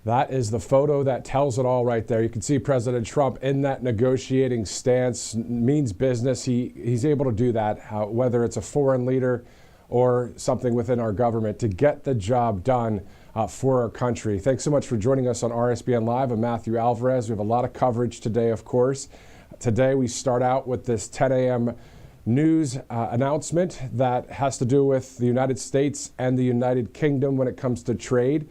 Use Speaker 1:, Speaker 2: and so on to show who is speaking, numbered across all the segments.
Speaker 1: That is the photo that tells it all right there. You can see President Trump in that negotiating stance, means business. He's able to do that, whether it's a foreign leader or something within our government, to get the job done for our country. Thanks so much for joining us on RSBN Live. I'm Matthew Alvarez. We have a lot of coverage today, of course. Today we start out with this 10 a.m. news announcement that has to do with the United States and the United Kingdom when it comes to trade.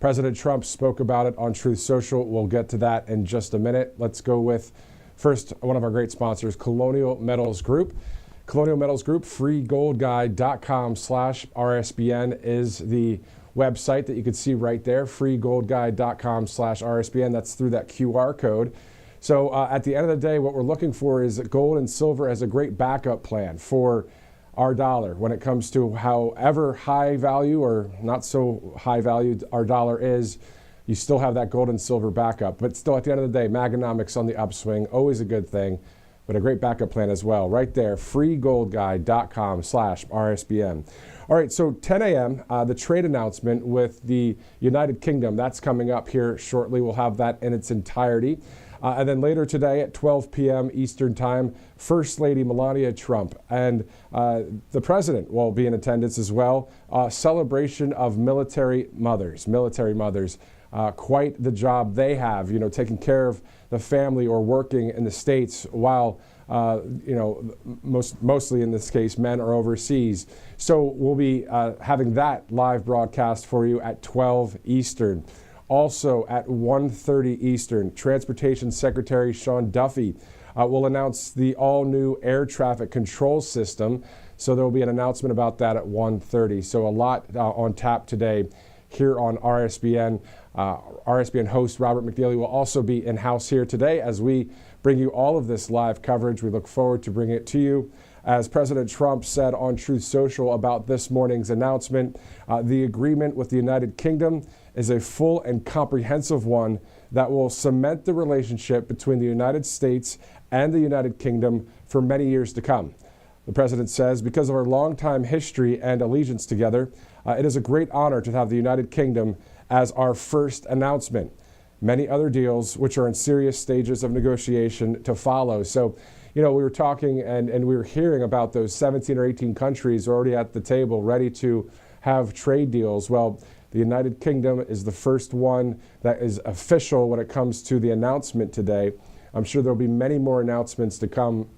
Speaker 1: President Trump spoke about it on Truth Social. We'll get to that in just a minute. Let's go with, first, one of our great sponsors, Colonial Metals Group. Colonial Metals Group, freegoldguide.com/RSBN is the website that you can see right there, freegoldguide.com/RSBN. That's through that QR code. So at the end of the day, what we're looking for is gold and silver as a great backup plan for our dollar when it comes to however high value or not so high value our dollar is. You still have that gold and silver backup, but still at the end of the day, Maganomics on the upswing, always a good thing, but a great backup plan as well. Right there, freegoldguide.com/RSBN. All right, so 10 a.m., the trade announcement with the United Kingdom, that's coming up here shortly. We'll have that in its entirety. And then later today at 12 p.m. Eastern Time, First Lady Melania Trump and the President will be in attendance as well. Celebration of military mothers. Quite the job they have, taking care of the family or working in the States while, mostly in this case, men are overseas. So we'll be having that live broadcast for you at 12 Eastern. Also at 1:30 Eastern, Transportation Secretary Sean Duffy will announce the all-new air traffic control system. So there will be an announcement about that at 1:30. So a lot on tap today here on RSBN. RSBN host Robert McNeely will also be in-house here today as we bring you all of this live coverage. We look forward to bringing it to you. As President Trump said on Truth Social about this morning's announcement, the agreement with the United Kingdom is a full and comprehensive one that will cement the relationship between the United States and the United Kingdom for many years to come. The president says, because of our longtime history and allegiance together, it is a great honor to have the United Kingdom as our first announcement. Many other deals, which are in serious stages of negotiation, to follow. So, we were talking and we were hearing about those 17 or 18 countries already at the table ready to have trade deals. Well, the United Kingdom is the first one that is official when it comes to the announcement today. I'm sure there'll be many more announcements to come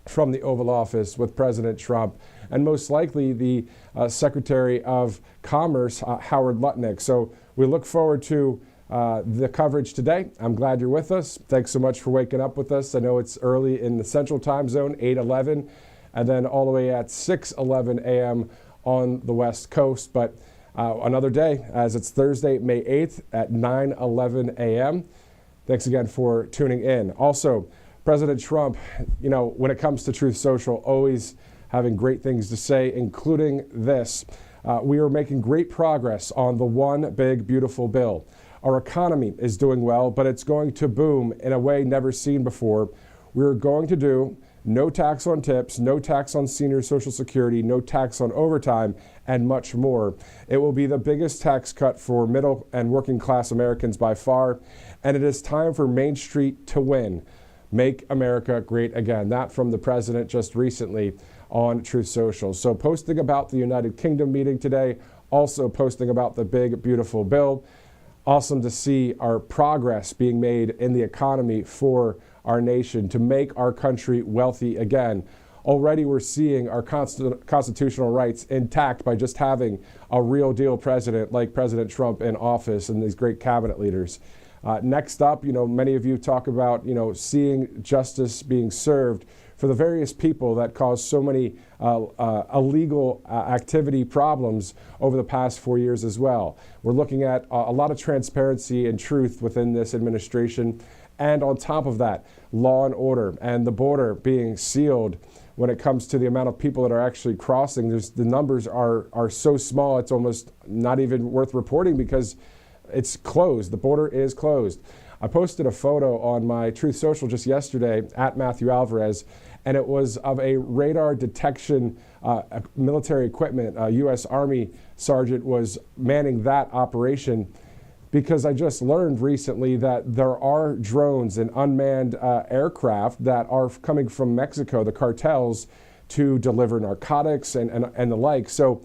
Speaker 1: from the Oval Office with President Trump and most likely the Secretary of Commerce, Howard Lutnick. So we look forward to the coverage today. I'm glad you're with us. Thanks so much for waking up with us. I know it's early in the Central Time Zone, 8:11, and then all the way at 6:11 a.m. on the West Coast. But another day, as it's Thursday, May 8th at 9:11 a.m. Thanks again for tuning in. Also, President Trump, when it comes to Truth Social, always having great things to say, including this. We are making great progress on the one big, beautiful bill. Our economy is doing well, but it's going to boom in a way never seen before. We're going to do no tax on tips, no tax on senior Social Security, no tax on overtime, and much more. It will be the biggest tax cut for middle and working class Americans by far, and it is time for Main Street to win. Make America great again. That from the president just recently on Truth Social. So posting about the United Kingdom meeting today, also posting about the big, beautiful bill. Awesome to see our progress being made in the economy for our nation to make our country wealthy again. Already we're seeing our constitutional rights intact by just having a real deal president like President Trump in office and these great cabinet leaders. Next up, many of you talk about, seeing justice being served for the various people that caused so many illegal activity problems over the past 4 years as well. We're looking at a lot of transparency and truth within this administration. And on top of that, law and order and the border being sealed when it comes to the amount of people that are actually crossing. The numbers are so small, it's almost not even worth reporting because it's closed. The border is closed. I posted a photo on my Truth Social just yesterday at Matthew Alvarez, and it was of a radar detection military equipment. A U.S. Army sergeant was manning that operation. because I just learned recently that there are drones and unmanned aircraft that are coming from Mexico, the cartels, to deliver narcotics and the like. So,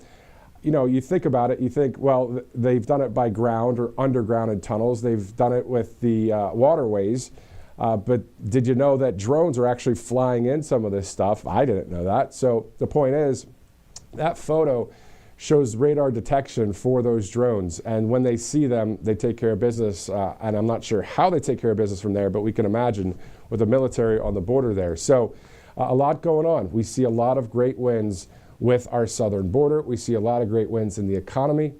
Speaker 1: you think about it, you think, well, they've done it by ground or underground in tunnels. They've done it with the waterways. But did you know that drones are actually flying in some of this stuff? I didn't know that. So the point is, that photo shows radar detection for those drones. And when they see them, they take care of business. And I'm not sure how they take care of business from there, but we can imagine with the military on the border there. So a lot going on. We see a lot of great wins with our southern border. We see a lot of great wins in the economy.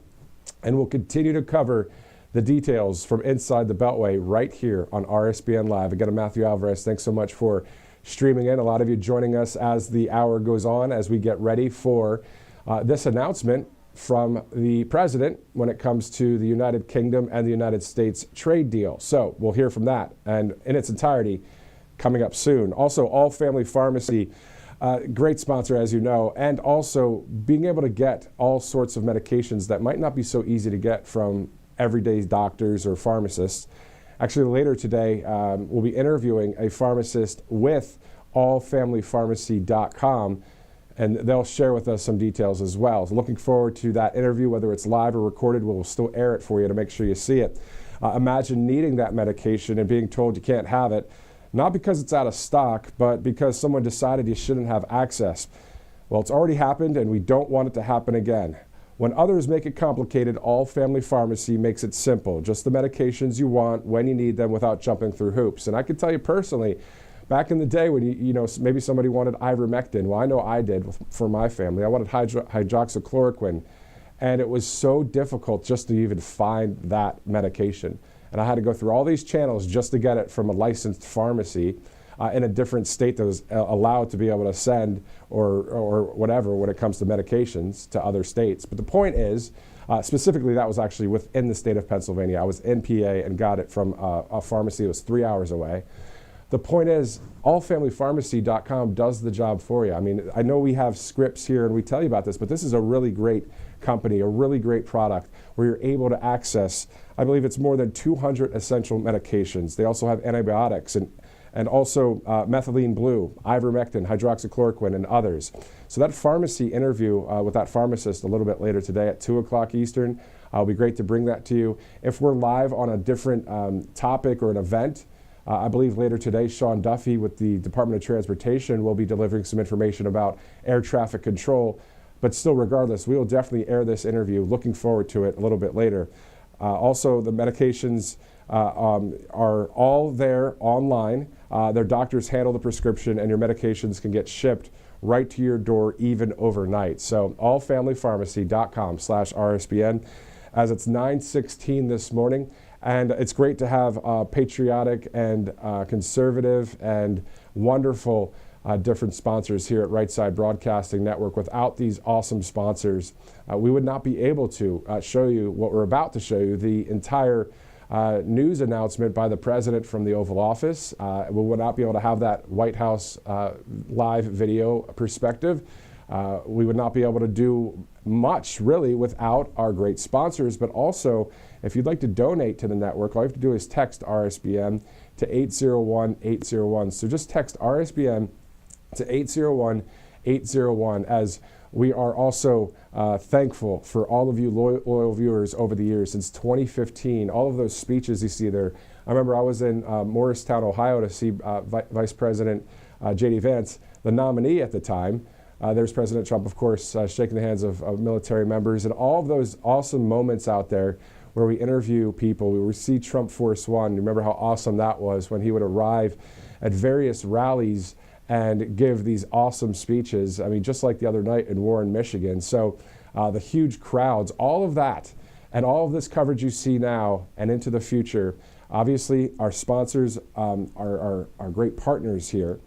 Speaker 1: And we'll continue to cover the details from inside the Beltway right here on RSBN Live. Again, I'm Matthew Alvarez. Thanks so much for streaming in. A lot of you joining us as the hour goes on, as we get ready for this announcement from the president when it comes to the United Kingdom and the United States trade deal. So we'll hear from that and in its entirety coming up soon. Also, All Family Pharmacy, great sponsor, as you know, and also being able to get all sorts of medications that might not be so easy to get from everyday doctors or pharmacists. Actually, later today, we'll be interviewing a pharmacist with allfamilypharmacy.com, and they'll share with us some details as well. So looking forward to that interview, whether it's live or recorded. We'll still air it for you to make sure you see it. Imagine needing that medication and being told you can't have it, not because it's out of stock, but because someone decided you shouldn't have access. Well, it's already happened, and we don't want it to happen again. When others make it complicated, All Family Pharmacy makes it simple. Just the medications you want when you need them without jumping through hoops. And I can tell you personally, back in the day when maybe somebody wanted ivermectin, well, I know I did for my family. I wanted hydroxychloroquine, and it was so difficult just to even find that medication. And I had to go through all these channels just to get it from a licensed pharmacy in a different state that was allowed to be able to send or whatever when it comes to medications to other states. But the point is, specifically, that was actually within the state of Pennsylvania. I was in PA and got it from a pharmacy that was 3 hours away. The point is, allfamilypharmacy.com does the job for you. I mean, I know we have scripts here and we tell you about this, but this is a really great company, a really great product where you're able to access, I believe it's more than 200 essential medications. They also have antibiotics and also methylene blue, ivermectin, hydroxychloroquine, and others. So that pharmacy interview with that pharmacist a little bit later today at 2 o'clock Eastern, it'll be great to bring that to you. If we're live on a different topic or an event, I believe later today, Sean Duffy with the Department of Transportation will be delivering some information about air traffic control. But still, regardless, we will definitely air this interview. Looking forward to it a little bit later. Also, the medications are all there online. Their doctors handle the prescription, and your medications can get shipped right to your door, even overnight. So allfamilypharmacy.com/RSBN. As it's 9:16 this morning, and it's great to have patriotic and conservative and wonderful different sponsors here at Right Side Broadcasting Network. Without these awesome sponsors, we would not be able to show you what we're about to show you, the entire news announcement by the president from the Oval Office. We would not be able to have that White House live video perspective. We would not be able to do much, really, without our great sponsors. But also, if you'd like to donate to the network, all you have to do is text RSBN to 801-801. So just text RSBN to 801-801, as we are also thankful for all of you loyal viewers over the years since 2015. All of those speeches you see there. I remember I was in Morristown, Ohio to see Vice President J.D. Vance, the nominee at the time. There's President Trump, of course, shaking the hands of military members, and all of those awesome moments out there where we interview people. We would see Trump Force One. Remember how awesome that was when he would arrive at various rallies and give these awesome speeches. I mean, just like the other night in Warren, Michigan. So the huge crowds, all of that, and all of this coverage you see now and into the future. Obviously, our sponsors are great partners here,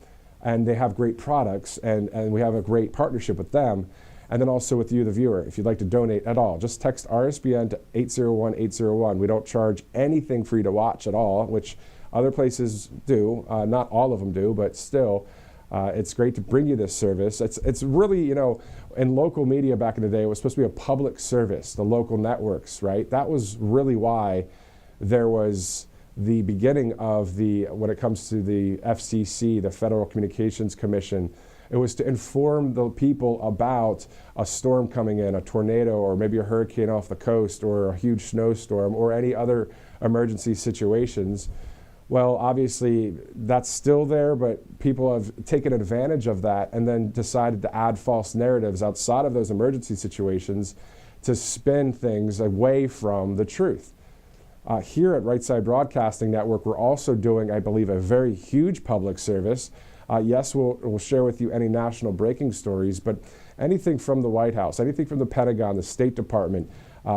Speaker 1: and they have great products, and we have a great partnership with them. And then also with you, the viewer, if you'd like to donate at all, just text RSBN to 801-801. We don't charge anything for you to watch at all, which other places do. Not all of them do, but still, it's great to bring you this service. It's really, you know, in local media back in the day, it was supposed to be a public service, the local networks, right? That was really why there was the beginning of when it comes to the FCC, the Federal Communications Commission. It was to inform the people about a storm coming in, a tornado, or maybe a hurricane off the coast, or a huge snowstorm, or any other emergency situations. Well, obviously, that's still there, but people have taken advantage of that and then decided to add false narratives outside of those emergency situations to spin things away from the truth. Here at Right Side Broadcasting Network, we're also doing, I believe, a very huge public service. Yes, we'll share with you any national breaking stories, but anything from the White House, anything from the Pentagon, the State Department,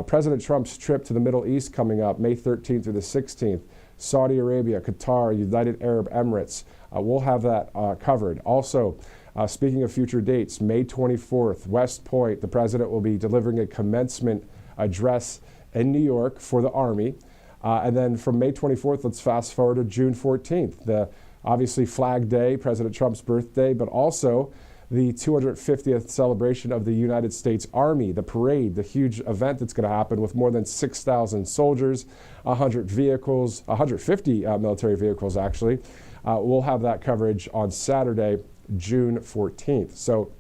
Speaker 1: President Trump's trip to the Middle East coming up May 13th through the 16th, Saudi Arabia, Qatar, United Arab Emirates, we'll have that covered. Also, speaking of future dates, May 24th, West Point, the president will be delivering a commencement address in New York for the Army. And then from May 24th, let's fast forward to June 14th, the obviously Flag Day, President Trump's birthday, but also the 250th celebration of the United States Army, the parade, the huge event that's going to happen with more than 6,000 soldiers, 100 vehicles, 150 military vehicles actually. We'll have that coverage on Saturday, June 14th. So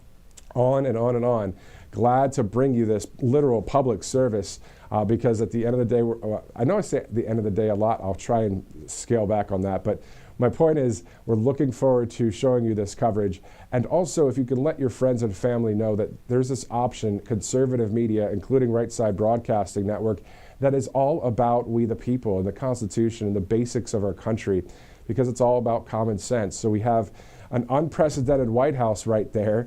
Speaker 1: on and on and on. Glad to bring you this literal public service because at the end of the day, I know I say at the end of the day a lot, I'll try and scale back on that, but my point is we're looking forward to showing you this coverage. And also, if you can let your friends and family know that there's this option, conservative media, including Right Side Broadcasting Network, that is all about we the people and the Constitution and the basics of our country, because it's all about common sense. So we have an unprecedented White House right there,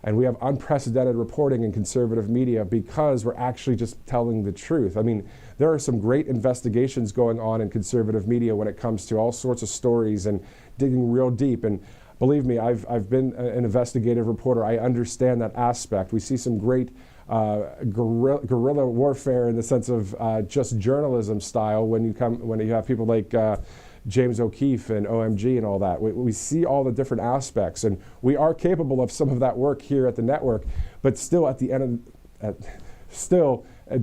Speaker 1: and we have unprecedented reporting in conservative media because we're actually just telling the truth. I mean, there are some great investigations going on in conservative media when it comes to all sorts of stories and digging real deep. And believe me, I've been an investigative reporter. I understand that aspect. We see some great guerrilla warfare in the sense of just journalism style when you have people like James O'Keefe and OMG and all that. We see all the different aspects, and we are capable of some of that work here at the network, but still at the end of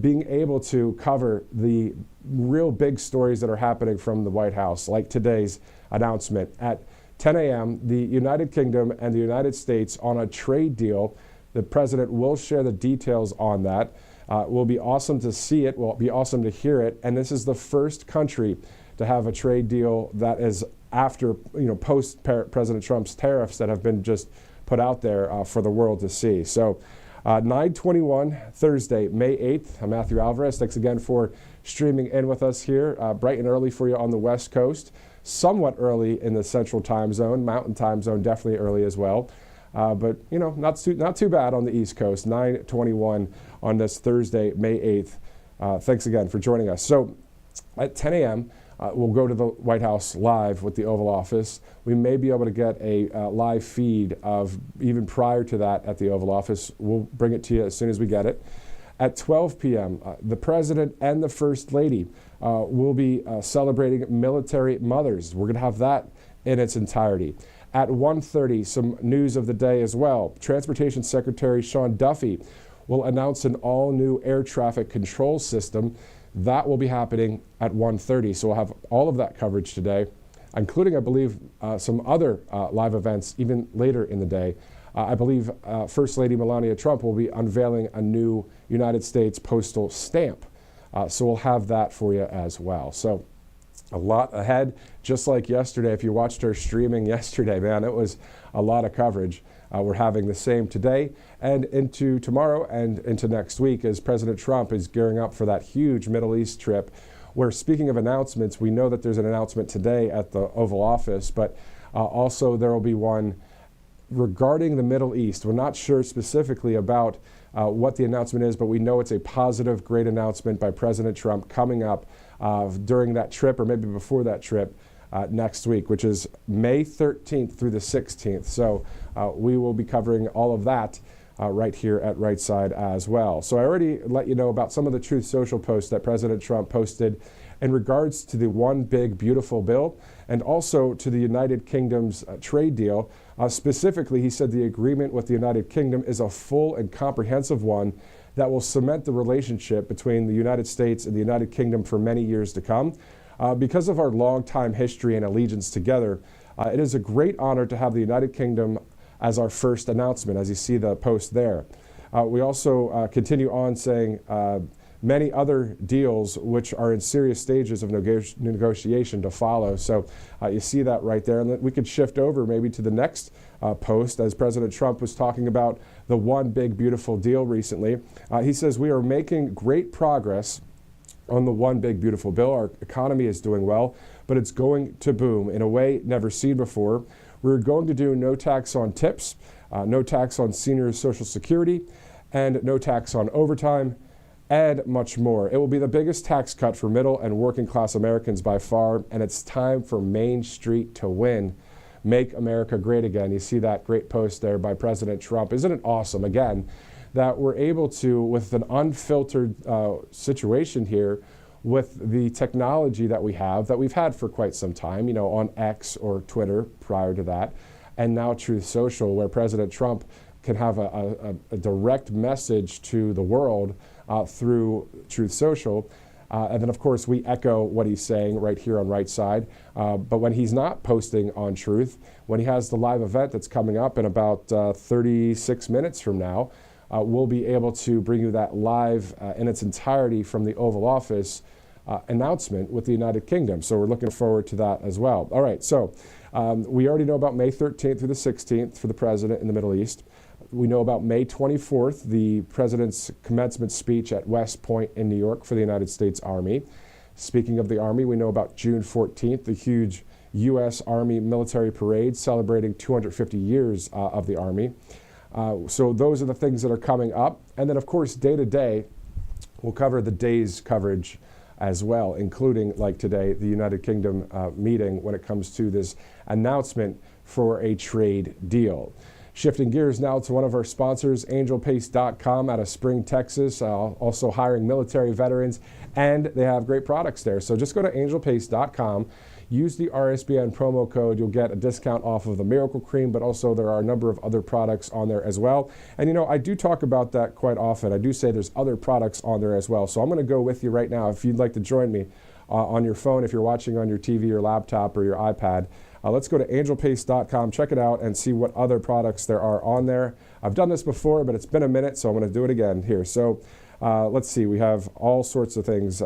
Speaker 1: being able to cover the real big stories that are happening from the White House, like today's announcement at 10 a.m., the United Kingdom and the United States on a trade deal. The president will share the details on that. It will be awesome to see it. Will be awesome to hear it. And this is the first country to have a trade deal that is after, post President Trump's tariffs that have been just put out there for the world to see. So 9/21, Thursday, May 8th. I'm Matthew Alvarez. Thanks again for streaming in with us here, bright and early for you on the West Coast, somewhat early in the Central Time Zone, Mountain Time Zone definitely early as well. But not too bad on the East Coast. 9/21 on this Thursday, May 8th. Thanks again for joining us. So at 10 a.m., we'll go to the White House live with the Oval Office. We may be able to get a live feed of even prior to that at the Oval Office. We'll bring it to you as soon as we get it. At 12 p.m., the President and the First Lady will be celebrating military mothers. We're going to have that in its entirety. At 1:30, some news of the day as well. Transportation Secretary Sean Duffy will announce an all-new air traffic control system. That will be happening at 1:30, so we'll have all of that coverage today, including, I believe, some other live events even later in the day. I believe First Lady Melania Trump will be unveiling a new United States postal stamp, so we'll have that for you as well. So a lot ahead, just like yesterday. If you watched our streaming yesterday, man, it was a lot of coverage. We're having the same today and into tomorrow and into next week as President Trump is gearing up for that huge Middle East trip, where, speaking of announcements, we know that there's an announcement today at the Oval Office, but also there will be one regarding the Middle East. We're not sure specifically about what the announcement is, but we know it's a positive, great announcement by President Trump coming up during that trip or maybe before that trip next week, which is May 13th through the 16th. So we will be covering all of that right here at Right Side as well. So I already let you know about some of the Truth Social posts that President Trump posted in regards to the One Big Beautiful Bill and also to the United Kingdom's trade deal. Specifically, he said the agreement with the United Kingdom is a full and comprehensive one that will cement the relationship between the United States and the United Kingdom for many years to come. Because of our long-time history and allegiance together, it is a great honor to have the United Kingdom as our first announcement, as you see the post there. We also continue on saying many other deals which are in serious stages of negotiation to follow. So you see that right there. And we could shift over maybe to the next post, as President Trump was talking about the one big beautiful deal recently. He says, we are making great progress on the one big beautiful bill. Our economy is doing well, but it's going to boom in a way never seen before. We're going to do no tax on tips, no tax on senior Social Security, and no tax on overtime, and much more. It will be the biggest tax cut for middle and working class Americans by far, and it's time for Main Street to win. Make America great again. You see that great post there by President Trump. Isn't it awesome, again, that we're able to, with an unfiltered situation here, with the technology that we've had for quite some time, on X or Twitter prior to that, and now Truth Social, where President Trump can have a direct message to the world through Truth Social. And then, of course, we echo what he's saying right here on right side. But when he's not posting on Truth, when he has the live event that's coming up in about 36 minutes from now, we'll be able to bring you that live in its entirety from the Oval Office announcement with the United Kingdom. So we're looking forward to that as well. All right, so we already know about May 13th through the 16th for the president in the Middle East. We know about May 24th, the president's commencement speech at West Point in New York for the United States Army. Speaking of the Army, we know about June 14th, the huge U.S. Army military parade celebrating 250 years of the Army. So those are the things that are coming up. And then, of course, day to day, we'll cover the day's coverage as well, including, like today, the United Kingdom meeting when it comes to this announcement for a trade deal. Shifting gears now to one of our sponsors, angelpaste.com out of Spring, Texas, also hiring military veterans, and they have great products there. So just go to angelpaste.com, use the RSBN promo code. You'll get a discount off of the Miracle Cream, but also there are a number of other products on there as well. And I do talk about that quite often. I do say there's other products on there as well. So I'm going to go with you right now if you'd like to join me on your phone, if you're watching on your TV or laptop or your iPad. Let's go to angelpaste.com, check it out, and see what other products there are on there. I've done this before, but it's been a minute, so I'm going to do it again here. So let's see. We have all sorts of things.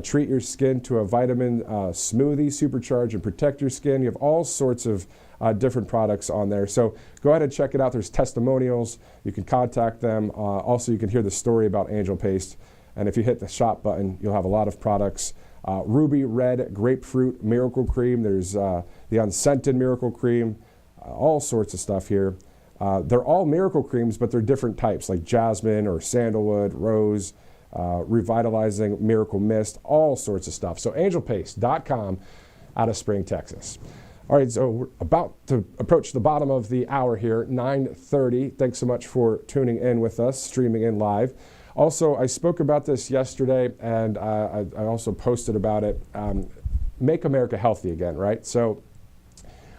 Speaker 1: Treat your skin to a vitamin smoothie, supercharge and protect your skin. You have all sorts of different products on there. So go ahead and check it out. There's testimonials. You can contact them. Also, you can hear the story about Angel Paste. And if you hit the shop button, you'll have a lot of products. Ruby Red Grapefruit Miracle Cream. There's the Unscented Miracle Cream. All sorts of stuff here. They're all miracle creams, but they're different types, like jasmine or sandalwood, rose, revitalizing miracle mist, all sorts of stuff. So angelpaste.com out of Spring, Texas. All right, so we're about to approach the bottom of the hour here, 9:30. Thanks so much for tuning in with us, streaming in live. Also, I spoke about this yesterday, and I also posted about it. Make America healthy again, right? So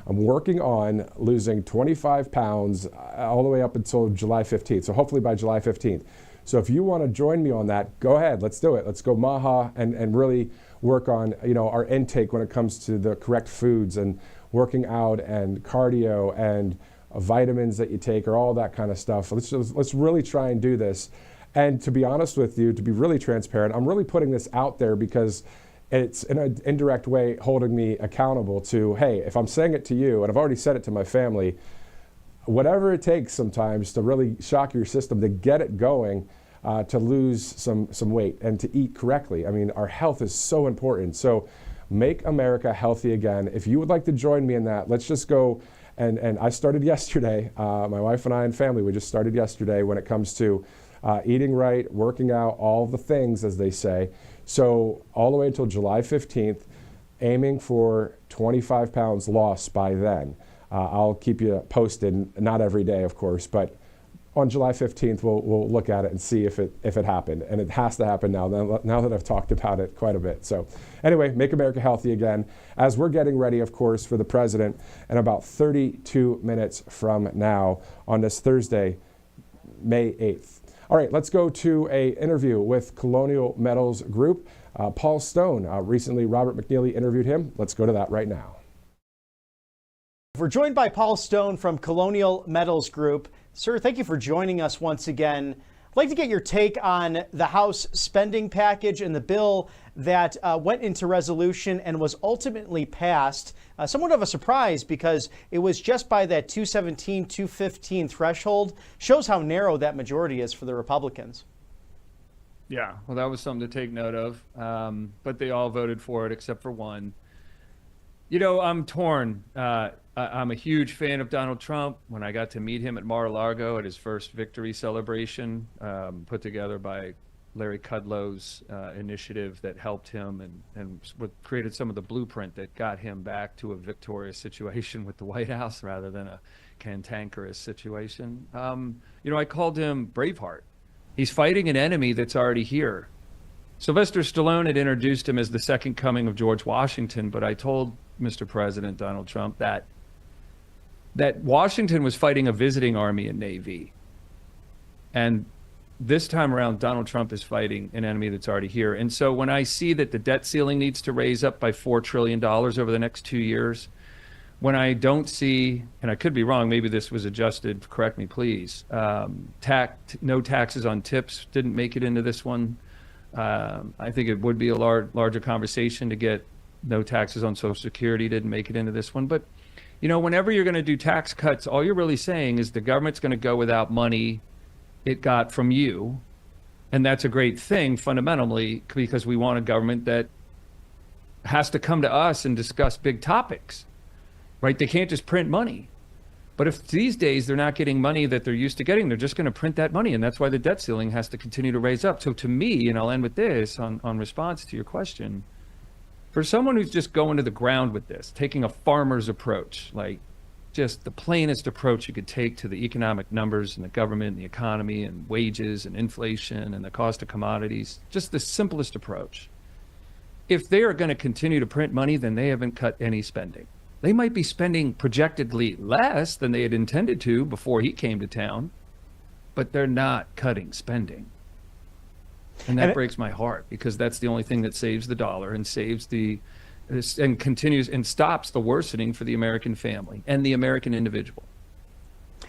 Speaker 1: I'm working on losing 25 pounds all the way up until July 15th. So hopefully by July 15th. So if you want to join me on that, go ahead. Let's do it. Let's go maha and really work on our intake when it comes to the correct foods and working out and cardio and vitamins that you take or all that kind of stuff. Let's really try and do this. And to be honest with you, to be really transparent, I'm really putting this out there because it's in an indirect way holding me accountable to, hey, if I'm saying it to you, and I've already said it to my family, whatever it takes sometimes to really shock your system, to get it going, to lose some weight and to eat correctly. I mean, our health is so important. So make America healthy again. If you would like to join me in that, let's just go. And I started yesterday. My wife and I and family, we just started yesterday when it comes to eating right, working out, all the things, as they say. So all the way until July 15th, aiming for 25 pounds lost by then. I'll keep you posted, not every day, of course, but on July 15th, we'll look at it and see if it happened. And it has to happen now that I've talked about it quite a bit. So anyway, make America healthy again, as we're getting ready, of course, for the president in about 32 minutes from now on this Thursday, May 8th. All right, let's go to an interview with Colonial Metals Group. Paul Stone, recently Robert McNeely interviewed him. Let's go to that right now.
Speaker 2: We're joined by Paul Stone from Colonial Metals Group. Sir, thank you for joining us once again. I'd like to get your take on the House spending package and the bill that went into resolution and was ultimately passed. Somewhat of a surprise because it was just by that 217, 215 threshold. Shows how narrow that majority is for the Republicans.
Speaker 3: Yeah, well, that was something to take note of. But they all voted for it except for one. You know, I'm torn. I'm a huge fan of Donald Trump. When I got to meet him at Mar-a-Lago at his first victory celebration, put together by Larry Kudlow's initiative that helped him and created some of the blueprint that got him back to a victorious situation with the White House rather than a cantankerous situation. You know, I called him Braveheart. He's fighting an enemy that's already here. Sylvester Stallone had introduced him as the second coming of George Washington, but I told Mr. President Donald Trump that Washington was fighting a visiting army and navy. And this time around, Donald Trump is fighting an enemy that's already here. And so when I see that the debt ceiling needs to raise up by $4 trillion over the next 2 years, when I don't see, and I could be wrong, maybe this was adjusted, correct me please, no taxes on tips didn't make it into this one. I think it would be a larger conversation to get no taxes on Social Security didn't make it into this one. But, you know, whenever you're going to do tax cuts, all you're really saying is the government's going to go without money it got from you. And that's a great thing fundamentally because we want a government that has to come to us and discuss big topics, right? They can't just print money. But if these days they're not getting money that they're used to getting, they're just going to print that money. And that's why the debt ceiling has to continue to raise up. So to me, and I'll end with this on response to your question, for someone who's just going to the ground with this, taking a farmer's approach, like just the plainest approach you could take to the economic numbers and the government and the economy and wages and inflation and the cost of commodities, just the simplest approach. If they are going to continue to print money, then they haven't cut any spending. They might be spending projectedly less than they had intended to before he came to town, but they're not cutting spending. And that breaks my heart because that's the only thing that saves the dollar and saves and continues and stops the worsening for the American family and the American individual.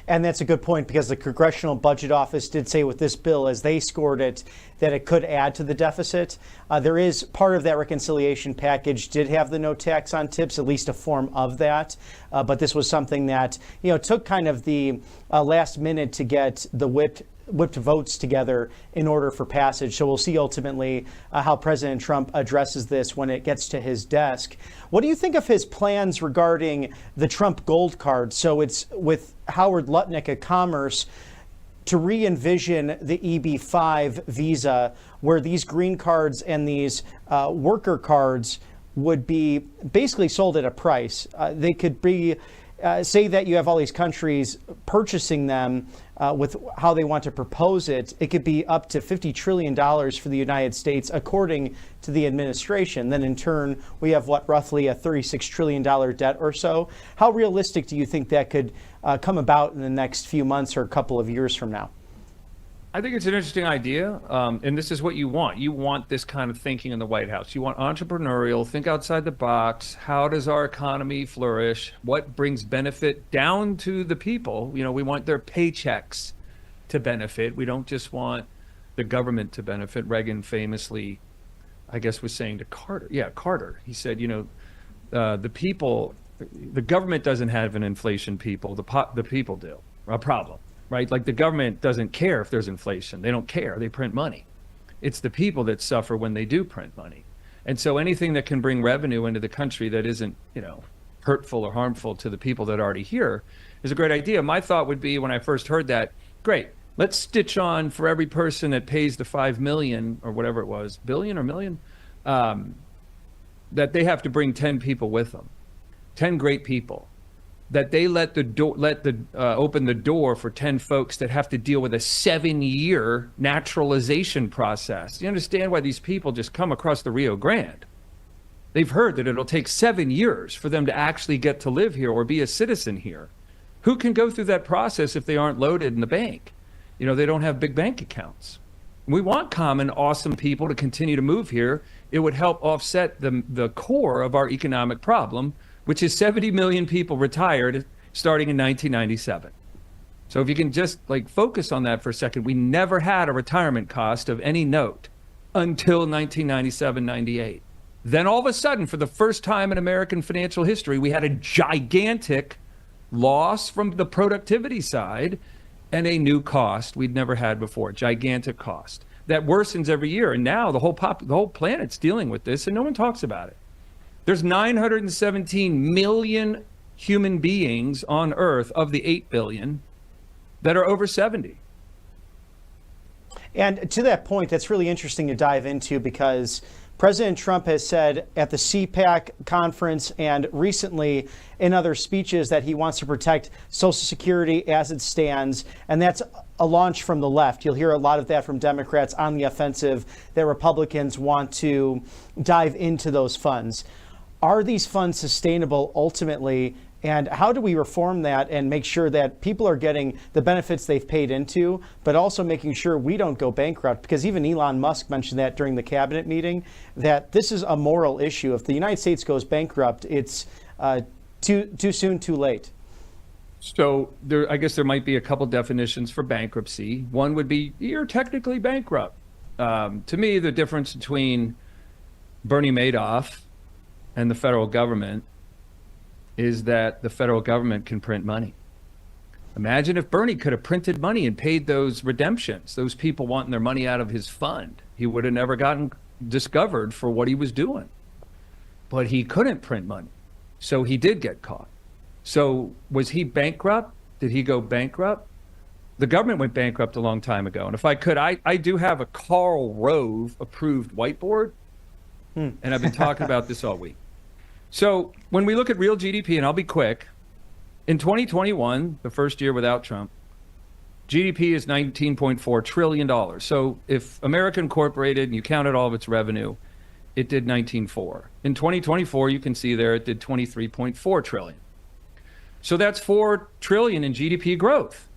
Speaker 2: And that's a good point because the Congressional Budget Office did say with this bill, as they scored it, that it could add to the deficit. There is part of that reconciliation package did have the no tax on tips, at least a form of that. But this was something that, you know, took kind of the last minute to get the whipped votes together in order for passage. So we'll see ultimately how President Trump addresses this when it gets to his desk. What do you think of his plans regarding the Trump Gold Card? So it's with Howard Lutnick at Commerce to re-envision the EB-5 visa, where these green cards and these worker cards would be basically sold at a price. They could be say that you have all these countries purchasing them with how they want to propose it. It could be up to $50 trillion for the United States, according to the administration. Then in turn, we have roughly a $36 trillion debt or so. How realistic do you think that could come about in the next few months or a couple of years from now?
Speaker 3: I think it's an interesting idea, and this is what you want. You want this kind of thinking in the White House. You want entrepreneurial, think outside the box. How does our economy flourish? What brings benefit down to the people? You know, we want their paychecks to benefit. We don't just want the government to benefit. Reagan famously, I guess, was saying to Carter, he said, you know, the government doesn't have an inflation people, the people do, a problem. Right? Like the government doesn't care if there's inflation. They don't care. They print money. It's the people that suffer when they do print money. And so anything that can bring revenue into the country that isn't, you know, hurtful or harmful to the people that are already here is a great idea. My thought would be when I first heard that, great, let's stitch on for every person that pays the 5 million or whatever it was, billion or million, that they have to bring 10 people with them, 10 great people. That they open the door for 10 folks that have to deal with a 7-year naturalization process. You understand why these people just come across the Rio Grande? They've heard that it'll take 7 years for them to actually get to live here or be a citizen here. Who can go through that process if they aren't loaded in the bank? They don't have big bank accounts. We want common, awesome people to continue to move here. It would help offset the core of our economic problem, which is 70 million people retired starting in 1997. So if you can just focus on that for a second, we never had a retirement cost of any note until 1997, 98. Then all of a sudden, for the first time in American financial history, we had a gigantic loss from the productivity side and a new cost we'd never had before, gigantic cost that worsens every year. And now the whole planet's dealing with this, and no one talks about it. There's 917 million human beings on Earth of the 8 billion that are over 70.
Speaker 2: And to that point, that's really interesting to dive into, because President Trump has said at the CPAC conference and recently in other speeches that he wants to protect Social Security as it stands. And that's a launch from the left. You'll hear a lot of that from Democrats on the offensive, that Republicans want to dive into those funds. Are these funds sustainable ultimately? And how do we reform that and make sure that people are getting the benefits they've paid into, but also making sure we don't go bankrupt? Because even Elon Musk mentioned that during the cabinet meeting, that this is a moral issue. If the United States goes bankrupt, it's too soon, too late.
Speaker 3: So I guess there might be a couple definitions for bankruptcy. One would be you're technically bankrupt. To me, the difference between Bernie Madoff and the federal government is that the federal government can print money. Imagine if Bernie could have printed money and paid those redemptions, those people wanting their money out of his fund. He would have never gotten discovered for what he was doing. But he couldn't print money, so he did get caught. So was he bankrupt? Did he go bankrupt? The government went bankrupt a long time ago. And if I could, I do have a Karl Rove approved whiteboard, and I've been talking about this all week. So when we look at real GDP, and I'll be quick, in 2021, the first year without Trump, GDP is $19.4 trillion. So if America Incorporated, and you counted all of its revenue, it did 19.4. In 2024, you can see there it did 23.4 trillion. So that's 4 trillion in GDP growth.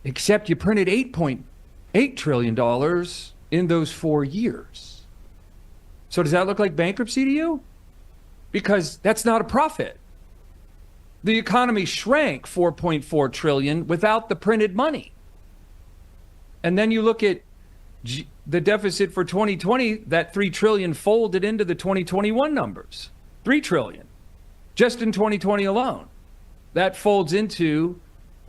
Speaker 3: Except you printed $8.8 trillion in those 4 years. So does that look like bankruptcy to you? Because that's not a profit. The economy shrank 4.4 trillion without the printed money. And then you look at the deficit for 2020, that 3 trillion folded into the 2021 numbers. 3 trillion just in 2020 alone. That folds into,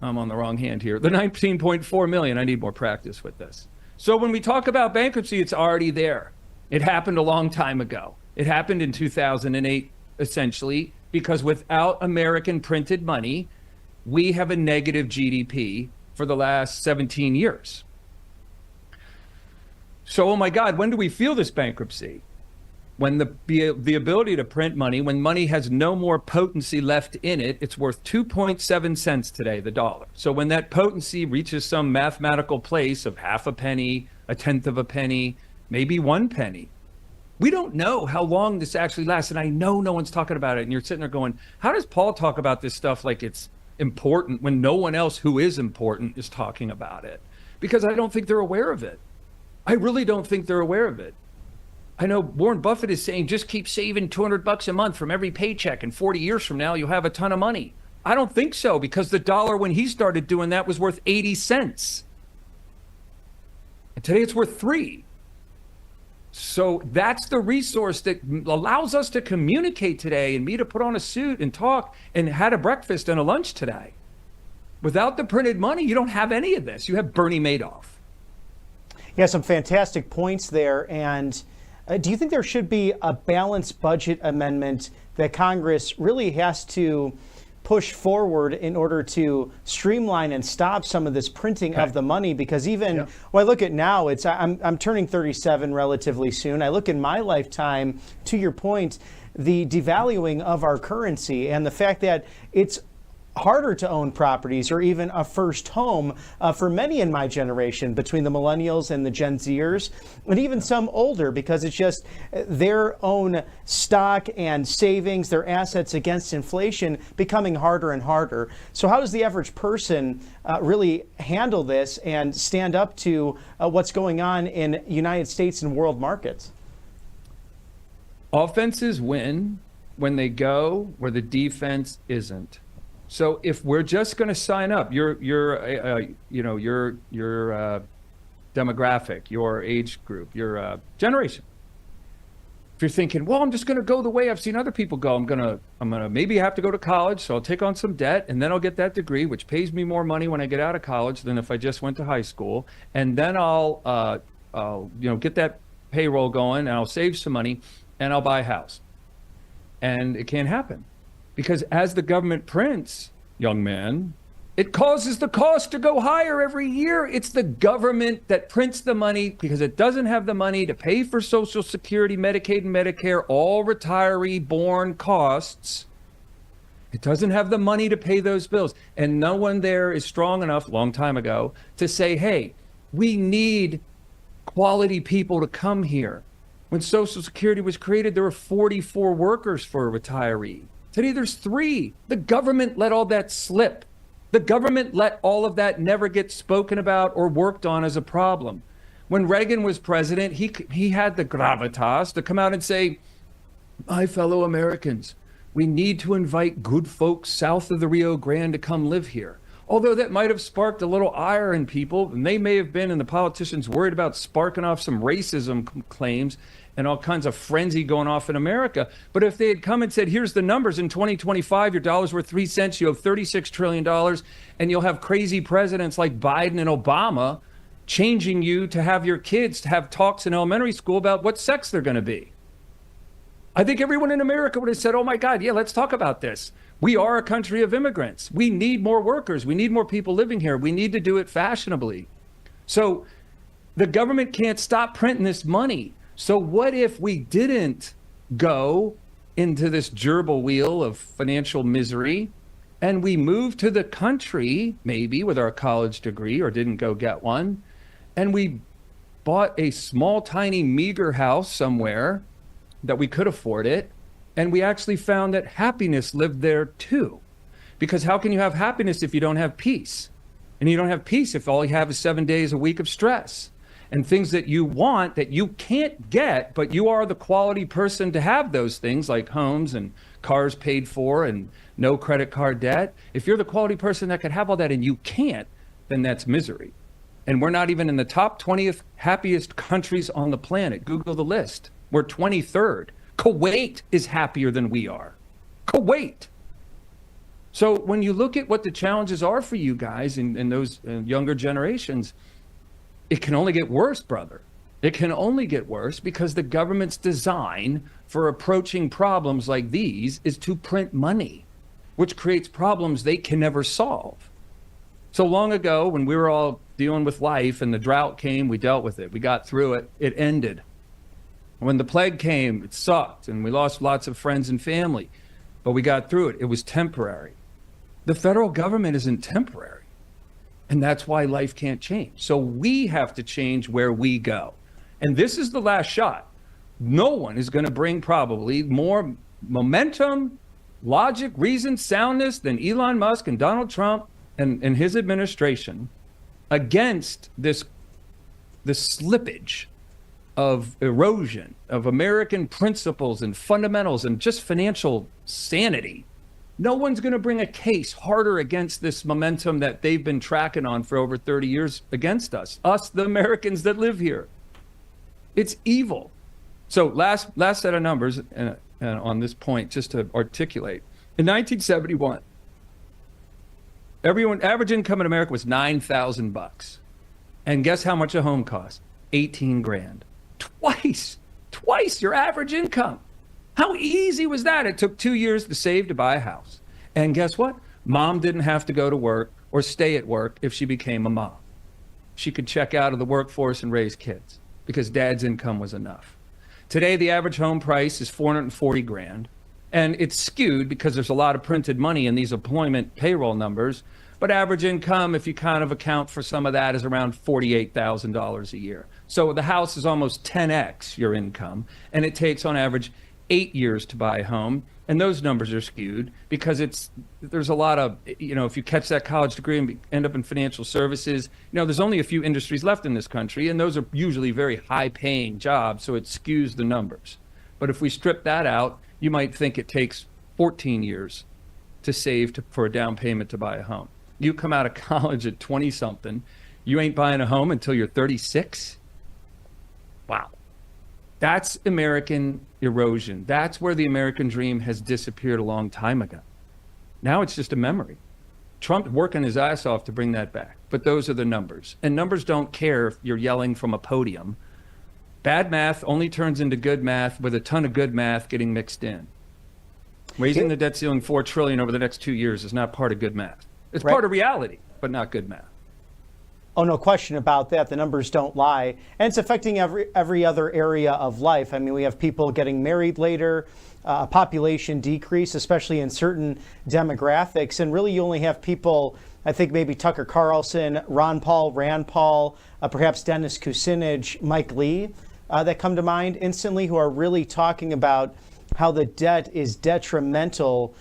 Speaker 3: I'm on the wrong hand here, the 19.4 million. I need more practice with this. So when we talk about bankruptcy, it's already there. It happened a long time ago. It happened in 2008, essentially, because without American printed money, we have a negative GDP for the last 17 years. So, oh my God, when do we feel this bankruptcy? When the ability to print money, when money has no more potency left in it, it's worth 2.7 cents today, the dollar. So when that potency reaches some mathematical place of half a penny, a tenth of a penny, maybe 1 penny, we don't know how long this actually lasts. And I know no one's talking about it. And you're sitting there going, how does Paul talk about this stuff like it's important when no one else who is important is talking about it? Because I don't think they're aware of it. I really don't think they're aware of it. I know Warren Buffett is saying, just keep saving $200 a month from every paycheck, and 40 years from now, you'll have a ton of money. I don't think so, because the dollar when he started doing that was worth 80 cents. And today it's worth 3. So that's the resource that allows us to communicate today, and me to put on a suit and talk and had a breakfast and a lunch today. Without the printed money, you don't have any of this. You have Bernie Madoff.
Speaker 2: Yeah, some fantastic points there. And do you think there should be a balanced budget amendment that Congress really has to push forward in order to streamline and stop some of this printing of the money? Because even when I look at now, I'm turning 37 relatively soon. I look in my lifetime, to your point, the devaluing of our currency and the fact that it's harder to own properties or even a first home for many in my generation, between the millennials and the Gen Zers, and even some older, because it's just their own stock and savings, their assets against inflation becoming harder and harder. So how does the average person really handle this and stand up to what's going on in United States and world markets?
Speaker 3: Offenses win when they go where the defense isn't. So if we're just going to sign up, your demographic, your age group, your generation. If you're thinking, well, I'm just going to go the way I've seen other people go, I'm gonna maybe have to go to college, so I'll take on some debt, and then I'll get that degree, which pays me more money when I get out of college than if I just went to high school, and then I'll get that payroll going, and I'll save some money, and I'll buy a house. And it can't happen. Because as the government prints, young man, it causes the cost to go higher every year. It's the government that prints the money because it doesn't have the money to pay for Social Security, Medicaid, and Medicare, all retiree-born costs. It doesn't have the money to pay those bills. And no one there is strong enough, long time ago, to say, hey, we need quality people to come here. When Social Security was created, there were 44 workers for a retiree. Today, there's 3. The government let all that slip. The government let all of that never get spoken about or worked on as a problem. When Reagan was president, he had the gravitas to come out and say, my fellow Americans, we need to invite good folks south of the Rio Grande to come live here. Although that might have sparked a little ire in people, and they may have been, and the politicians worried about sparking off some racism claims and all kinds of frenzy going off in America. But if they had come and said, here's the numbers, in 2025, your dollar's worth 3 cents, you have $36 trillion, and you'll have crazy presidents like Biden and Obama changing you to have your kids to have talks in elementary school about what sex they're going to be. I think everyone in America would have said, oh my God, yeah, let's talk about this. We are a country of immigrants. We need more workers. We need more people living here. We need to do it fashionably. So the government can't stop printing this money. So what if we didn't go into this gerbil wheel of financial misery and we moved to the country, maybe with our college degree, or didn't go get one, and we bought a small, tiny, meager house somewhere that we could afford it, and we actually found that happiness lived there too. Because how can you have happiness if you don't have peace? And you don't have peace if all you have is 7 days a week of stress and things that you want that you can't get, but you are the quality person to have those things, like homes and cars paid for and no credit card debt. If you're the quality person that could have all that and you can't, then that's misery. And we're not even in the top 20th happiest countries on the planet. Google the list. We're 23rd. Kuwait is happier than we are. Kuwait. So when you look at what the challenges are for you guys in those younger generations, it can only get worse, brother. It can only get worse because the government's design for approaching problems like these is to print money, which creates problems they can never solve. So long ago, when we were all dealing with life and the drought came, we dealt with it. We got through it. It ended. When the plague came, it sucked, and we lost lots of friends and family, but we got through it. It was temporary. The federal government isn't temporary. And that's why life can't change. So we have to change where we go. And this is the last shot. No one is going to bring probably more momentum, logic, reason, soundness than Elon Musk and Donald Trump and his administration against this slippage of erosion of American principles and fundamentals and just financial sanity. No one's going to bring a case harder against this momentum that they've been tracking on for over 30 years against us, the Americans that live here. It's evil. So last set of numbers on this point, just to articulate. In 1971, average income in America was $9,000. And guess how much a home cost? 18 grand. Twice your average income. How easy was that? It took 2 years to save to buy a house. And guess what? Mom didn't have to go to work or stay at work if she became a mom. She could check out of the workforce and raise kids because dad's income was enough. Today, the average home price is 440 grand. And it's skewed because there's a lot of printed money in these employment payroll numbers. But average income, if you kind of account for some of that, is around $48,000 a year. So the house is almost 10x your income, and it takes on average 8 years to buy a home. And those numbers are skewed because there's a lot of, if you catch that college degree and end up in financial services, there's only a few industries left in this country, and those are usually very high paying jobs. So it skews the numbers. But if we strip that out, you might think it takes 14 years to save for a down payment to buy a home. You come out of college at 20 something, you ain't buying a home until you're 36. Wow. That's American erosion. That's where the American dream has disappeared a long time ago. Now it's just a memory. Trump working his ass off to bring that back. But those are the numbers. And numbers don't care if you're yelling from a podium. Bad math only turns into good math with a ton of good math getting mixed in. Raising the debt ceiling $4 trillion over the next 2 years is not part of good math. It's part of reality, but not good math.
Speaker 2: Oh, no question about that. The numbers don't lie. And it's affecting every other area of life. I mean, we have people getting married later, a population decrease, especially in certain demographics. And really, you only have people, I think maybe Tucker Carlson, Ron Paul, Rand Paul, perhaps Dennis Kucinich, Mike Lee, that come to mind instantly, who are really talking about how the debt is detrimental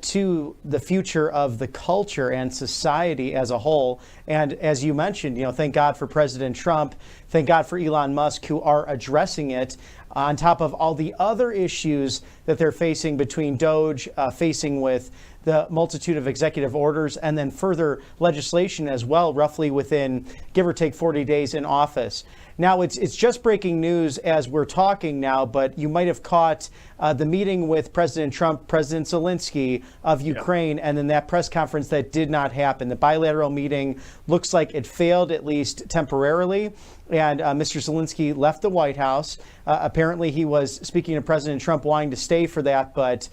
Speaker 2: to the future of the culture and society as a whole. And as you mentioned, thank God for President Trump, thank God for Elon Musk, who are addressing it on top of all the other issues that they're facing between Doge, facing with the multitude of executive orders, and then further legislation as well, roughly within give or take 40 days in office. Now, it's just breaking news as we're talking now, but you might have caught the meeting with President Trump, President Zelensky of Ukraine, and then that press conference that did not happen. The bilateral meeting looks like it failed, at least temporarily, and Mr. Zelensky left the White House. Apparently, he was speaking to President Trump, wanting to stay for that, but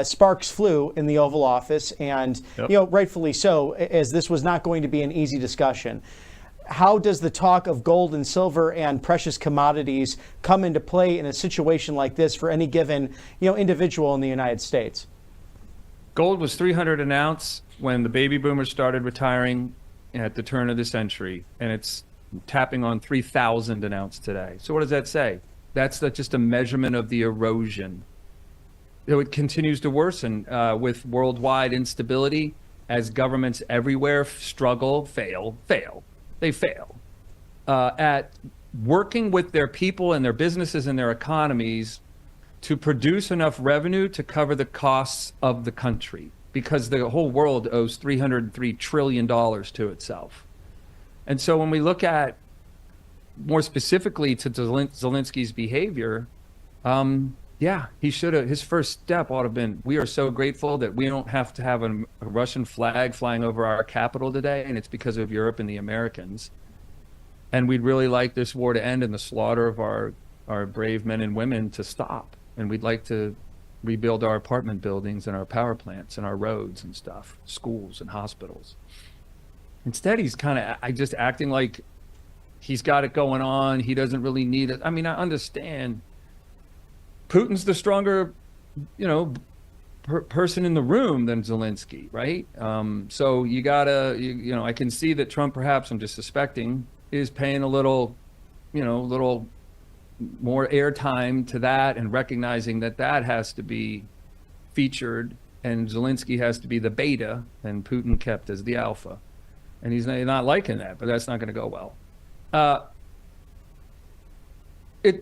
Speaker 2: sparks flew in the Oval Office, and rightfully so, as this was not going to be an easy discussion. How does the talk of gold and silver and precious commodities come into play in a situation like this for any given, individual in the United States?
Speaker 3: Gold was $300 an ounce when the baby boomers started retiring at the turn of the century, and it's tapping on $3,000 an ounce today. So what does that say? That's just a measurement of the erosion. It continues to worsen with worldwide instability as governments everywhere fail at working with their people and their businesses and their economies to produce enough revenue to cover the costs of the country, because the whole world owes $303 trillion to itself. And so when we look at more specifically to Zelensky's behavior, his first step ought to have been, we are so grateful that we don't have to have a Russian flag flying over our capital today, and it's because of Europe and the Americans. And we'd really like this war to end and the slaughter of our brave men and women to stop. And we'd like to rebuild our apartment buildings and our power plants and our roads and stuff, schools and hospitals. Instead, he's kind of just acting like he's got it going on. He doesn't really need it. I mean, I understand Putin's the stronger, person in the room than Zelensky, right? So you gotta, I can see that Trump, perhaps, I'm just suspecting, is paying a little more airtime to that and recognizing that has to be featured and Zelensky has to be the beta and Putin kept as the alpha. And he's not liking that, but that's not going to go well.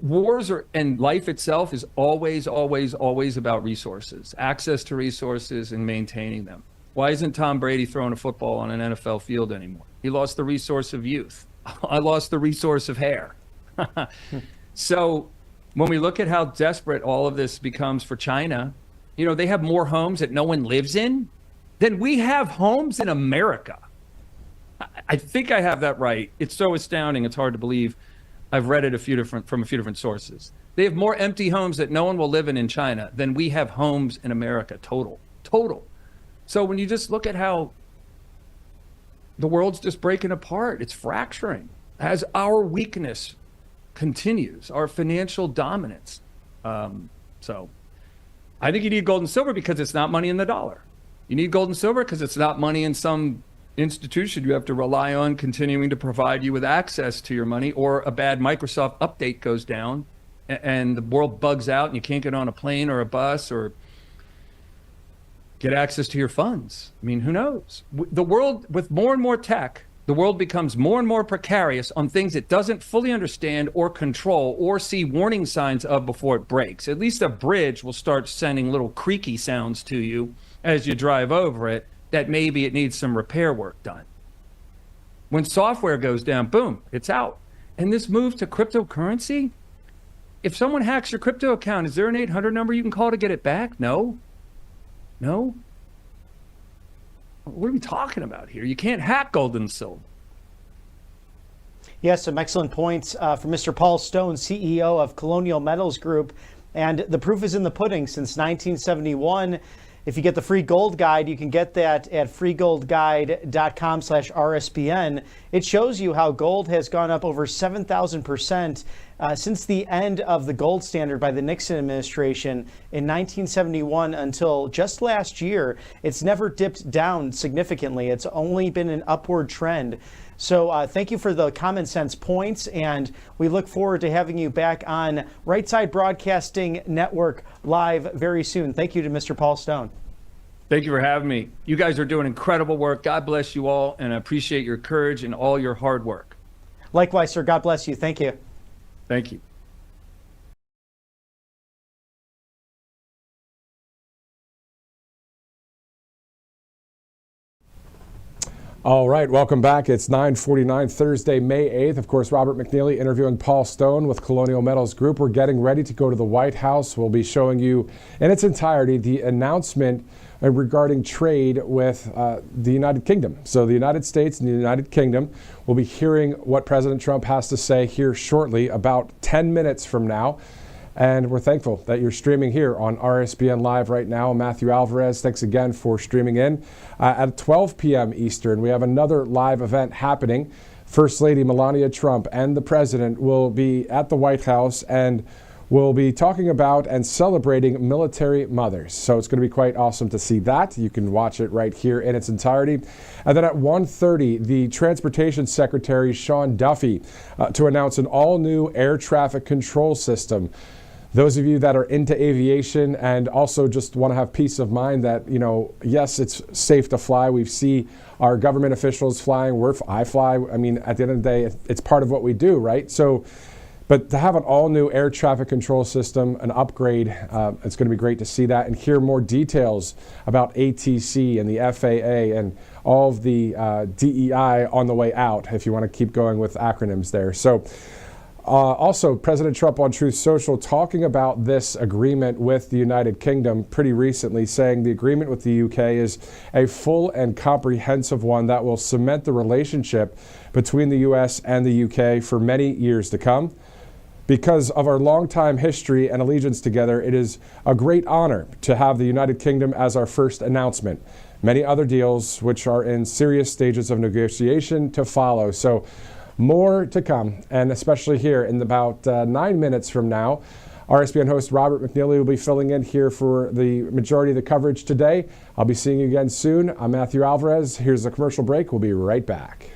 Speaker 3: Wars and life itself is always, always, always about resources, access to resources and maintaining them. Why isn't Tom Brady throwing a football on an NFL field anymore? He lost the resource of youth. I lost the resource of hair. So when we look at how desperate all of this becomes for China, they have more homes that no one lives in than we have homes in America. I think I have that right. It's so astounding. It's hard to believe. I've read it from a few different sources. They have more empty homes that no one will live in China than we have homes in America, total. So when you just look at how the world's just breaking apart, it's fracturing as our weakness continues, our financial dominance. So I think you need gold and silver because it's not money in the dollar. You need gold and silver because it's not money in some institution you have to rely on continuing to provide you with access to your money, or a bad Microsoft update goes down and the world bugs out and you can't get on a plane or a bus or get access to your funds. I mean, who knows? The world, with more and more tech, the world becomes more and more precarious on things it doesn't fully understand or control or see warning signs of before it breaks. At least a bridge will start sending little creaky sounds to you as you drive over it that maybe it needs some repair work done. When software goes down, boom, it's out. And this move to cryptocurrency, if someone hacks your crypto account, is there an 800 number you can call to get it back? No. No. What are we talking about here? You can't hack gold and silver.
Speaker 2: Yes, some excellent points from Mr. Paul Stone, CEO of Colonial Metals Group. And the proof is in the pudding. Since 1971, if you get the free gold guide, you can get that at freegoldguide.com/RSBN. It shows you how gold has gone up over 7,000% since the end of the gold standard by the Nixon administration in 1971 until just last year. It's never dipped down significantly. It's only been an upward trend. So thank you for the common sense points, and we look forward to having you back on Right Side Broadcasting Network live very soon. Thank you to Mr. Paul Stone.
Speaker 3: Thank you for having me. You guys are doing incredible work. God bless you all, and I appreciate your courage and all your hard work.
Speaker 2: Likewise, sir. God bless you. Thank you.
Speaker 3: Thank you.
Speaker 1: All right, welcome back. It's 9:49 Thursday, May 8th. Of course, Robert McNeely interviewing Paul Stone with Colonial Metals Group. We're getting ready to go to the White House. We'll be showing you in its entirety the announcement regarding trade with the United Kingdom. So the United States and the United Kingdom will be hearing what President Trump has to say here shortly, about 10 minutes from now. And we're thankful that you're streaming here on RSBN Live right now. Matthew Alvarez, thanks again for streaming in. At 12 p.m. Eastern, we have another live event happening. First Lady Melania Trump and the President will be at the White House and will be talking about and celebrating military mothers. So it's going to be quite awesome to see that. You can watch it right here in its entirety. And then at 1:30, the Transportation Secretary, Sean Duffy, to announce an all-new air traffic control system. Those of you that are into aviation and also just want to have peace of mind that, you know, yes, it's safe to fly. We see our government officials flying. I fly. I mean, at the end of the day, it's part of what we do, right? So, but to have an all-new air traffic control system, an upgrade, it's going to be great to see that and hear more details about ATC and the FAA and all of the DEI on the way out, if you want to keep going with acronyms there. So. Also, President Trump on Truth Social talking about this agreement with the United Kingdom pretty recently, saying the agreement with the UK is a full and comprehensive one that will cement the relationship between the US and the UK for many years to come. Because of our longtime history and allegiance together, it is a great honor to have the United Kingdom as our first announcement. Many other deals which are in serious stages of negotiation to follow. So more to come, and especially here in about 9 minutes from now, RSBN host Robert McNeely will be filling in here for the majority of the coverage today. I'll be seeing you again soon. I'm Matthew Alvarez. Here's a commercial break. We'll be right back.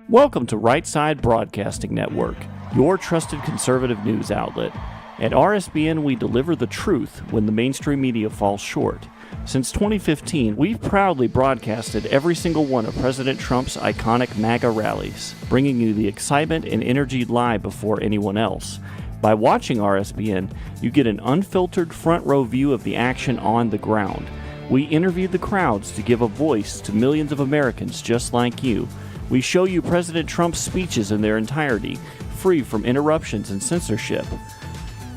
Speaker 4: Welcome to Right Side Broadcasting Network, your trusted conservative news outlet. At RSBN, we deliver the truth when the mainstream media falls short. Since 2015, we've proudly broadcasted every single one of President Trump's iconic MAGA rallies, bringing you the excitement and energy live before anyone else. By watching RSBN, you get an unfiltered front row view of the action on the ground. We interview the crowds to give a voice to millions of Americans just like you. We show you President Trump's speeches in their entirety, free from interruptions and censorship.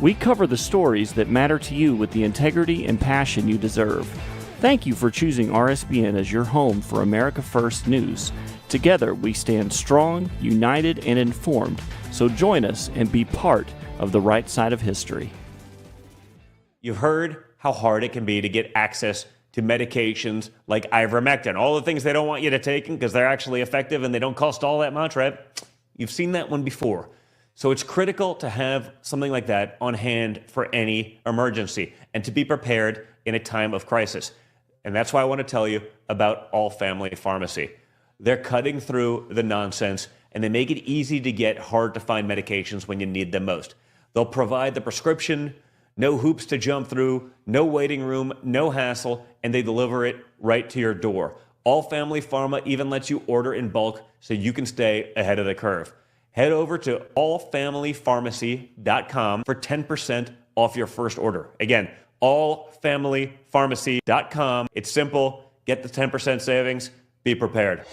Speaker 4: We cover the stories that matter to you with the integrity and passion you deserve. Thank you for choosing RSBN as your home for America First News. Together, we stand strong, united, and informed. So join us and be part of the right side of history.
Speaker 5: You've heard how hard it can be to get access to medications like ivermectin, all the things they don't want you to take because they're actually effective and they don't cost all that much, right? You've seen that one before. So it's critical to have something like that on hand for any emergency and to be prepared in a time of crisis. And that's why I want to tell you about All Family Pharmacy. They're cutting through the nonsense, and they make it easy to get hard-to-find medications when you need them most. They'll provide the prescription, no hoops to jump through, no waiting room, no hassle, and they deliver it right to your door. All Family Pharma even lets you order in bulk so you can stay ahead of the curve. Head over to allfamilypharmacy.com for 10% off your first order. Again, allfamilypharmacy.com. It's simple. Get the 10% savings. Be prepared.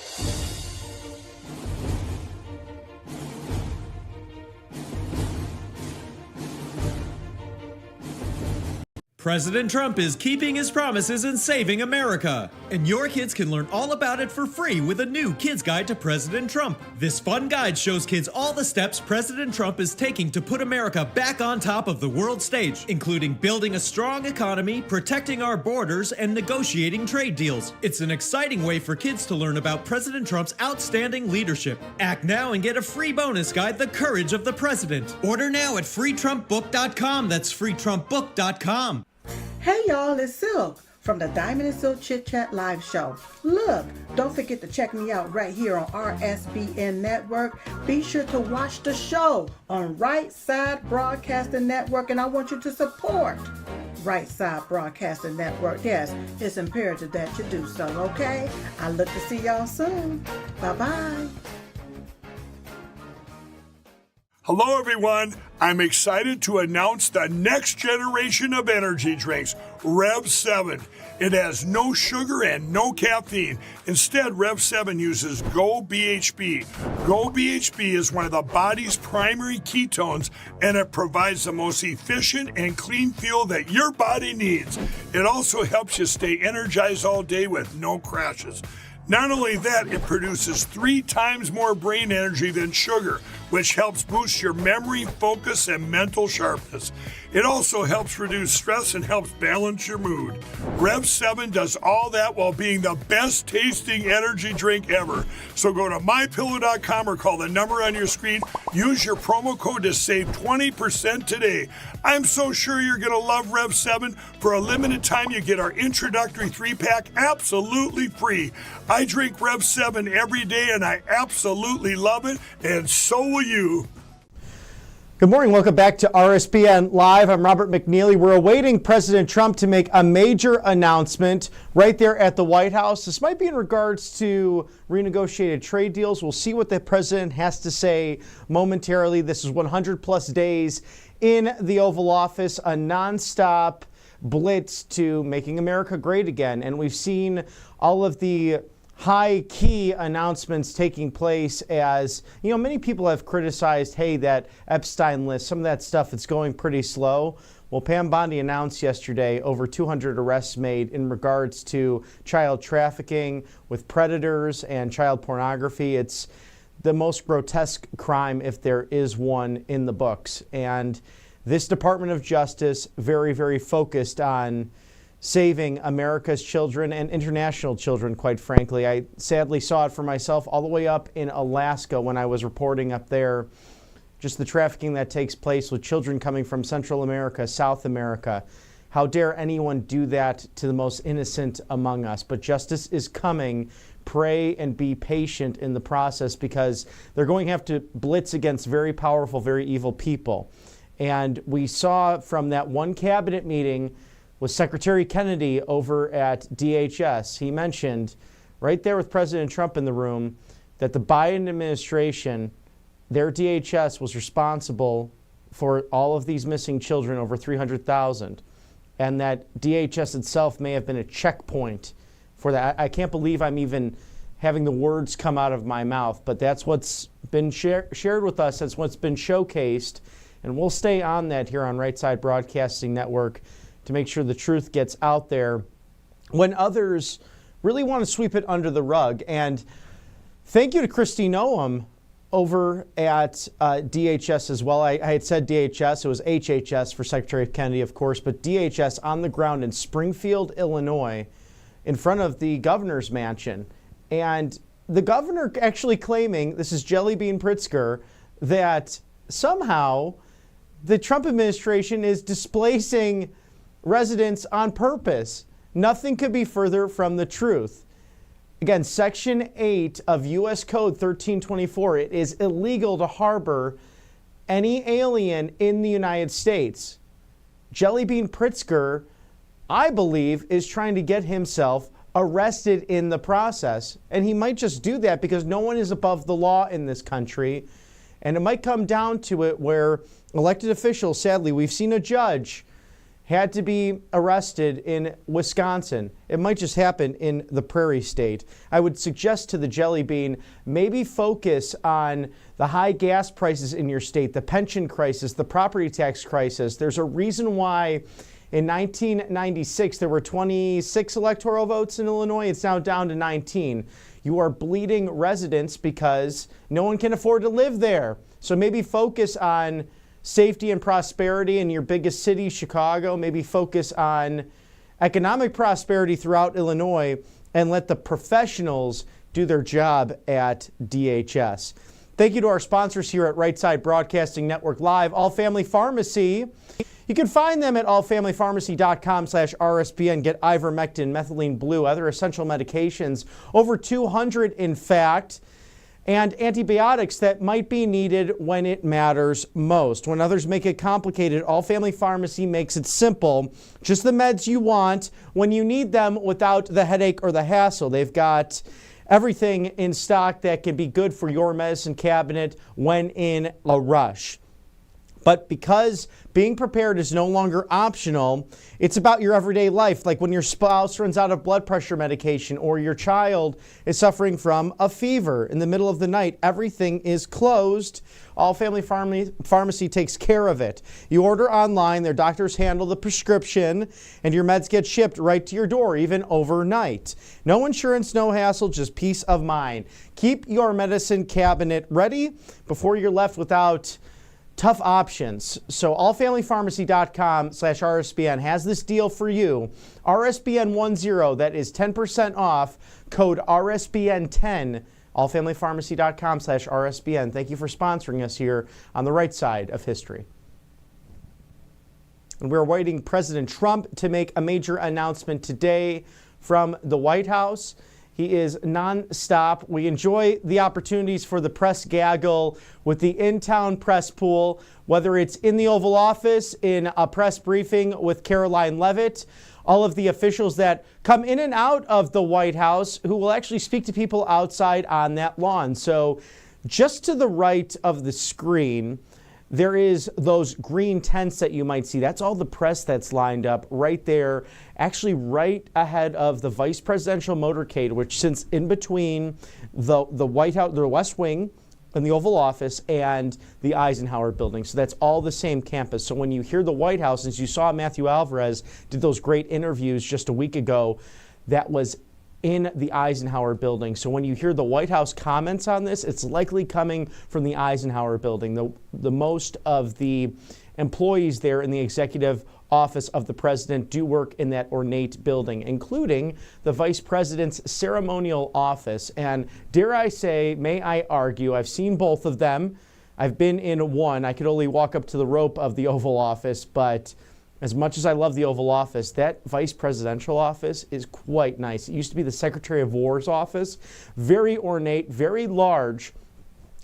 Speaker 6: President Trump is keeping his promises and saving America. And your kids can learn all about it for free with a new Kids Guide to President Trump. This fun guide shows kids all the steps President Trump is taking to put America back on top of the world stage, including building a strong economy, protecting our borders, and negotiating trade deals. It's an exciting way for kids to learn about President Trump's outstanding leadership. Act now and get a free bonus guide, The Courage of the President. Order now at freetrumpbook.com. That's freetrumpbook.com.
Speaker 7: Hey y'all, it's Silk from the Diamond and Silk Chit Chat live show. Look, don't forget to check me out right here on RSBN Network. Be sure to watch the show on Right Side Broadcasting Network, and I want you to support Right Side Broadcasting Network. Yes, it's imperative that you do so, okay? I look to see y'all soon. Bye-bye.
Speaker 8: Hello, everyone. I'm excited to announce the next generation of energy drinks, Rev 7. It has no sugar and no caffeine. Instead, Rev 7 uses Go BHB. Go BHB is one of the body's primary ketones, and it provides the most efficient and clean fuel that your body needs. It also helps you stay energized all day with no crashes. Not only that, it produces 3 times more brain energy than sugar, which helps boost your memory, focus, and mental sharpness. It also helps reduce stress and helps balance your mood. Rev 7 does all that while being the best tasting energy drink ever. So go to mypillow.com or call the number on your screen. Use your promo code to save 20% today. I'm so sure you're going to love Rev 7. For a limited time, you get our introductory 3-pack absolutely free. I drink Rev 7 every day and I absolutely love it, and so will you.
Speaker 2: Good morning. Welcome back to RSBN Live. I'm Robert McNeely. We're awaiting President Trump to make a major announcement right there at the White House. This might be in regards to renegotiated trade deals. We'll see what the president has to say momentarily. This is 100 plus days in the Oval Office, a nonstop blitz to making America great again. And we've seen all of the high key announcements taking place as, you know, many people have criticized, hey, that Epstein list, some of that stuff, it's going pretty slow. Well, Pam Bondi announced yesterday over 200 arrests made in regards to child trafficking with predators and child pornography. It's the most grotesque crime, if there is one, in the books. And this Department of Justice, very, very focused on saving America's children and international children, quite frankly. I sadly saw it for myself all the way up in Alaska when I was reporting up there. Just the trafficking that takes place with children coming from Central America, South America. How dare anyone do that to the most innocent among us? But justice is coming. Pray and be patient in the process, because they're going to have to blitz against very powerful, very evil people. And we saw from that one cabinet meeting with Secretary Kennedy over at DHS, he mentioned right there with President Trump in the room that the Biden administration, their DHS, was responsible for all of these missing children, over 300,000, and that DHS itself may have been a checkpoint for that. I can't believe I'm even having the words come out of my mouth, but that's what's been shared with us. That's what's been showcased, and we'll stay on that here on Right Side Broadcasting Network to make sure the truth gets out there when others really want to sweep it under the rug. And thank you to Kristi Noem over at DHS as well. I had said DHS, it was HHS for Secretary Kennedy, of course, but DHS on the ground in Springfield, Illinois, in front of the governor's mansion. And the governor actually claiming, this is Jelly Bean Pritzker, that somehow the Trump administration is displacing residents on purpose. Nothing could be further from the truth. Again, Section 8 of U.S. Code 1324, it is illegal to harbor any alien in the United States. Jelly Bean Pritzker, I believe, is trying to get himself arrested in the process. And he might just do that because no one is above the law in this country. And it might come down to it where elected officials, sadly, we've seen a judge had to be arrested in Wisconsin. It might just happen in the Prairie State. I would suggest to the Jelly Bean, maybe focus on the high gas prices in your state, the pension crisis, the property tax crisis. There's a reason why in 1996 there were 26 electoral votes in Illinois. It's now down to 19. You are bleeding residents because no one can afford to live there. So maybe focus on safety and prosperity in your biggest city, Chicago. Maybe focus on economic prosperity throughout Illinois and let the professionals do their job at DHS. Thank you to our sponsors here at Right Side Broadcasting Network Live, All Family Pharmacy. You can find them at allfamilypharmacy.com/RSBN. Get ivermectin, methylene blue, other essential medications, over 200 in fact, and antibiotics that might be needed when it matters most. When others make it complicated, All Family Pharmacy makes it simple. Just the meds you want when you need them without the headache or the hassle. They've got everything in stock that can be good for your medicine cabinet when in a rush. But because being prepared is no longer optional, it's about your everyday life, like when your spouse runs out of blood pressure medication or your child is suffering from a fever in the middle of the night. Everything is closed. All Family Pharmacy takes care of it. You order online, their doctors handle the prescription, and your meds get shipped right to your door, even overnight. No insurance, no hassle, just peace of mind. Keep your medicine cabinet ready before you're left without tough options. So allfamilypharmacy.com/RSBN has this deal for you. RSBN10, that is 10% off, code RSBN10, allfamilypharmacy.com/RSBN. Thank you for sponsoring us here on the right side of history. And we're awaiting President Trump to make a major announcement today from the White House. He is nonstop. We enjoy the opportunities for the press gaggle with the in-town press pool, whether it's in the Oval Office, in a press briefing with Caroline Leavitt, all of the officials that come in and out of the White House who will actually speak to people outside on that lawn. So just to the right of the screen, there is those green tents that you might see. That's all the press that's lined up right there, actually right ahead of the vice presidential motorcade, which sits in between the White House, the West Wing, and the Oval Office and the Eisenhower building. So that's all the same campus. So when you hear the White House, as you saw Matthew Alvarez did those great interviews just a week ago, that was in the Eisenhower building. So when you hear the White House comments on this, it's likely coming from the Eisenhower building. The most of the employees there in the executive office of the president do work in that ornate building, including the vice president's ceremonial office. And dare I say, may I argue, I've seen both of them. I've been in one. I could only walk up to the rope of the Oval Office, but as much as I love the Oval Office, that vice presidential office is quite nice. It used to be the Secretary of War's office. Very ornate, very large.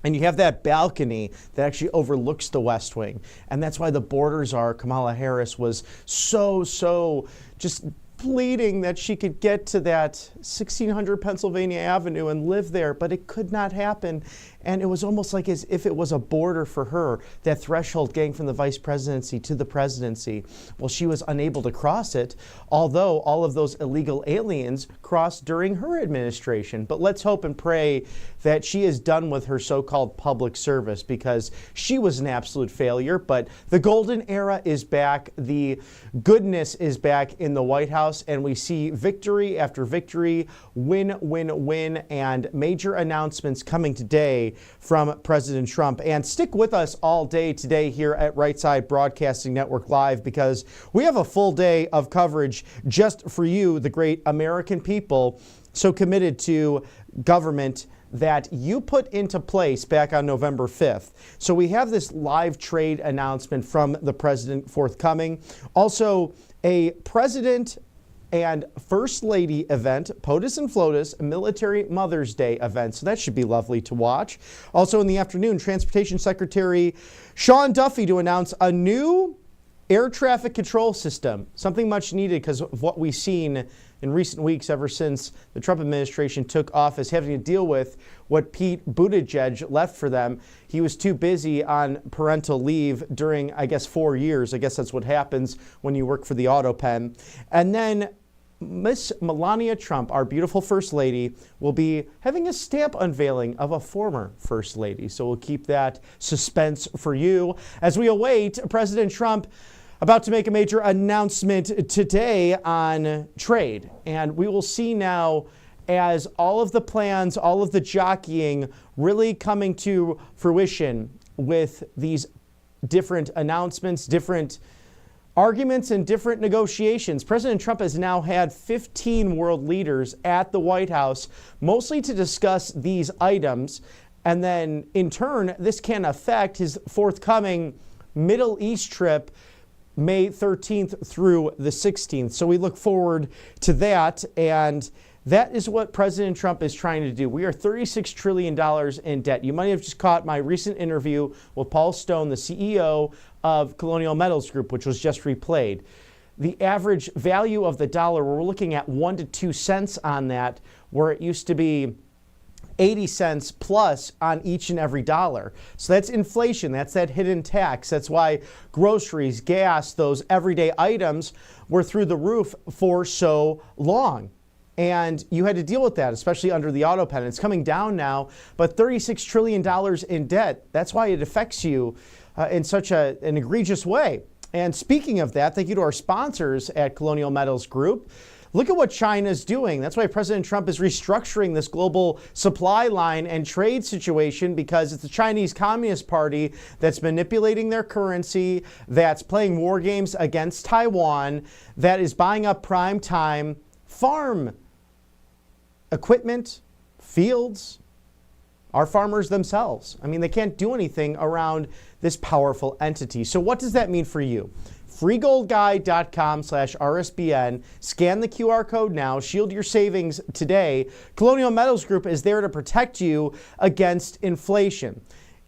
Speaker 2: And you have that balcony that actually overlooks the West Wing. And that's why the borders are, Kamala Harris was so just pleading that she could get to that 1600 Pennsylvania Avenue and live there, but it could not happen. And it was almost like as if it was a border for her, that threshold getting from the vice presidency to the presidency. Well, she was unable to cross it, although all of those illegal aliens crossed during her administration. But let's hope and pray that she is done with her so-called public service, because she was an absolute failure. But the golden era is back. The goodness is back in the White House, and we see victory after victory, win, and major announcements coming today from President Trump. And stick with us all day today here at Right Side Broadcasting Network Live, because we have a full day of coverage just for you, the great American people, so committed to government that you put into place back on November 5th. So we have this live trade announcement from the president forthcoming. Also, a president and First Lady event, POTUS and FLOTUS, a Military Mother's Day event. So that should be lovely to watch. Also in the afternoon, Transportation Secretary Sean Duffy to announce a new air traffic control system, something much needed because of what we've seen in recent weeks ever since the Trump administration took office, having to deal with what Pete Buttigieg left for them. He was too busy on parental leave during, I guess, 4 years. I guess that's what happens when you work for the auto pen. And then Miss Melania Trump, our beautiful First Lady, will be having a stamp unveiling of a former First Lady. So we'll keep that suspense for you as we await President Trump about to make a major announcement today on trade. And we will see now as all of the plans, all of the jockeying really coming to fruition with these different announcements, different arguments, and different negotiations. President Trump has now had 15 world leaders at the White House, mostly to discuss these items. And then in turn, this can affect his forthcoming Middle East trip, May 13th through the 16th. So we look forward to that. And that is what President Trump is trying to do. We are $36 trillion in debt. You might have just caught my recent interview with Paul Stone, the CEO of Colonial Metals Group, which was just replayed. The average value of the dollar, we're looking at 1 to 2 cents on that, where it used to be 80 cents plus on each and every dollar. So that's inflation. That's that hidden tax. That's why groceries, gas, those everyday items were through the roof for so long. And you had to deal with that, especially under the auto pen. It's coming down now, but $36 trillion in debt, that's why it affects you in such an egregious way. And speaking of that, thank you to our sponsors at Colonial Metals Group. Look at what China's doing. That's why President Trump is restructuring this global supply line and trade situation, because it's the Chinese Communist Party that's manipulating their currency, that's playing war games against Taiwan, that is buying up prime time farm equipment, fields, our farmers themselves. I mean, they can't do anything around this powerful entity. So what does that mean for you? freegoldguy.com/RSBN. Scan the QR code now. Shield your savings today. Colonial Metals Group is there to protect you against inflation.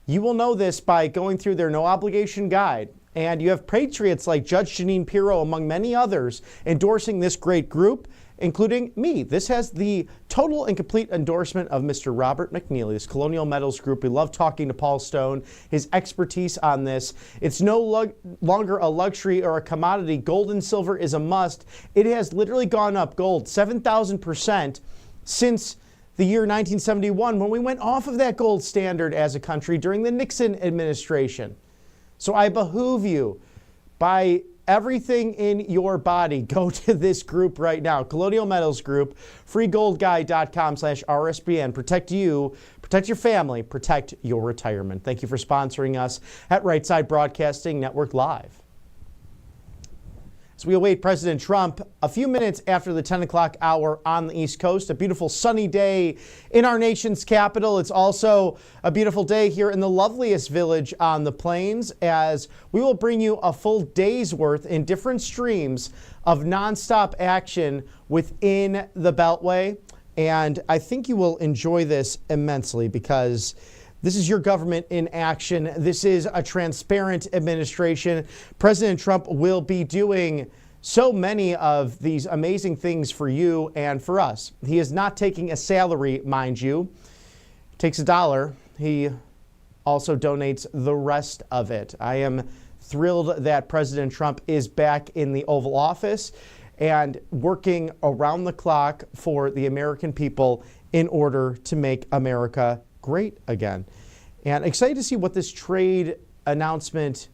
Speaker 2: You will know this by going through their no obligation guide. And you have patriots like Judge Jeanine Pirro, among many others, endorsing this great group, including me. This has the total and complete endorsement of Mr. Robert McNeely, this Colonial Metals Group. We love talking to Paul Stone, his expertise on this. It's no longer a luxury or a commodity. Gold and silver is a must. It has literally gone up, gold, 7,000% since the year 1971, when we went off of that gold standard as a country during the Nixon administration. So I behoove you, by everything in your body, go to this group right now. Colonial Metals Group, freegoldguy.com/RSBN. Protect you, protect your family, protect your retirement. Thank you for sponsoring us at Right Side Broadcasting Network Live. As we await President Trump, a few minutes after the 10 o'clock hour on the East Coast, a beautiful sunny day in our nation's capital. It's also a beautiful day here in the loveliest village on the plains, as we will bring you a full day's worth in different streams of nonstop action within the Beltway. And I think you will enjoy this immensely, because this is your government in action. This is a transparent administration. President Trump will be doing so many of these amazing things for you and for us. He is not taking a salary, mind you. He takes $1. He also donates the rest of it. I am thrilled that President Trump is back in the Oval Office and working around the clock for the American people in order to make America great again. And excited to see what this trade announcement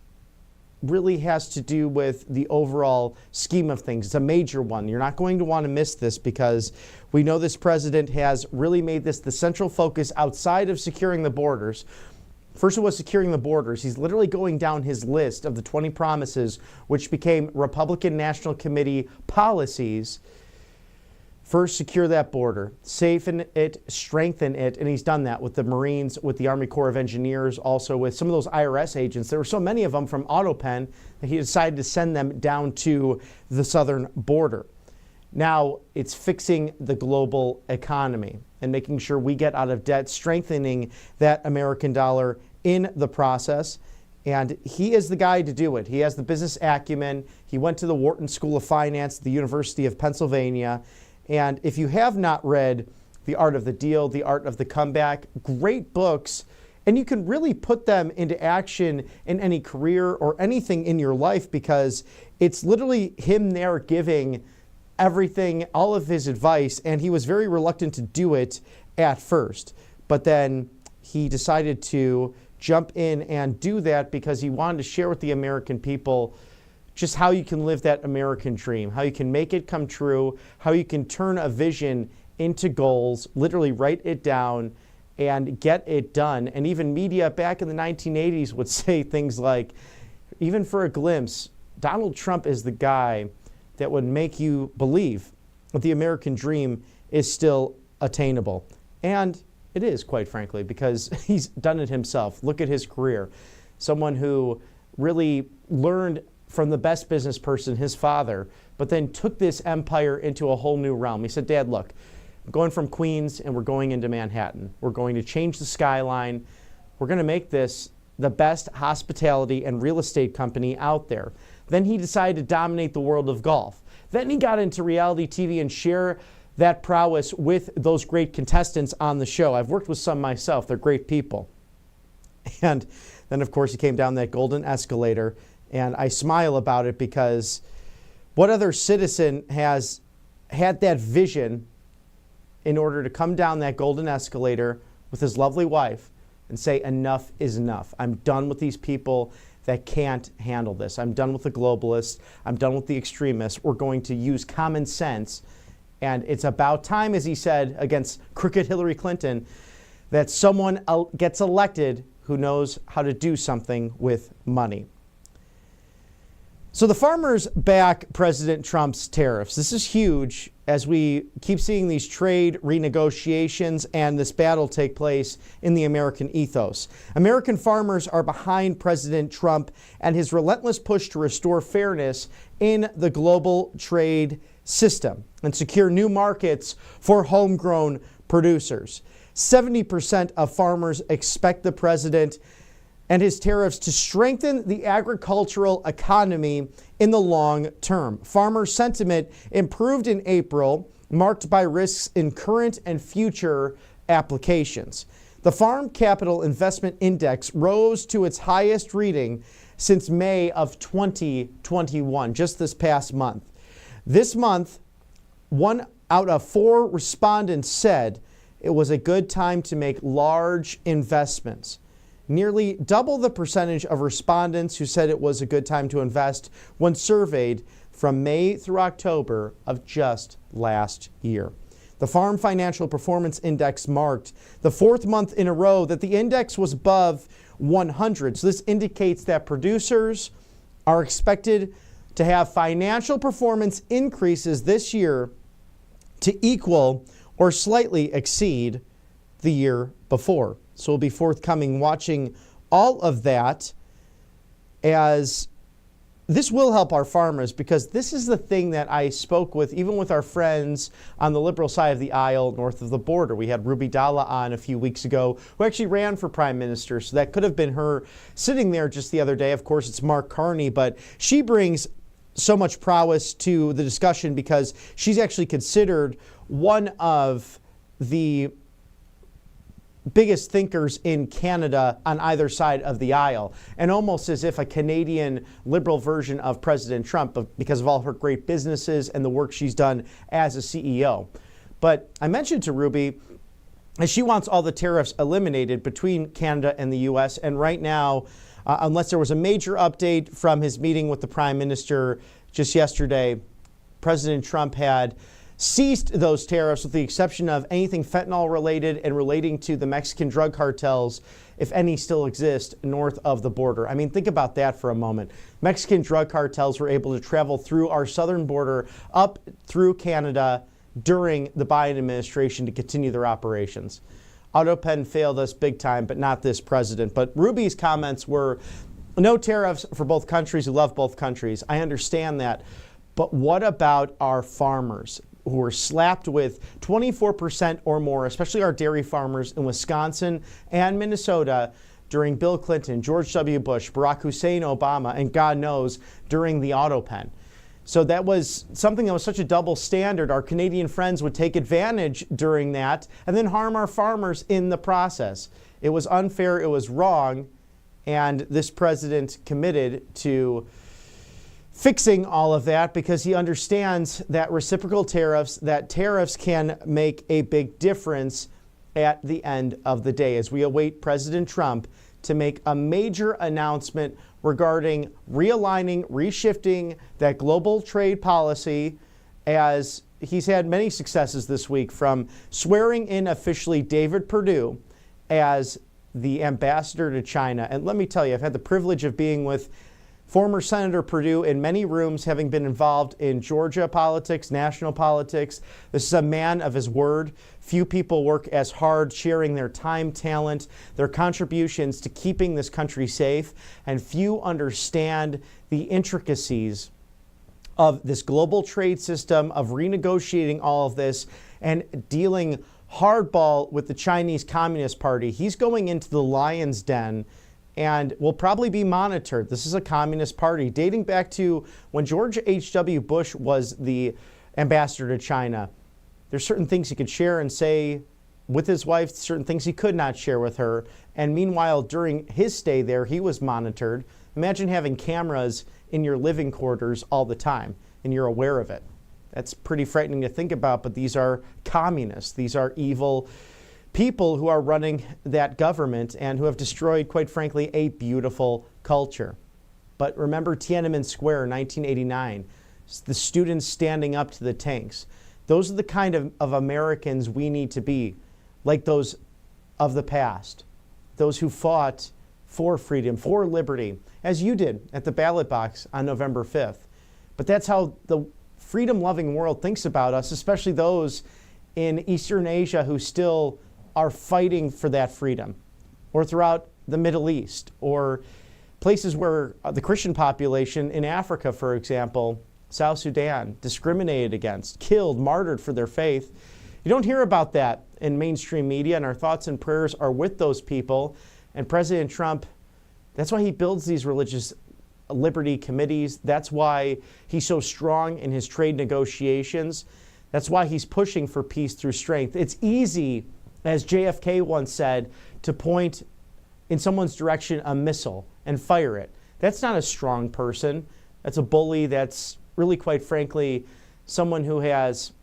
Speaker 2: really has to do with the overall scheme of things. It's a major one. You're not going to want to miss this, because we know this president has really made this the central focus outside of securing the borders. First it was securing the borders. He's literally going down his list of the 20 promises, which became Republican National Committee policies. First, secure that border, safeten it, strengthen it, and he's done that with the Marines, with the Army Corps of Engineers, also with some of those IRS agents. There were so many of them from AutoPen that he decided to send them down to the southern border. Now it's fixing the global economy and making sure we get out of debt, strengthening that American dollar in the process. And he is the guy to do it. He has the business acumen. He went to the Wharton School of Finance at the University of Pennsylvania. And if you have not read The Art of the Deal, The Art of the Comeback, great books, and you can really put them into action in any career or anything in your life, because it's literally him there giving everything, all of his advice, and he was very reluctant to do it at first. But then he decided to jump in and do that because he wanted to share with the American people just how you can live that American dream, how you can make it come true, how you can turn a vision into goals, literally write it down and get it done. And even media back in the 1980s would say things like, even for a glimpse, Donald Trump is the guy that would make you believe that the American dream is still attainable. And it is, quite frankly, because he's done it himself. Look at his career. Someone who really learned from the best business person, his father, but then took this empire into a whole new realm. He said, Dad, look, I'm going from Queens and we're going into Manhattan. We're going to change the skyline. We're going to make this the best hospitality and real estate company out there. Then he decided to dominate the world of golf. Then he got into reality TV and share that prowess with those great contestants on the show. I've worked with some myself. They're great people. And then, of course, he came down that golden escalator. And I smile about it because what other citizen has had that vision in order to come down that golden escalator with his lovely wife and say, enough is enough. I'm done with these people that can't handle this. I'm done with the globalists. I'm done with the extremists. We're going to use common sense. And it's about time, as he said, against crooked Hillary Clinton, that someone gets elected who knows how to do something with money. So the farmers back President Trump's tariffs. This is huge as we keep seeing these trade renegotiations and this battle take place in the American ethos. American farmers are behind President Trump and his relentless push to restore fairness in the global trade system and secure new markets for homegrown producers. 70% of farmers expect the president and his tariffs to strengthen the agricultural economy in the long term. Farmer sentiment improved in April, marked by risks in current and future applications. The Farm Capital Investment Index rose to its highest reading since May of 2021, just this past month. This month, 1 out of 4 respondents said it was a good time to make large investments. Nearly double the percentage of respondents who said it was a good time to invest when surveyed from May through October of just last year. The Farm Financial Performance Index marked the 4th month in a row that the index was above 100. So this indicates that producers are expected to have financial performance increases this year to equal or slightly exceed the year before. So we'll be forthcoming watching all of that, as this will help our farmers, because this is the thing that I spoke with, even with our friends on the liberal side of the aisle north of the border. We had Ruby Dalla on a few weeks ago, who actually ran for prime minister. So that could have been her sitting there just the other day. Of course, it's Mark Carney, but she brings so much prowess to the discussion because she's actually considered one of the biggest thinkers in Canada on either side of the aisle, and almost as if a Canadian liberal version of President Trump, because of all her great businesses and the work she's done as a CEO. But I mentioned to Ruby, and she wants all the tariffs eliminated between Canada and the U.S., and right now, unless there was a major update from his meeting with the Prime Minister just yesterday, President Trump had ceased those tariffs with the exception of anything fentanyl related and relating to the Mexican drug cartels, if any still exist north of the border. I mean, think about that for a moment. Mexican drug cartels were able to travel through our southern border up through Canada during the Biden administration to continue their operations. AutoPen failed us big time, but not this president. But Ruby's comments were no tariffs for both countries. We love both countries. I understand that. But what about our farmers who were slapped with 24% or more, especially our dairy farmers in Wisconsin and Minnesota during Bill Clinton, George W. Bush, Barack Hussein Obama, and God knows during the AutoPen? So that was something that was such a double standard. Our Canadian friends would take advantage during that and then harm our farmers in the process. It was unfair, it was wrong, and this president committed to fixing all of that because he understands that reciprocal tariffs, that tariffs can make a big difference at the end of the day as we await President Trump to make a major announcement regarding realigning, reshifting that global trade policy, as he's had many successes this week, from swearing in officially David Perdue as the ambassador to China. And let me tell you, I've had the privilege of being with former Senator Perdue in many rooms, having been involved in Georgia politics, national politics. This is a man of his word. Few people work as hard, sharing their time, talent, their contributions to keeping this country safe, and few understand the intricacies of this global trade system, of renegotiating all of this and dealing hardball with the Chinese Communist Party. He's going into the lion's den and will probably be monitored. This is a communist party dating back to when George H.W. Bush was the ambassador to China. There's certain things he could share and say with his wife, certain things he could not share with her. And meanwhile, during his stay there, he was monitored. Imagine having cameras in your living quarters all the time and you're aware of it. That's pretty frightening to think about, but these are communists. These are evil people who are running that government and who have destroyed, quite frankly, a beautiful culture. But remember Tiananmen Square, 1989, the students standing up to the tanks. Those are the kind of Americans we need to be, like those of the past, those who fought for freedom, for liberty, as you did at the ballot box on November 5th. But that's how the freedom-loving world thinks about us, especially those in Eastern Asia who still are fighting for that freedom, or throughout the Middle East, or places where the Christian population in Africa, for example, South Sudan, discriminated against, killed, martyred for their faith. You don't hear about that in mainstream media, and our thoughts and prayers are with those people. And President Trump, that's why he builds these religious liberty committees. That's why he's so strong in his trade negotiations. That's why he's pushing for peace through strength. It's easy, as JFK once said, to point in someone's direction a missile and fire it. That's not a strong person. That's a bully. That's really, quite frankly, someone who has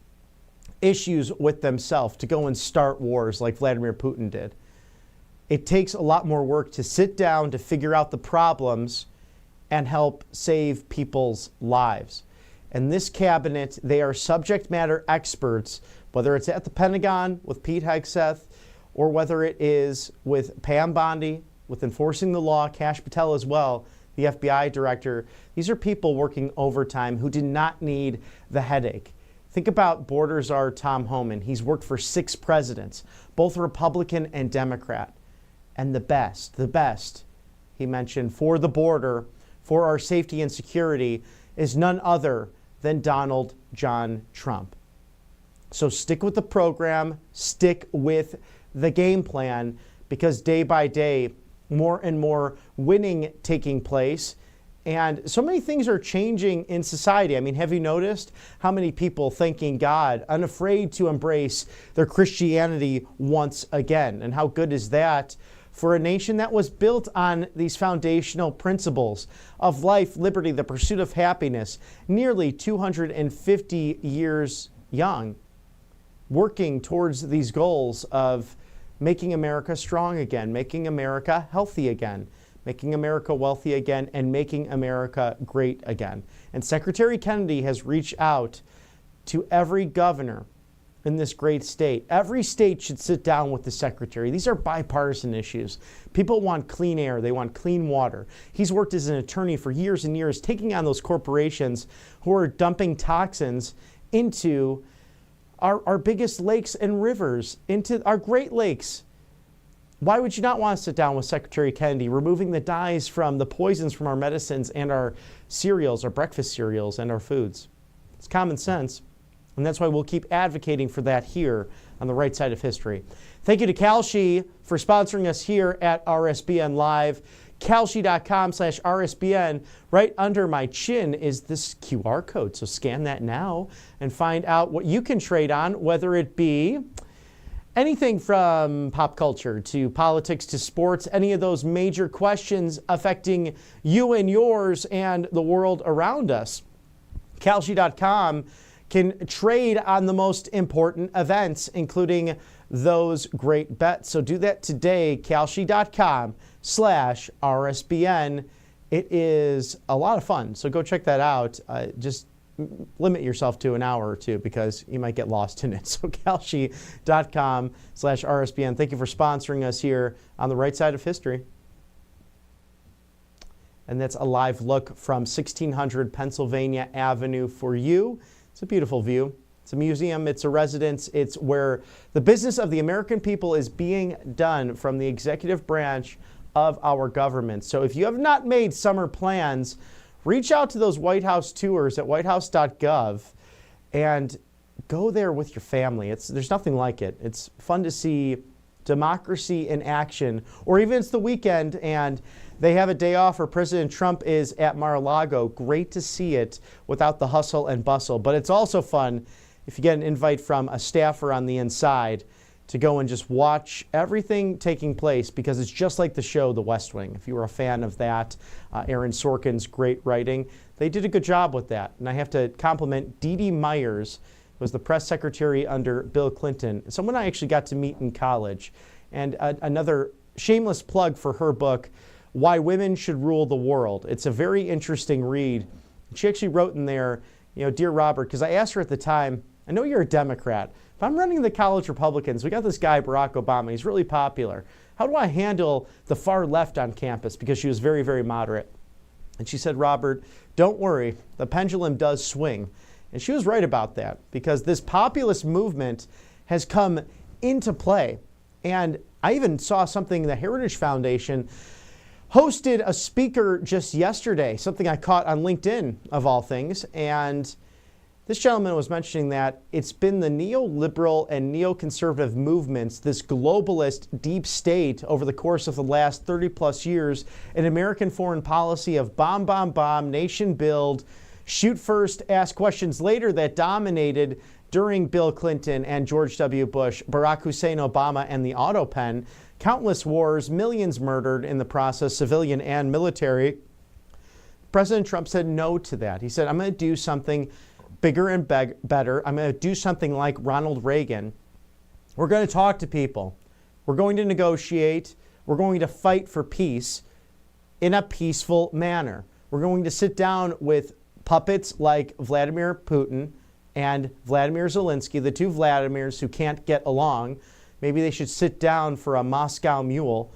Speaker 2: issues with themselves to go and start wars like Vladimir Putin did. It takes a lot more work to sit down to figure out the problems and help save people's lives. And this cabinet, they are subject matter experts, whether it's at the Pentagon with Pete Hegseth, or whether it is with Pam Bondi, with enforcing the law, Kash Patel as well, the FBI director. These are people working overtime who did not need the headache. Think about border czar Tom Homan. He's worked for 6 presidents, both Republican and Democrat. And the best, he mentioned, for the border, for our safety and security, is none other than Donald John Trump. So stick with the program, stick with the game plan, because day by day, more and more winning taking place. And so many things are changing in society. I mean, have you noticed how many people thanking God, unafraid to embrace their Christianity once again? And how good is that for a nation that was built on these foundational principles of life, liberty, the pursuit of happiness, nearly 250 years young, working towards these goals of making America strong again, making America healthy again, making America wealthy again, and making America great again. And Secretary Kennedy has reached out to every governor in this great state. Every state should sit down with the secretary. These are bipartisan issues. People want clean air. They want clean water. He's worked as an attorney for years and years, taking on those corporations who are dumping toxins into our biggest lakes and rivers, into our Great Lakes. Why would you not want to sit down with Secretary Kennedy, removing the dyes from the poisons from our medicines and our cereals, our breakfast cereals, and our foods? It's common sense, and that's why we'll keep advocating for that here on the right side of history. Thank you to Kalshi for sponsoring us here at RSBN Live. Kalshi.com/RSBN. Right under my chin is this QR code, so scan that now and find out what you can trade on, whether it be anything from pop culture to politics to sports, any of those major questions affecting you and yours and the world around us. Kalshi.com can trade on the most important events, including those great bets. So do that today, Kalshi.com/RSBN. It is a lot of fun, so go check that out. Just limit yourself to an hour or two because you might get lost in it. So Kalshi.com/RSBN. Thank you for sponsoring us here on the right side of history. And that's a live look from 1600 Pennsylvania Avenue for you. It's a beautiful view. It's a museum, it's a residence, it's where the business of the American people is being done from the executive branch of our government. So if you have not made summer plans, reach out to those White House tours at whitehouse.gov and go there with your family. There's nothing like it. It's fun to see democracy in action, or even it's the weekend and they have a day off or President Trump is at Mar-a-Lago. Great to see it without the hustle and bustle. But it's also fun if you get an invite from a staffer on the inside to go and just watch everything taking place, because it's just like the show The West Wing. If you were a fan of that, Aaron Sorkin's great writing, they did a good job with that. And I have to compliment Dee Dee Myers, who was the press secretary under Bill Clinton, someone I actually got to meet in college. And another shameless plug for her book, Why Women Should Rule the World. It's a very interesting read. She actually wrote in there, Dear Robert, because I asked her at the time, I know you're a Democrat. If I'm running the college Republicans, we got this guy, Barack Obama. He's really popular. How do I handle the far left on campus? Because she was very, very moderate. And she said, Robert, don't worry. The pendulum does swing. And she was right about that, because this populist movement has come into play. And I even saw something, the Heritage Foundation hosted a speaker just yesterday, something I caught on LinkedIn of all things. And this gentleman was mentioning that it's been the neoliberal and neoconservative movements, this globalist deep state over the course of the last 30 plus years, an American foreign policy of bomb, bomb, bomb, nation build, shoot first, ask questions later, that dominated during Bill Clinton and George W. Bush, Barack Hussein Obama, and the auto pen. Countless wars, millions murdered in the process, civilian and military. President Trump said no to that. He said, I'm going to do something bigger and better. I'm going to do something like Ronald Reagan. We're going to talk to people. We're going to negotiate. We're going to fight for peace in a peaceful manner. We're going to sit down with puppets like Vladimir Putin and Vladimir Zelensky, the two Vladimirs who can't get along. Maybe they should sit down for a Moscow mule.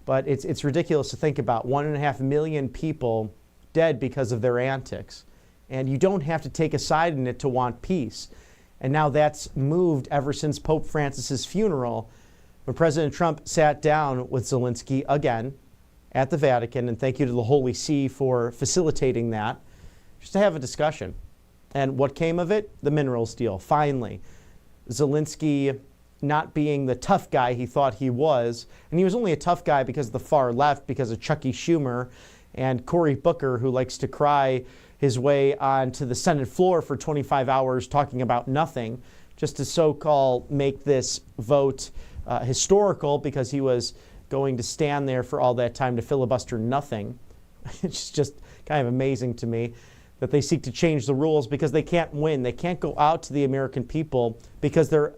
Speaker 2: But it's ridiculous to think about 1.5 million people dead because of their antics. And you don't have to take a side in it to want peace. And now that's moved ever since Pope Francis's funeral, when President Trump sat down with Zelensky again at the Vatican, and thank you to the Holy See for facilitating that, just to have a discussion. And what came of it? The minerals deal, finally. Zelensky not being the tough guy he thought he was, and he was only a tough guy because of the far left, because of Chucky Schumer and Cory Booker, who likes to cry his way onto the Senate floor for 25 hours talking about nothing, just to so-called make this vote historical, because he was going to stand there for all that time to filibuster nothing. It's just kind of amazing to me that they seek to change the rules because they can't win. They can't go out to the American people because they're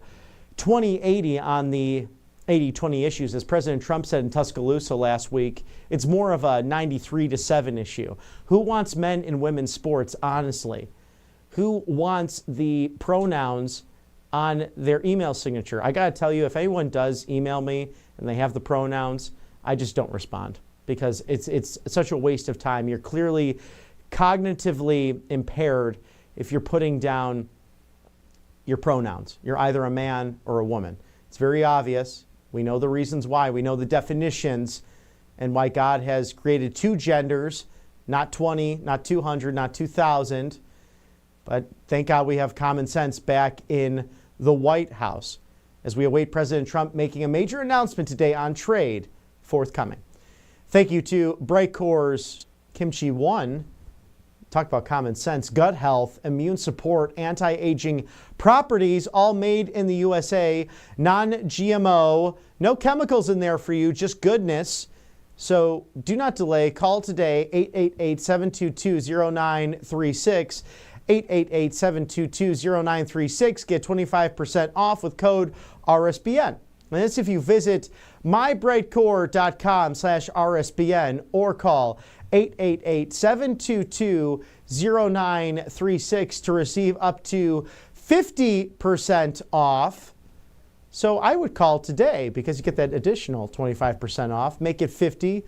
Speaker 2: 20-80 on the 80-20 issues. As President Trump said in Tuscaloosa last week, it's more of a 93-7 issue. Who wants men and women's sports, honestly? Who wants the pronouns on their email signature? I got to tell you, if anyone does email me and they have the pronouns, I just don't respond, because it's such a waste of time. You're clearly cognitively impaired if you're putting down your pronouns. You're either a man or a woman. It's very obvious. We know the reasons why. We know the definitions and why God has created two genders, not 20, not 200, not 2,000. But thank God we have common sense back in the White House as we await President Trump making a major announcement today on trade forthcoming. Thank you to Brightcore's Kimchi One. Talk about common sense, gut health, immune support, anti-aging properties, all made in the USA, non-GMO, no chemicals in there for you, just goodness. So do not delay. Call today, 888-722-0936, 888-722-0936. Get 25% off with code RSBN. And that's if you visit mybrightcore.com/RSBN or call 888-722-0936 to receive up to 50% off. So I would call today because you get that additional 25% off. Make it 50.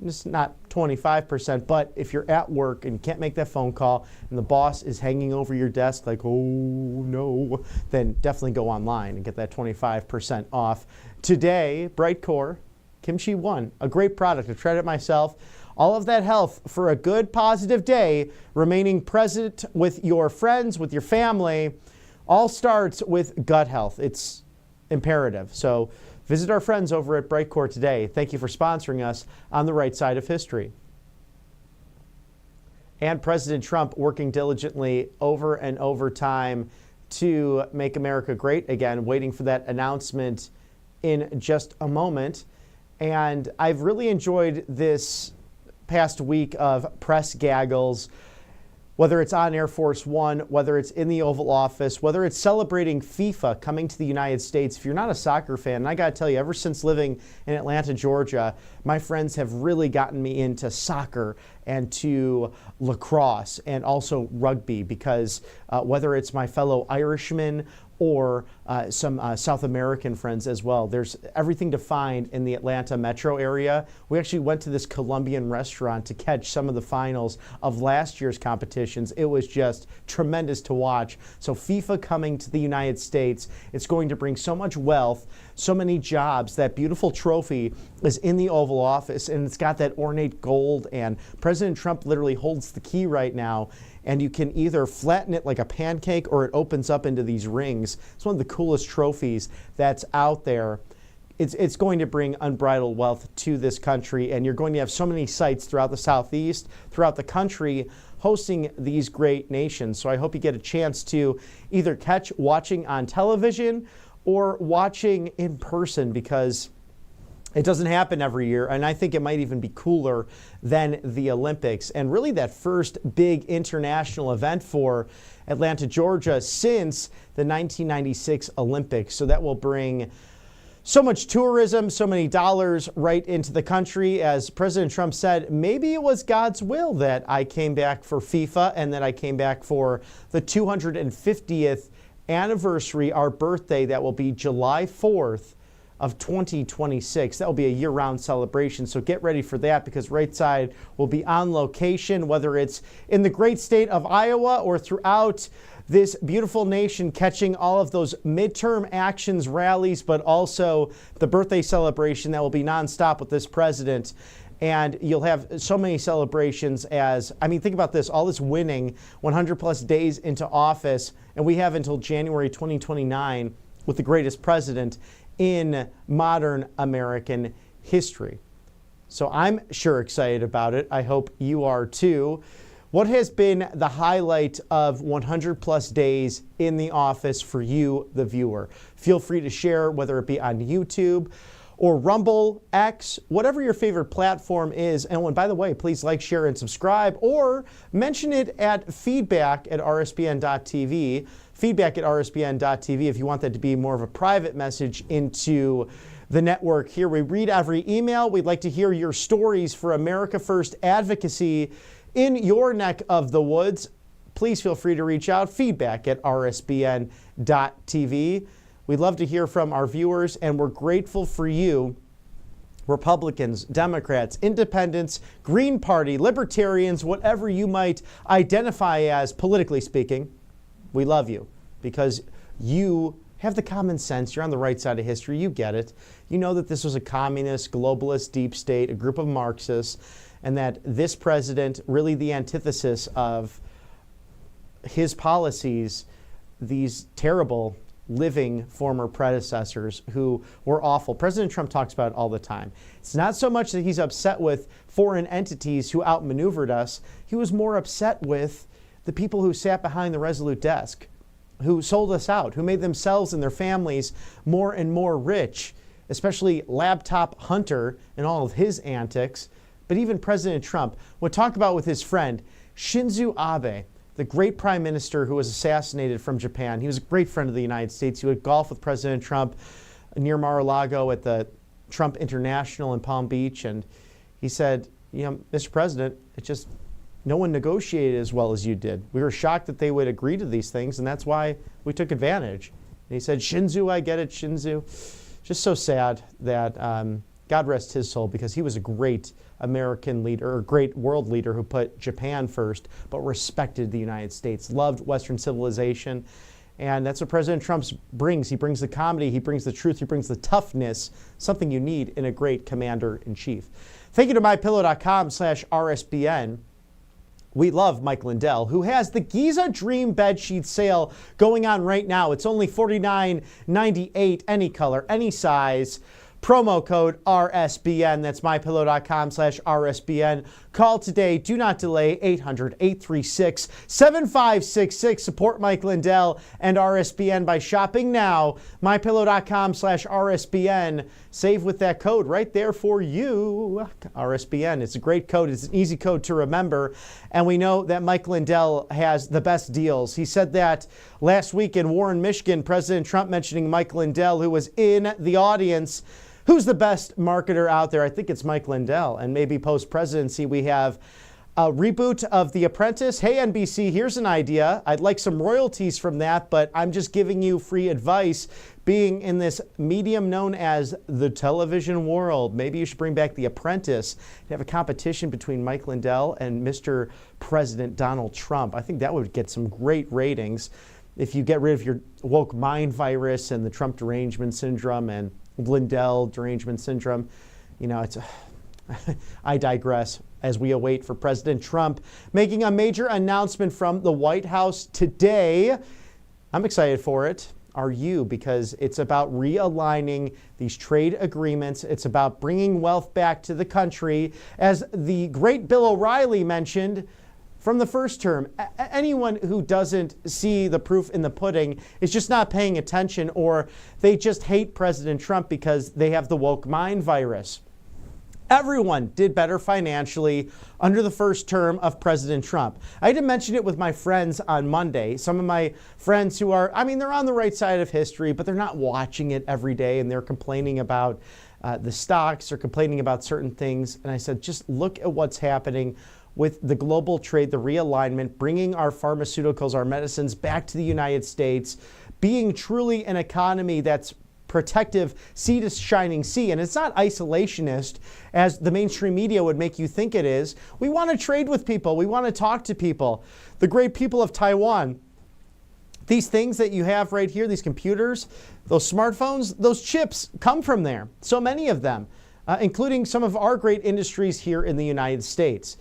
Speaker 2: It's not 25%, but if you're at work and you can't make that phone call and the boss is hanging over your desk like, oh no, then definitely go online and get that 25% off. Today, Brightcore, Kimchi One, a great product. I've tried it myself. All of that health for a good, positive day, remaining present with your friends, with your family, all starts with gut health. It's imperative. So visit our friends over at Brightcore today. Thank you for sponsoring us on the right side of history. And President Trump working diligently over and over time to make America great again, waiting for that announcement in just a moment. And I've really enjoyed this past week of press gaggles, whether it's on Air Force One, whether it's in the Oval Office, whether it's celebrating FIFA coming to the United States. If you're not a soccer fan, and I got to tell you, ever since living in Atlanta, Georgia, my friends have really gotten me into soccer and to lacrosse and also rugby because whether it's my fellow Irishmen or some South American friends as well. There's everything to find in the Atlanta metro area. We actually went to this Colombian restaurant to catch some of the finals of last year's competitions. It was just tremendous to watch. So FIFA coming to the United States, it's going to bring so much wealth, so many jobs. That beautiful trophy is in the Oval Office, and it's got that ornate gold, and President Trump literally holds the key right now. And you can either flatten it like a pancake or it opens up into these rings. It's one of the coolest trophies that's out there. It's going to bring unbridled wealth to this country, and you're going to have so many sites throughout the Southeast, throughout the country, hosting these great nations. So I hope you get a chance to either catch watching on television or watching in person, because it doesn't happen every year, and I think it might even be cooler than the Olympics. And really that first big international event for Atlanta, Georgia since the 1996 Olympics. So that will bring so much tourism, so many dollars right into the country. As President Trump said, maybe it was God's will that I came back for FIFA and that I came back for the 250th anniversary, our birthday. That will be July 4th. Of 2026. That will be a year-round celebration, so get ready for that, because Right Side will be on location, whether it's in the great state of Iowa or throughout this beautiful nation, catching all of those midterm actions, rallies, but also the birthday celebration that will be nonstop with this president. And you'll have so many celebrations think about this, all this winning, 100 plus days into office, and we have until January 2029 with the greatest president in modern American history. So I'm sure excited about it. I hope you are too. What has been the highlight of 100 plus days in the office for you, the viewer? Feel free to share, whether it be on YouTube or Rumble, X, whatever your favorite platform is. And by the way, please like, share, and subscribe, or mention it at feedback@rsbn.tv. feedback@rsbn.tv if you want that to be more of a private message into the network here. We read every email. We'd like to hear your stories for America First advocacy in your neck of the woods. Please feel free to reach out, feedback@rsbn.tv. We'd love to hear from our viewers, and we're grateful for you, Republicans, Democrats, Independents, Green Party, Libertarians, whatever you might identify as politically speaking. We love you because you have the common sense. You're on the right side of history. You get it. You know that this was a communist, globalist, deep state, a group of Marxists, and that this president, really the antithesis of his policies, these terrible living former predecessors who were awful. President Trump talks about it all the time. It's not so much that he's upset with foreign entities who outmaneuvered us. He was more upset with the people who sat behind the Resolute desk, who sold us out, who made themselves and their families more and more rich, especially Laptop Hunter and all of his antics. But even President Trump would talk about with his friend Shinzo Abe, the great prime minister who was assassinated from Japan. He was a great friend of the United States. He would golf with President Trump near Mar-a-Lago at the Trump International in Palm Beach. And he said, Mr. President, no one negotiated as well as you did. We were shocked that they would agree to these things, and that's why we took advantage. And he said, Shinzo, I get it, Shinzo. Just so sad that God rest his soul, because he was a great American leader, or great world leader who put Japan first, but respected the United States, loved Western civilization. And that's what President Trump brings. He brings the comedy, he brings the truth, he brings the toughness, something you need in a great commander-in-chief. Thank you to mypillow.com/RSBN. We love Mike Lindell, who has the Giza Dream bedsheet sale going on right now. It's only $49.98, any color, any size. Promo code RSBN. That's mypillow.com/RSBN. Call today. Do not delay. 800-836-7566. Support Mike Lindell and RSBN by shopping now. mypillow.com/RSBN. Save with that code right there for you. RSBN. It's a great code. It's an easy code to remember. And we know that Mike Lindell has the best deals. He said that last week in Warren, Michigan, President Trump mentioning Mike Lindell, who was in the audience. Who's the best marketer out there? I think it's Mike Lindell. And maybe post-presidency, we have a reboot of The Apprentice. Hey, NBC, here's an idea. I'd like some royalties from that, but I'm just giving you free advice. Being in this medium known as the television world, maybe you should bring back The Apprentice and have a competition between Mike Lindell and Mr. President Donald Trump. I think that would get some great ratings if you get rid of your woke mind virus and the Trump derangement syndrome and Lindell derangement syndrome. I digress as we await for President Trump making a major announcement from the White House today. I'm excited for it. Are you? Because it's about realigning these trade agreements. It's about bringing wealth back to the country. As the great Bill O'Reilly mentioned from the first term, anyone who doesn't see the proof in the pudding is just not paying attention, or they just hate President Trump because they have the woke mind virus. Everyone did better financially under the first term of President Trump. I had to mention it with my friends on Monday. Some of my friends who are, they're on the right side of history, but they're not watching it every day, and they're complaining about the stocks or complaining about certain things. And I said, just look at what's happening with the global trade, the realignment, bringing our pharmaceuticals, our medicines back to the United States, being truly an economy that's protective, sea to shining sea. And it's not isolationist as the mainstream media would make you think it is. We want to trade with people. We want to talk to people. The great people of Taiwan, these things that you have right here, these computers, those smartphones, those chips come from there. So many of them, including some of our great industries here in the United States.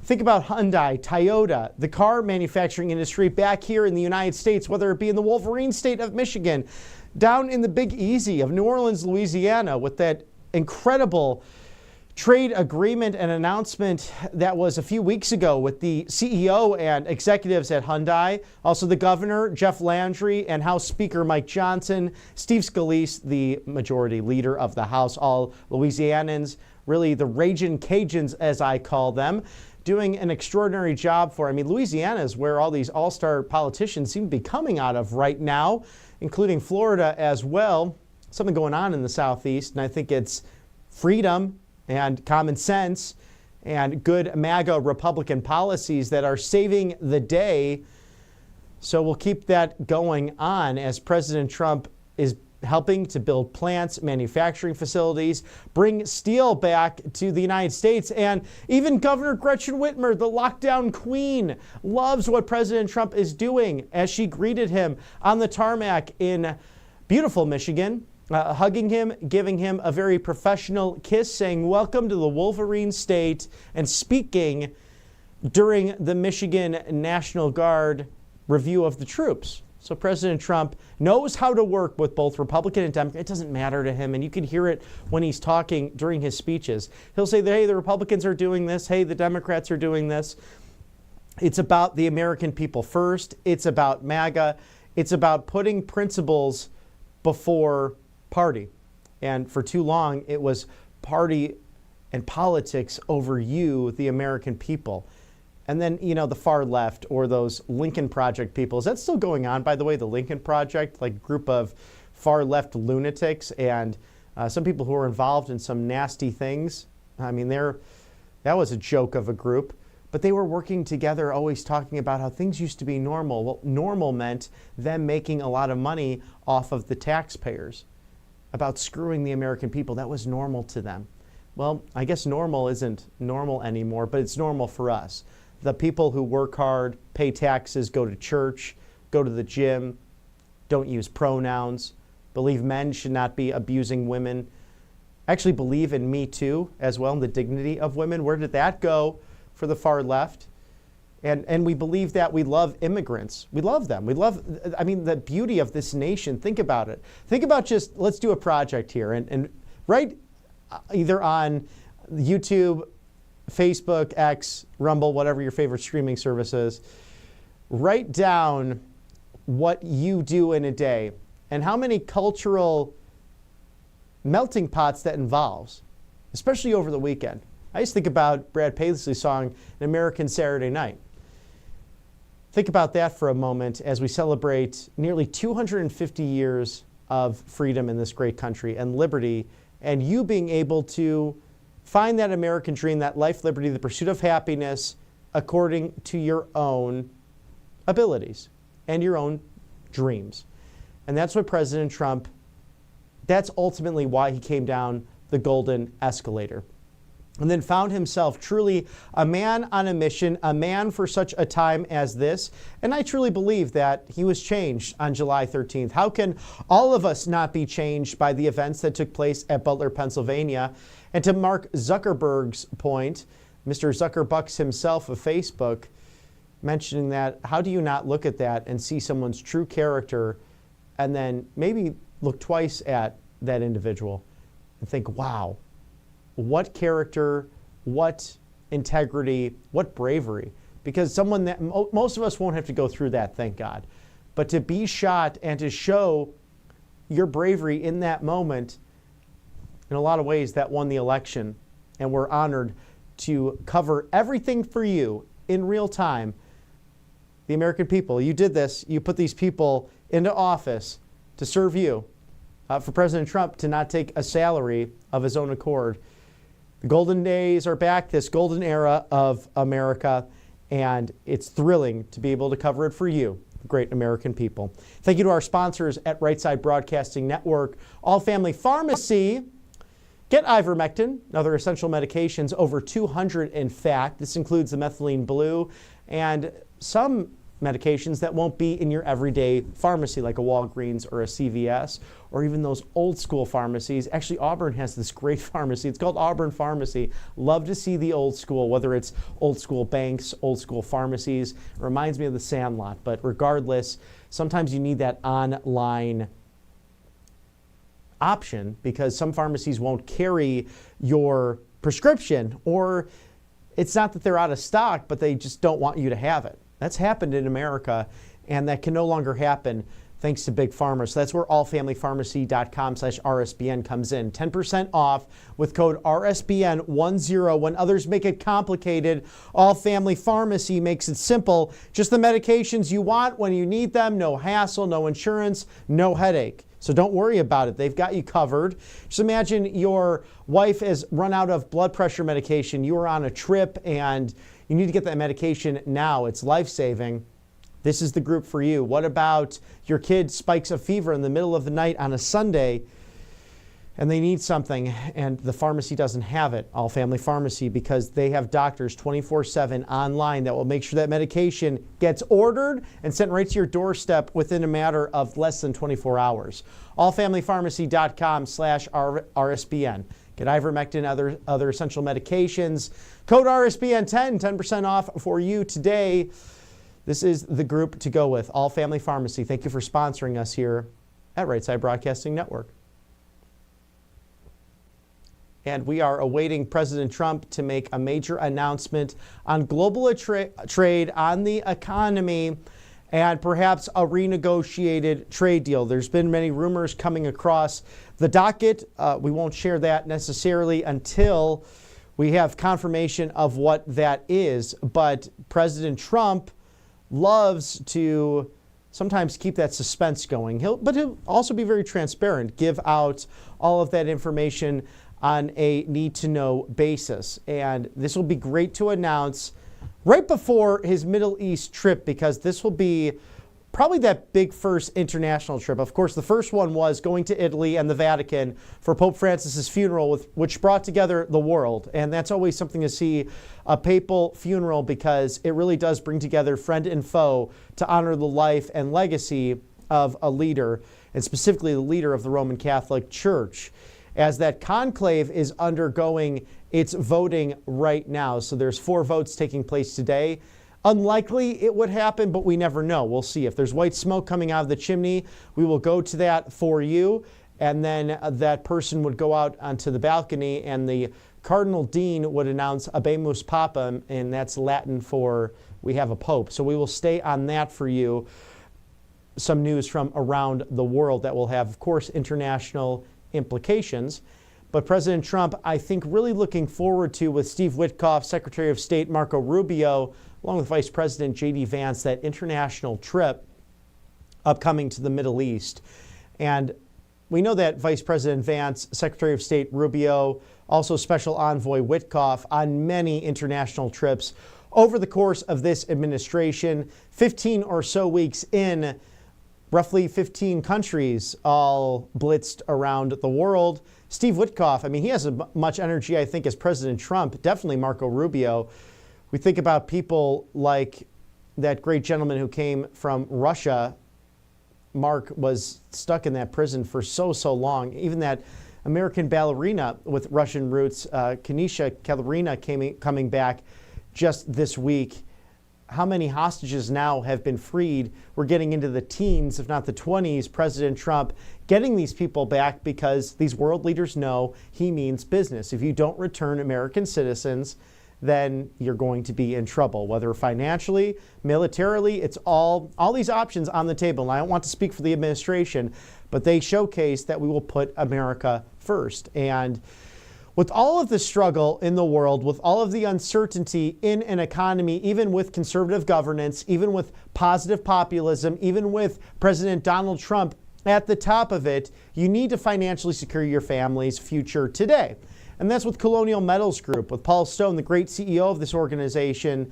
Speaker 2: Think about Hyundai, Toyota, the car manufacturing industry back here in the United States, whether it be in the Wolverine state of Michigan, down in the Big Easy of New Orleans, Louisiana, with that incredible trade agreement and announcement that was a few weeks ago with the CEO and executives at Hyundai, also the governor, Jeff Landry, and House Speaker Mike Johnson, Steve Scalise, the majority leader of the House, all Louisianans, really the Ragin' Cajuns, as I call them, doing an extraordinary job for. Louisiana is where all these all-star politicians seem to be coming out of right now, including Florida as well. Something going on in the Southeast, and I think it's freedom and common sense and good MAGA Republican policies that are saving the day. So we'll keep that going on as President Trump is helping to build plants, manufacturing facilities, bring steel back to the United States. And even Governor Gretchen Whitmer, the lockdown queen, loves what President Trump is doing as she greeted him on the tarmac in beautiful Michigan, hugging him, giving him a very professional kiss, saying, "Welcome to the Wolverine State," and speaking during the Michigan National Guard review of the troops. So President Trump knows how to work with both Republican and Democrat. It doesn't matter to him, and you can hear it when he's talking during his speeches. He'll say, hey, the Republicans are doing this. Hey, the Democrats are doing this. It's about the American people first. It's about MAGA. It's about putting principles before party. And for too long, it was party and politics over you, the American people. And then, the far left or those Lincoln Project people. Is that still going on, by the way, the Lincoln Project? Like a group of far left lunatics and some people who are involved in some nasty things. I mean, that was a joke of a group. But they were working together, always talking about how things used to be normal. Well, normal meant them making a lot of money off of the taxpayers, about screwing the American people. That was normal to them. Well, I guess normal isn't normal anymore, but it's normal for us. The people who work hard, pay taxes, go to church, go to the gym, don't use pronouns, believe men should not be abusing women, actually believe in Me Too as well, and the dignity of women. Where did that go for the far left? And we believe that we love immigrants. We love them. We love, the beauty of this nation. Think about it. Think about let's do a project here and right either on YouTube, Facebook, X, Rumble, whatever your favorite streaming service is, write down what you do in a day and how many cultural melting pots that involves, especially over the weekend. I just think about Brad Paisley's song, An American Saturday Night. Think about that for a moment as we celebrate nearly 250 years of freedom in this great country and liberty, and you being able to find that American dream, that life, liberty, the pursuit of happiness according to your own abilities and your own dreams. And that's what President Trump, that's ultimately why he came down the golden escalator. And then found himself truly a man on a mission, a man for such a time as this. And I truly believe that he was changed on July 13th. How can all of us not be changed by the events that took place at Butler, Pennsylvania? And to Mark Zuckerberg's point, Mr. Zuckerbucks himself of Facebook, mentioning that, how do you not look at that and see someone's true character and then maybe look twice at that individual and think, wow, what character, what integrity, what bravery. Because someone that most of us won't have to go through that, thank God. But to be shot and to show your bravery in that moment, in a lot of ways, that won the election. And we're honored to cover everything for you in real time. The American people, you did this. You put these people into office to serve you. For President Trump to not take a salary of his own accord. The golden days are back, this golden era of America, and it's thrilling to be able to cover it for you, the great American people. Thank you to our sponsors at Right Side Broadcasting Network, All Family Pharmacy. Get ivermectin and other essential medications, over 200 in fact. This includes the methylene blue and some medications that won't be in your everyday pharmacy like a Walgreens or a CVS or even those old school pharmacies. Actually, Auburn has this great pharmacy. It's called Auburn Pharmacy. Love to see the old school, whether it's old school banks, old school pharmacies. It reminds me of the Sandlot, but regardless, sometimes you need that online option because some pharmacies won't carry your prescription, or it's not that they're out of stock, but they just don't want you to have it. That's happened in America, and that can no longer happen thanks to Big Pharma. So that's where allfamilypharmacy.com/RSBN comes in. 10% off with code RSBN10. When others make it complicated, All Family Pharmacy makes it simple. Just the medications you want when you need them. No hassle, no insurance, no headache. So don't worry about it. They've got you covered. Just imagine your wife has run out of blood pressure medication. You are on a trip and you need to get that medication now. It's life-saving. This is the group for you. What about your kid spikes a fever in the middle of the night on a Sunday and they need something and the pharmacy doesn't have it? All Family Pharmacy, because they have doctors 24/7 online that will make sure that medication gets ordered and sent right to your doorstep within a matter of less than 24 hours. allfamilypharmacy.com/RSBN. Get ivermectin, other essential medications. Code RSBN10, 10% off for you today. This is the group to go with, All Family Pharmacy. Thank you for sponsoring us here at Right Side Broadcasting Network. And we are awaiting President Trump to make a major announcement on global trade, on the economy, and perhaps a renegotiated trade deal. There's been many rumors coming across the docket. We won't share that necessarily until we have confirmation of what that is. But President Trump loves to sometimes keep that suspense going. But he'll also be very transparent, give out all of that information on a need-to-know basis. And this will be great to announce right before his Middle East trip, because this will be probably that big first international trip. Of course, the first one was going to Italy and the Vatican for Pope Francis's funeral, which brought together the world. And that's always something to see, a papal funeral, because it really does bring together friend and foe to honor the life and legacy of a leader, and specifically the leader of the Roman Catholic Church, as that conclave is undergoing its voting right now. So there's 4 votes taking place today. Unlikely it would happen, but we never know. We'll see. If there's white smoke coming out of the chimney, we will go to that for you. And then that person would go out onto the balcony and the Cardinal Dean would announce Habemus Papam, and that's Latin for we have a pope. So we will stay on that for you. Some news from around the world that will have, of course, international implications. But President Trump, I think, really looking forward to, with Steve Witkoff, Secretary of State Marco Rubio, along with Vice President J.D. Vance, that international trip upcoming to the Middle East. And we know that Vice President Vance, Secretary of State Rubio, also Special Envoy Witkoff on many international trips over the course of this administration, 15 or so weeks in, roughly 15 countries all blitzed around the world. Steve Witkoff, I mean, he has as much energy, I think, as President Trump, definitely Marco Rubio. We think about people like that great gentleman who came from Russia. Mark was stuck in that prison for so long. Even that American ballerina with Russian roots, Kanisha Kalerina, coming back just this week. How many hostages now have been freed? We're getting into the teens, if not the 20s. President Trump getting these people back because these world leaders know he means business. If you don't return American citizens, then you're going to be in trouble, whether financially, militarily. It's all these options on the table. And I don't want to speak for the administration, but they showcase that we will put America first. And with all of the struggle in the world, with all of the uncertainty in an economy, even with conservative governance, even with positive populism, even with President Donald Trump at the top of it, you need to financially secure your family's future today. And that's with Colonial Metals Group, with Paul Stone, the great CEO of this organization,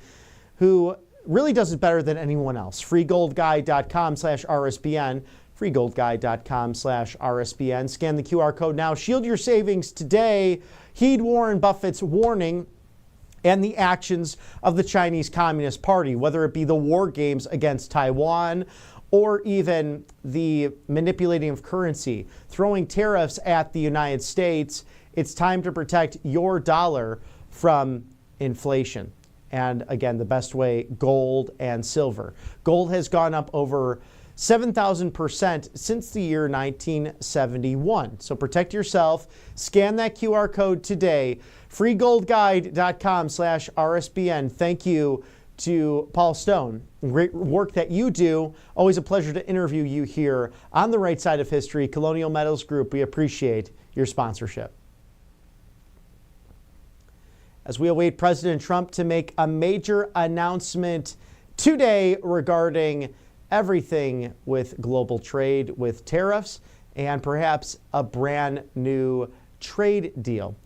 Speaker 2: who really does it better than anyone else. freegoldguide.com/RSBN, freegoldguide.com/RSBN. Scan the QR code now. Shield your savings today. Heed Warren Buffett's warning and the actions of the Chinese Communist Party, whether it be the war games against Taiwan or even the manipulating of currency, throwing tariffs at the United States. It's time to protect your dollar from inflation. And again, the best way, gold and silver. Gold has gone up over 7,000% since the year 1971. So protect yourself. Scan that QR code today. freegoldguide.com/RSBN. Thank you to Paul Stone. Great work that you do. Always a pleasure to interview you here on the right side of history. Colonial Metals Group, we appreciate your sponsorship. As we await President Trump to make a major announcement today regarding everything with global trade, with tariffs, and perhaps a brand new trade deal.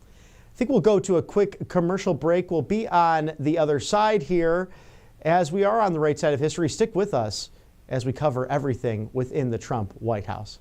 Speaker 2: I think we'll go to a quick commercial break. We'll be on the other side here. As we are on the right side of history, stick with us as we cover everything within the Trump White House.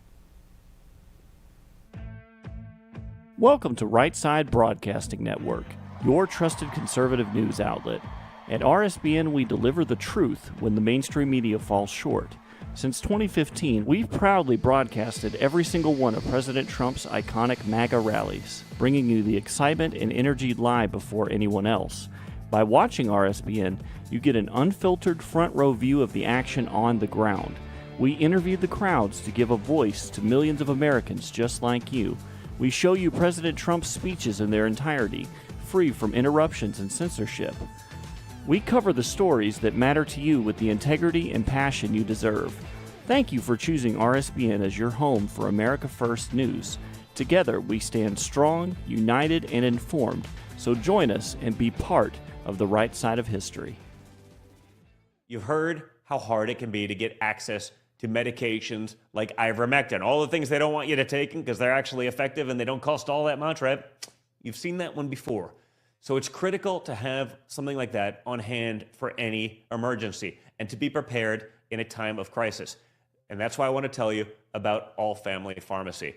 Speaker 4: Welcome to Right Side Broadcasting Network, your trusted conservative news outlet. At RSBN, we deliver the truth when the mainstream media falls short. Since 2015, we've proudly broadcasted every single one of President Trump's iconic MAGA rallies, bringing you the excitement and energy live before anyone else. By watching RSBN, you get an unfiltered front row view of the action on the ground. We interview the crowds to give a voice to millions of Americans just like you. We show you President Trump's speeches in their entirety, free from interruptions and censorship. We cover the stories that matter to you with the integrity and passion you deserve. Thank you for choosing RSBN as your home for America First News. Together, we stand strong, united, and informed. So join us and be part of the right side of history.
Speaker 5: You've heard how hard it can be to get access to medications like ivermectin, all the things they don't want you to take because they're actually effective and they don't cost all that much, right? You've seen that one before. So it's critical to have something like that on hand for any emergency and to be prepared in a time of crisis. And that's why I want to tell you about All Family Pharmacy.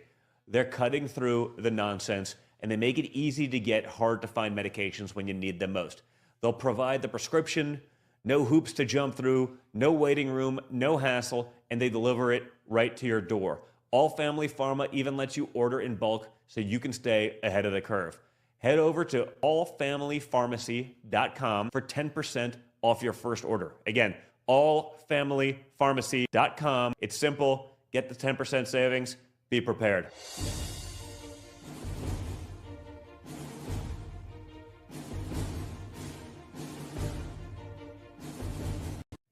Speaker 5: They're cutting through the nonsense and they make it easy to get hard to find medications when you need them most. They'll provide the prescription, no hoops to jump through, no waiting room, no hassle, and they deliver it right to your door. All Family Pharma even lets you order in bulk so you can stay ahead of the curve. Head over to allfamilypharmacy.com for 10% off your first order. Again, allfamilypharmacy.com. It's simple. Get the 10% savings. Be prepared.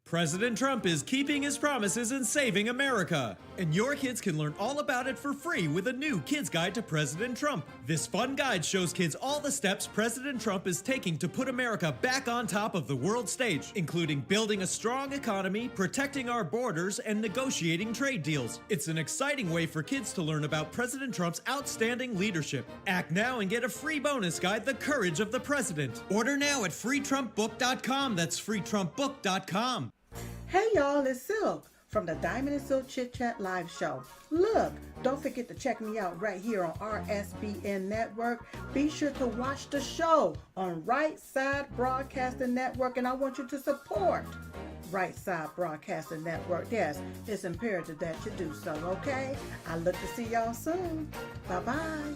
Speaker 6: President Trump is keeping his promises and saving America. And your kids can learn all about it for free with a new Kids Guide to President Trump. This fun guide shows kids all the steps President Trump is taking to put America back on top of the world stage, including building a strong economy, protecting our borders, and negotiating trade deals. It's an exciting way for kids to learn about President Trump's outstanding leadership. Act now and get a free bonus guide, The Courage of the President. Order now at freetrumpbook.com. That's freetrumpbook.com.
Speaker 7: Hey y'all, it's Silk from the Diamond and Silk Chit Chat live show. Look, don't forget to check me out right here on RSBN Network. Be sure to watch the show on Right Side Broadcasting Network, and I want you to support Right Side Broadcasting Network. Yes, it's imperative that you do so, okay? I look to see y'all soon. Bye-bye.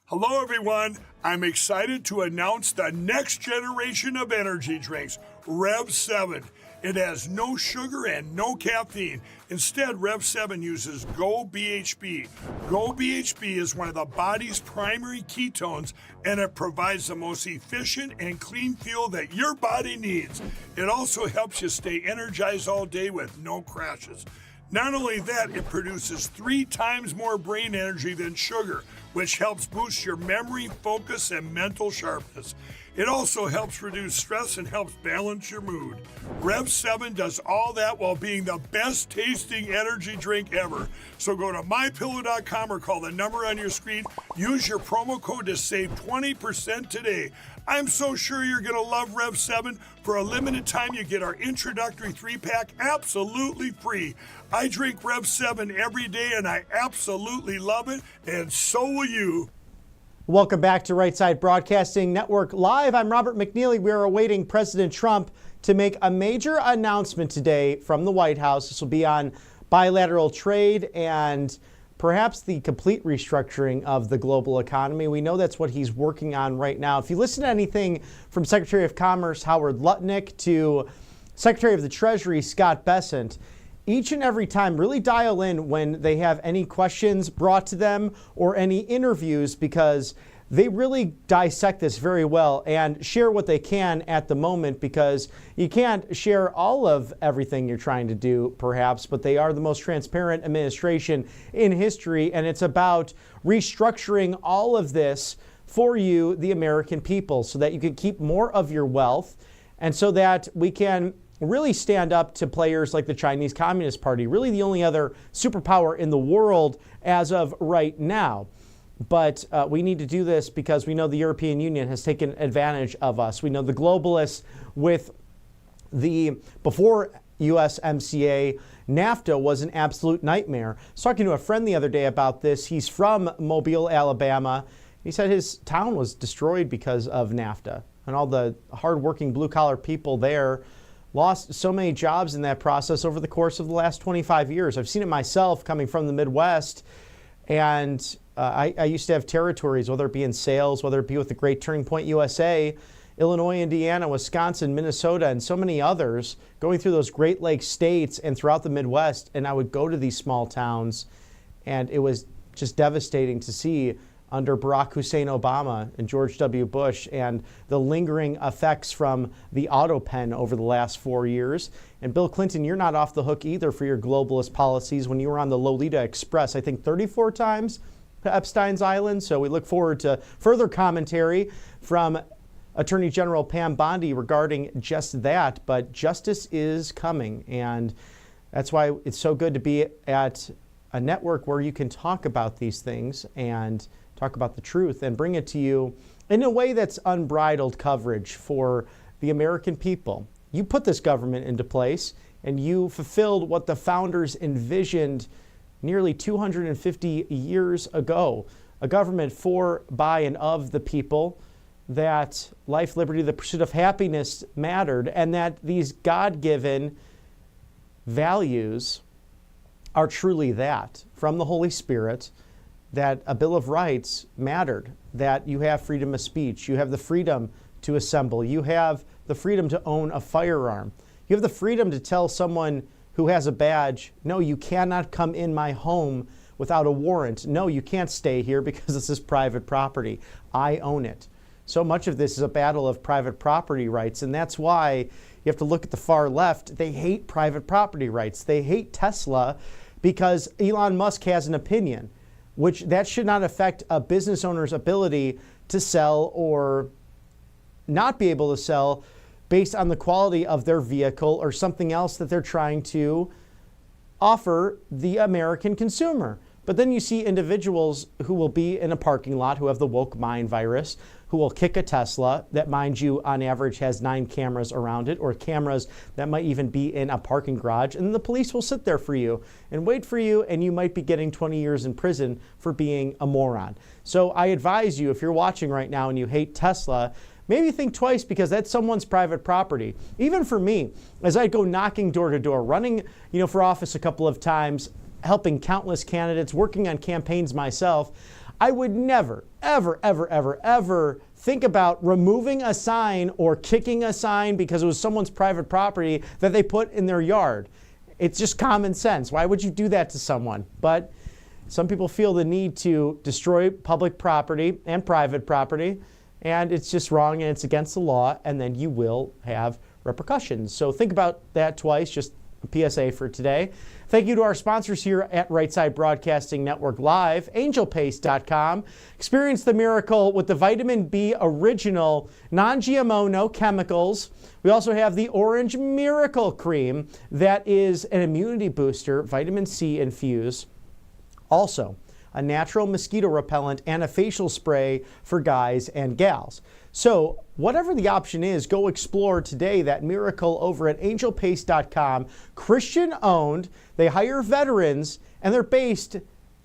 Speaker 8: Hello, everyone. I'm excited to announce the next generation of energy drinks, Rev 7. It has no sugar and no caffeine. Instead, Rev 7 uses Go BHB. Go BHB is one of the body's primary ketones, and it provides the most efficient and clean fuel that your body needs. It also helps you stay energized all day with no crashes. Not only that, it produces 3 times more brain energy than sugar, which helps boost your memory, focus, and mental sharpness. It also helps reduce stress and helps balance your mood. Rev 7 does all that while being the best tasting energy drink ever. So go to mypillow.com or call the number on your screen. Use your promo code to save 20% today. I'm so sure you're going to love Rev 7. For a limited time, you get our introductory 3-pack absolutely free. I drink Rev 7 every day, and I absolutely love it, and so will you.
Speaker 2: Welcome back to Right Side Broadcasting Network Live. I'm Robert McNeely. We are awaiting President Trump to make a major announcement today from the White House. This will be on bilateral trade and perhaps the complete restructuring of the global economy. We know that's what he's working on right now. If you listen to anything from Secretary of Commerce Howard Lutnick to Secretary of the Treasury Scott Bessent, each and every time really dial in when they have any questions brought to them or any interviews, because they really dissect this very well and share what they can at the moment, because you can't share all of everything you're trying to do, perhaps, but they are the most transparent administration in history, and it's about restructuring all of this for you, the American people, so that you can keep more of your wealth and so that we can really stand up to players like the Chinese Communist Party, really the only other superpower in the world as of right now. but we need to do this because we know the European Union has taken advantage of us. We know the globalists with before USMCA, NAFTA was an absolute nightmare. I was talking to a friend the other day about this. He's from Mobile, Alabama. He said his town was destroyed because of NAFTA, and all the hardworking blue-collar people there lost so many jobs in that process over the course of the last 25 years. I've seen it myself coming from the Midwest, and I used to have territories, whether it be in sales, whether it be with the Great Turning Point USA, Illinois, Indiana, Wisconsin, Minnesota, and so many others, going through those Great Lakes states and throughout the Midwest. And I would go to these small towns, and it was just devastating to see under Barack Hussein Obama and George W. Bush and the lingering effects from the auto pen over the last 4 years. And Bill Clinton, you're not off the hook either for your globalist policies when you were on the Lolita Express, I think 34 times to Epstein's Island. So we look forward to further commentary from Attorney General Pam Bondi regarding just that, but justice is coming, and that's why it's so good to be at a network where you can talk about these things and talk about the truth and bring it to you in a way that's unbridled coverage for the American people. You put this government into place, and you fulfilled what the founders envisioned nearly 250 years ago, a government for, by, and of the people, that life, liberty, the pursuit of happiness mattered, and that these God-given values are truly that, from the Holy Spirit, that a Bill of Rights mattered, that you have freedom of speech, you have the freedom to assemble, you have the freedom to own a firearm, you have the freedom to tell someone who has a badge, no, you cannot come in my home without a warrant. No, you can't stay here because this is private property. I own it. So much of this is a battle of private property rights, and that's why you have to look at the far left. They hate private property rights. They hate Tesla because Elon Musk has an opinion, which that should not affect a business owner's ability to sell or not be able to sell based on the quality of their vehicle or something else that they're trying to offer the American consumer. But then you see individuals who will be in a parking lot who have the woke mind virus, who will kick a Tesla that, mind you, on average has 9 cameras around it, or cameras that might even be in a parking garage. And the police will sit there for you and wait for you, and you might be getting 20 years in prison for being a moron. So I advise you, if you're watching right now and you hate Tesla, maybe think twice, because that's someone's private property. Even for me, as I go knocking door to door, running, for office a couple of times, helping countless candidates, working on campaigns myself, I would never, ever, ever, ever, ever think about removing a sign or kicking a sign because it was someone's private property that they put in their yard. It's just common sense. Why would you do that to someone? But some people feel the need to destroy public property and private property, and it's just wrong and it's against the law, and then you will have repercussions. So think about that twice. Just a PSA for today. Thank you to our sponsors here at Right Side Broadcasting Network Live, angelpaste.com. Experience the miracle with the Vitamin B Original, non-GMO, no chemicals. We also have the Orange Miracle Cream that is an immunity booster, vitamin C infused. Also, a natural mosquito repellent and a facial spray for guys and gals. So whatever the option is, go explore today that miracle over at angelpaste.com. Christian owned. They hire veterans, and they're based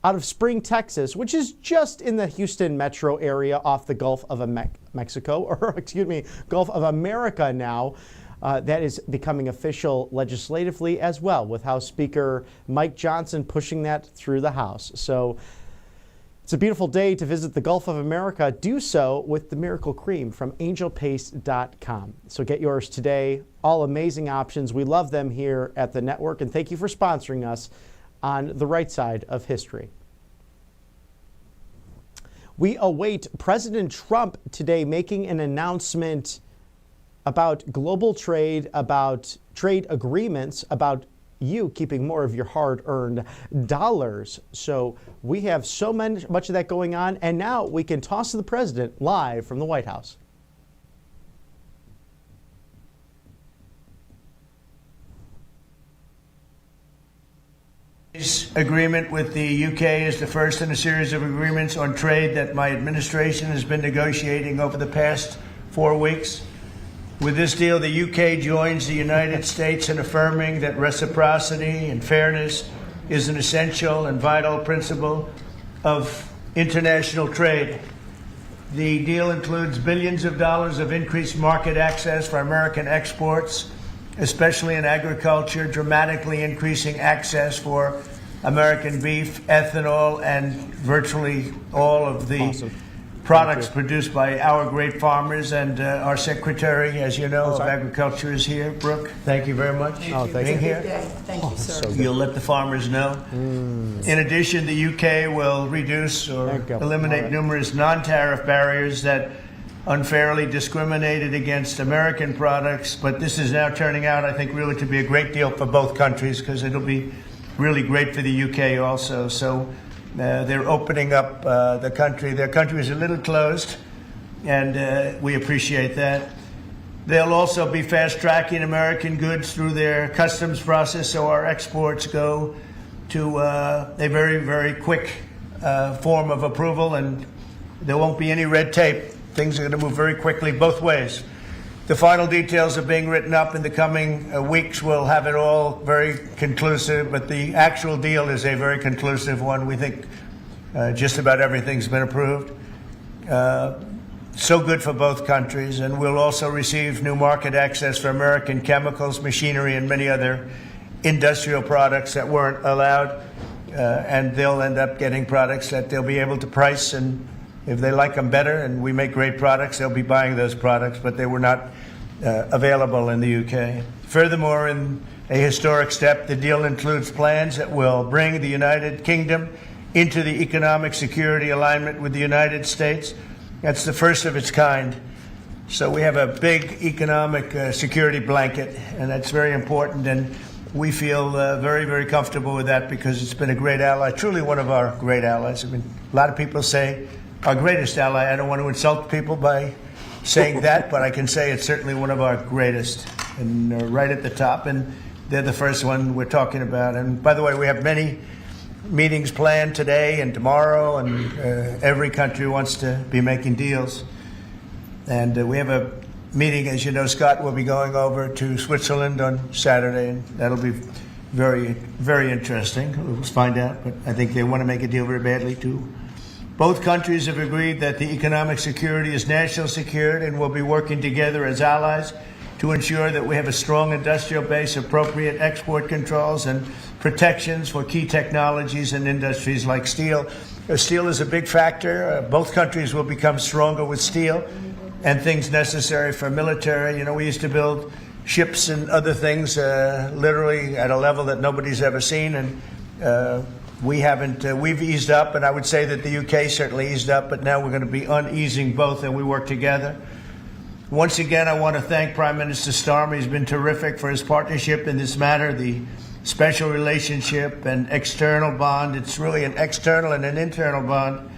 Speaker 2: out of Spring, Texas, which is just in the Houston metro area off the Gulf of Mexico, or excuse me, Gulf of America now. That is becoming official legislatively as well, with House Speaker Mike Johnson pushing that through the House. So it's a beautiful day to visit the Gulf of America. Do so with the Miracle Cream from angelpaste.com. So get yours today. All amazing options. We love them here at the network, and thank you for sponsoring us on the right side of history. We await President Trump today making an announcement about global trade, about trade agreements, about you keeping more of your hard-earned dollars. So we have so much of that going on, and now we can toss to the president live from the White House.
Speaker 9: This agreement with the UK is the first in a series of agreements on trade that my administration has been negotiating over the past 4 weeks. With this deal, the UK joins the United States in affirming that reciprocity and fairness is an essential and vital principle of international trade. The deal includes billions of dollars of increased market access for American exports, especially in agriculture, dramatically increasing access for American beef, ethanol, and virtually all of the products produced by our great farmers. And our Secretary, as you know, of Agriculture is here. Brooke, thank you very much for being here.
Speaker 7: Thank you, sir.
Speaker 9: You'll let the farmers know. In addition, the UK will reduce or eliminate numerous non-tariff barriers that unfairly discriminated against American products. But this is now turning out, I think, really to be a great deal for both countries, because it'll be really great for the UK also. So they're opening up the country. Their country is a little closed, and we appreciate that. They'll also be fast-tracking American goods through their customs process, so our exports go to a very, very quick form of approval, and there won't be any red tape. Things are going to move very quickly both ways. The final details are being written up in the coming weeks. We'll have it all very conclusive, but the actual deal is a very conclusive one. We think just about everything's been approved. So good for both countries, and we'll also receive new market access for American chemicals, machinery, and many other industrial products that weren't allowed, and they'll end up getting products that they'll be able to price, and if they like them better and we make great products, they'll be buying those products, but they were not available in the UK. Furthermore, in a historic step, the deal includes plans that will bring the United Kingdom into the economic security alignment with the United States. That's the first of its kind. So we have a big economic security blanket, and that's very important, and we feel very, very comfortable with that because it's been a great ally, truly one of our great allies. I mean, a lot of people say our greatest ally. I don't want to insult people by saying that, but I can say it's certainly one of our greatest, and right at the top, and they're the first one we're talking about. And by the way, we have many meetings planned today and tomorrow, and every country wants to be making deals. And we have a meeting, as you know, Scott will be going over to Switzerland on Saturday, and that'll be very, very interesting. We'll find out, but I think they want to make a deal very badly too. Both countries have agreed that the economic security is national security, and will be working together as allies to ensure that we have a strong industrial base, appropriate export controls, and protections for key technologies and industries like steel. Steel is a big factor. Both countries will become stronger with steel and things necessary for military. You know, we used to build ships and other things literally at a level that nobody's ever seen, and we haven't. We've eased up, and I would say that the UK certainly eased up, but now we're going to be uneasing both, and we work together. Once again, I want to thank Prime Minister Starmer. He's been terrific for his partnership in this matter. The special relationship and external bond, it's really an external and an internal bond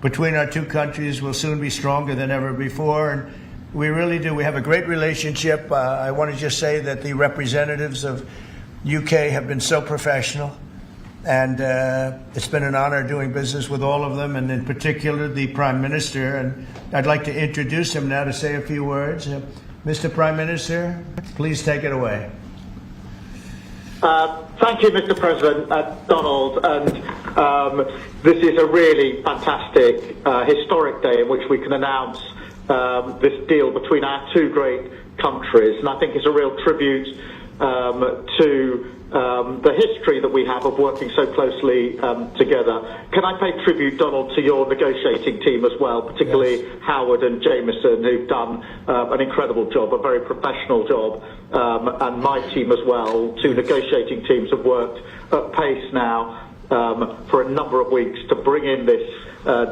Speaker 9: between our two countries, will soon be stronger than ever before. And we really do. We have a great relationship. I want to just say that the representatives of UK have been so professional. And it's been an honor doing business with all of them, and in particular the Prime Minister. And I'd like to introduce him now to say a few words. Mr. Prime Minister, please take it away.
Speaker 10: Thank you, Mr. President, Donald. And this is a really fantastic, historic day in which we can announce this deal between our two great countries. And I think it's a real tribute to the history that we have of working so closely together. Can I pay tribute, Donald, to your negotiating team as well, particularly Howard and Jameson, who've done an incredible job, a very professional job, and my team as well. Two negotiating teams have worked at pace now for a number of weeks to bring in this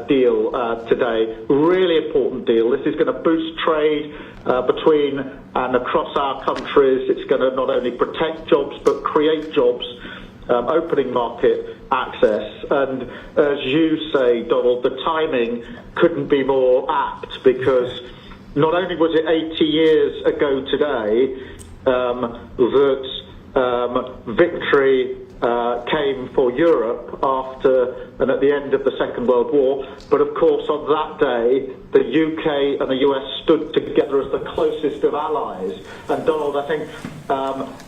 Speaker 10: deal today. Really important deal. This is going to boost trade between and across our countries. It's going to not only protect jobs but create jobs, opening market access. And as you say, Donald, the timing couldn't be more apt, because not only was it 80 years ago today that victory came for Europe after and at the end of the Second World War. But of course, on that day, the UK and the US stood together as the closest of allies. And Donald, I think,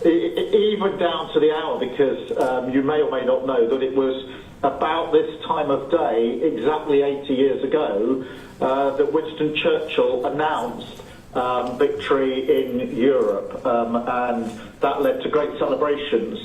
Speaker 10: even down to the hour, because you may or may not know that it was about this time of day, exactly 80 years ago, that Winston Churchill announced victory in Europe, and that led to great celebrations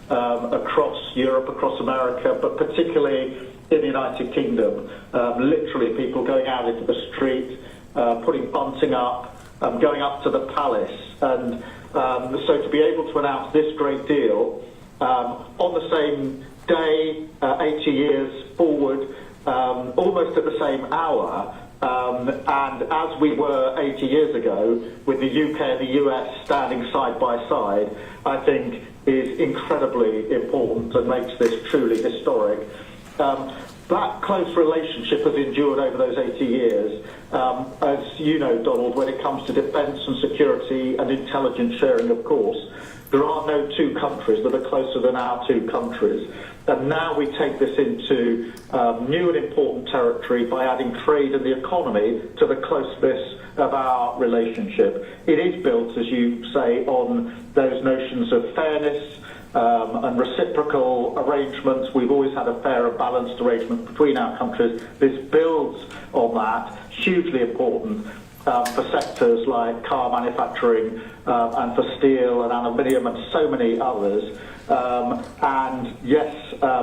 Speaker 10: across Europe, across America, but particularly in the United Kingdom. Literally people going out into the street, putting bunting up, going up to the palace. And so to be able to announce this great deal on the same day, 80 years forward, almost at the same hour, and as we were 80 years ago, with the UK and the US standing side by side, I think is incredibly important and makes this truly historic. That close relationship has endured over those 80 years. As you know, Donald, when it comes to defence and security and intelligence sharing, of course, there are no two countries that are closer than our two countries. And now we take this into new and important territory by adding trade and the economy to the closeness of our relationship. It is built, as you say, on those notions of fairness and reciprocal arrangements. We've always had a fair and balanced arrangement between our countries. This builds on that, hugely important for sectors like car manufacturing and for steel and aluminium and so many others. And yes,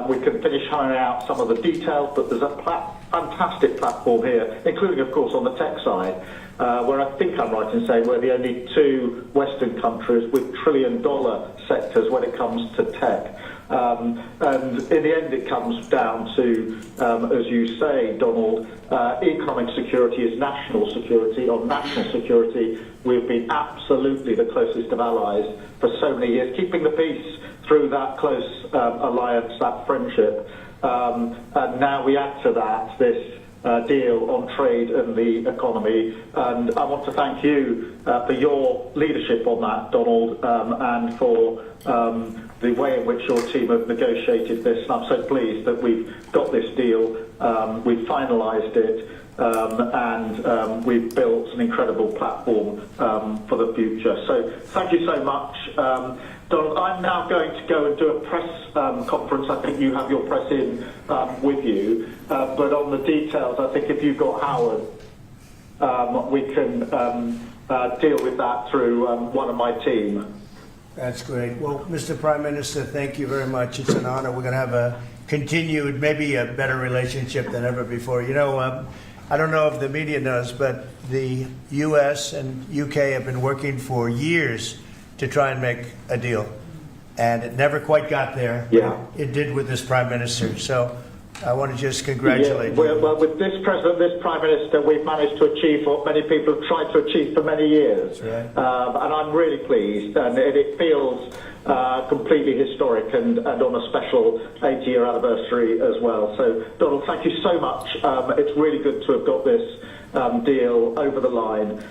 Speaker 10: we can finish hammering out some of the details, but there's a fantastic platform here, including, of course, on the tech side, where I think I'm right in saying we're the only two Western countries with trillion-dollar sectors when it comes to tech. And in the end, it comes down to, as you say, Donald, economic security is national security. On national security, we've been absolutely the closest of allies for so many years, keeping the peace through that close alliance, that friendship. And now we add to that this deal on trade and the economy. And I want to thank you for your leadership on that, Donald, and for the way in which your team have negotiated this. And I'm so pleased that we've got this deal, we've finalised it, and we've built an incredible platform for the future. So thank you so much. Donald, I'm now going to go and do a press conference. I think you have your press in with you. But on the details, I think if you've got Howard, we can deal with that through one of my team.
Speaker 9: That's great. Well, Mr. Prime Minister, thank you very much. It's an honor. We're going to have a continued, maybe a better relationship than ever before. You know, I don't know if the media knows, but the U.S. and UK have been working for years to try and make a deal. And it never quite got there.
Speaker 10: Yeah.
Speaker 9: It did with this Prime Minister. So I want to just congratulate you.
Speaker 10: Well, with this President, this Prime Minister, we've managed to achieve what many people have tried to achieve for many years.
Speaker 9: That's right.
Speaker 10: And I'm really pleased. And it feels completely historic and on a special 80-year anniversary as well. So, Donald, thank you so much. It's really good to have got this deal over the line.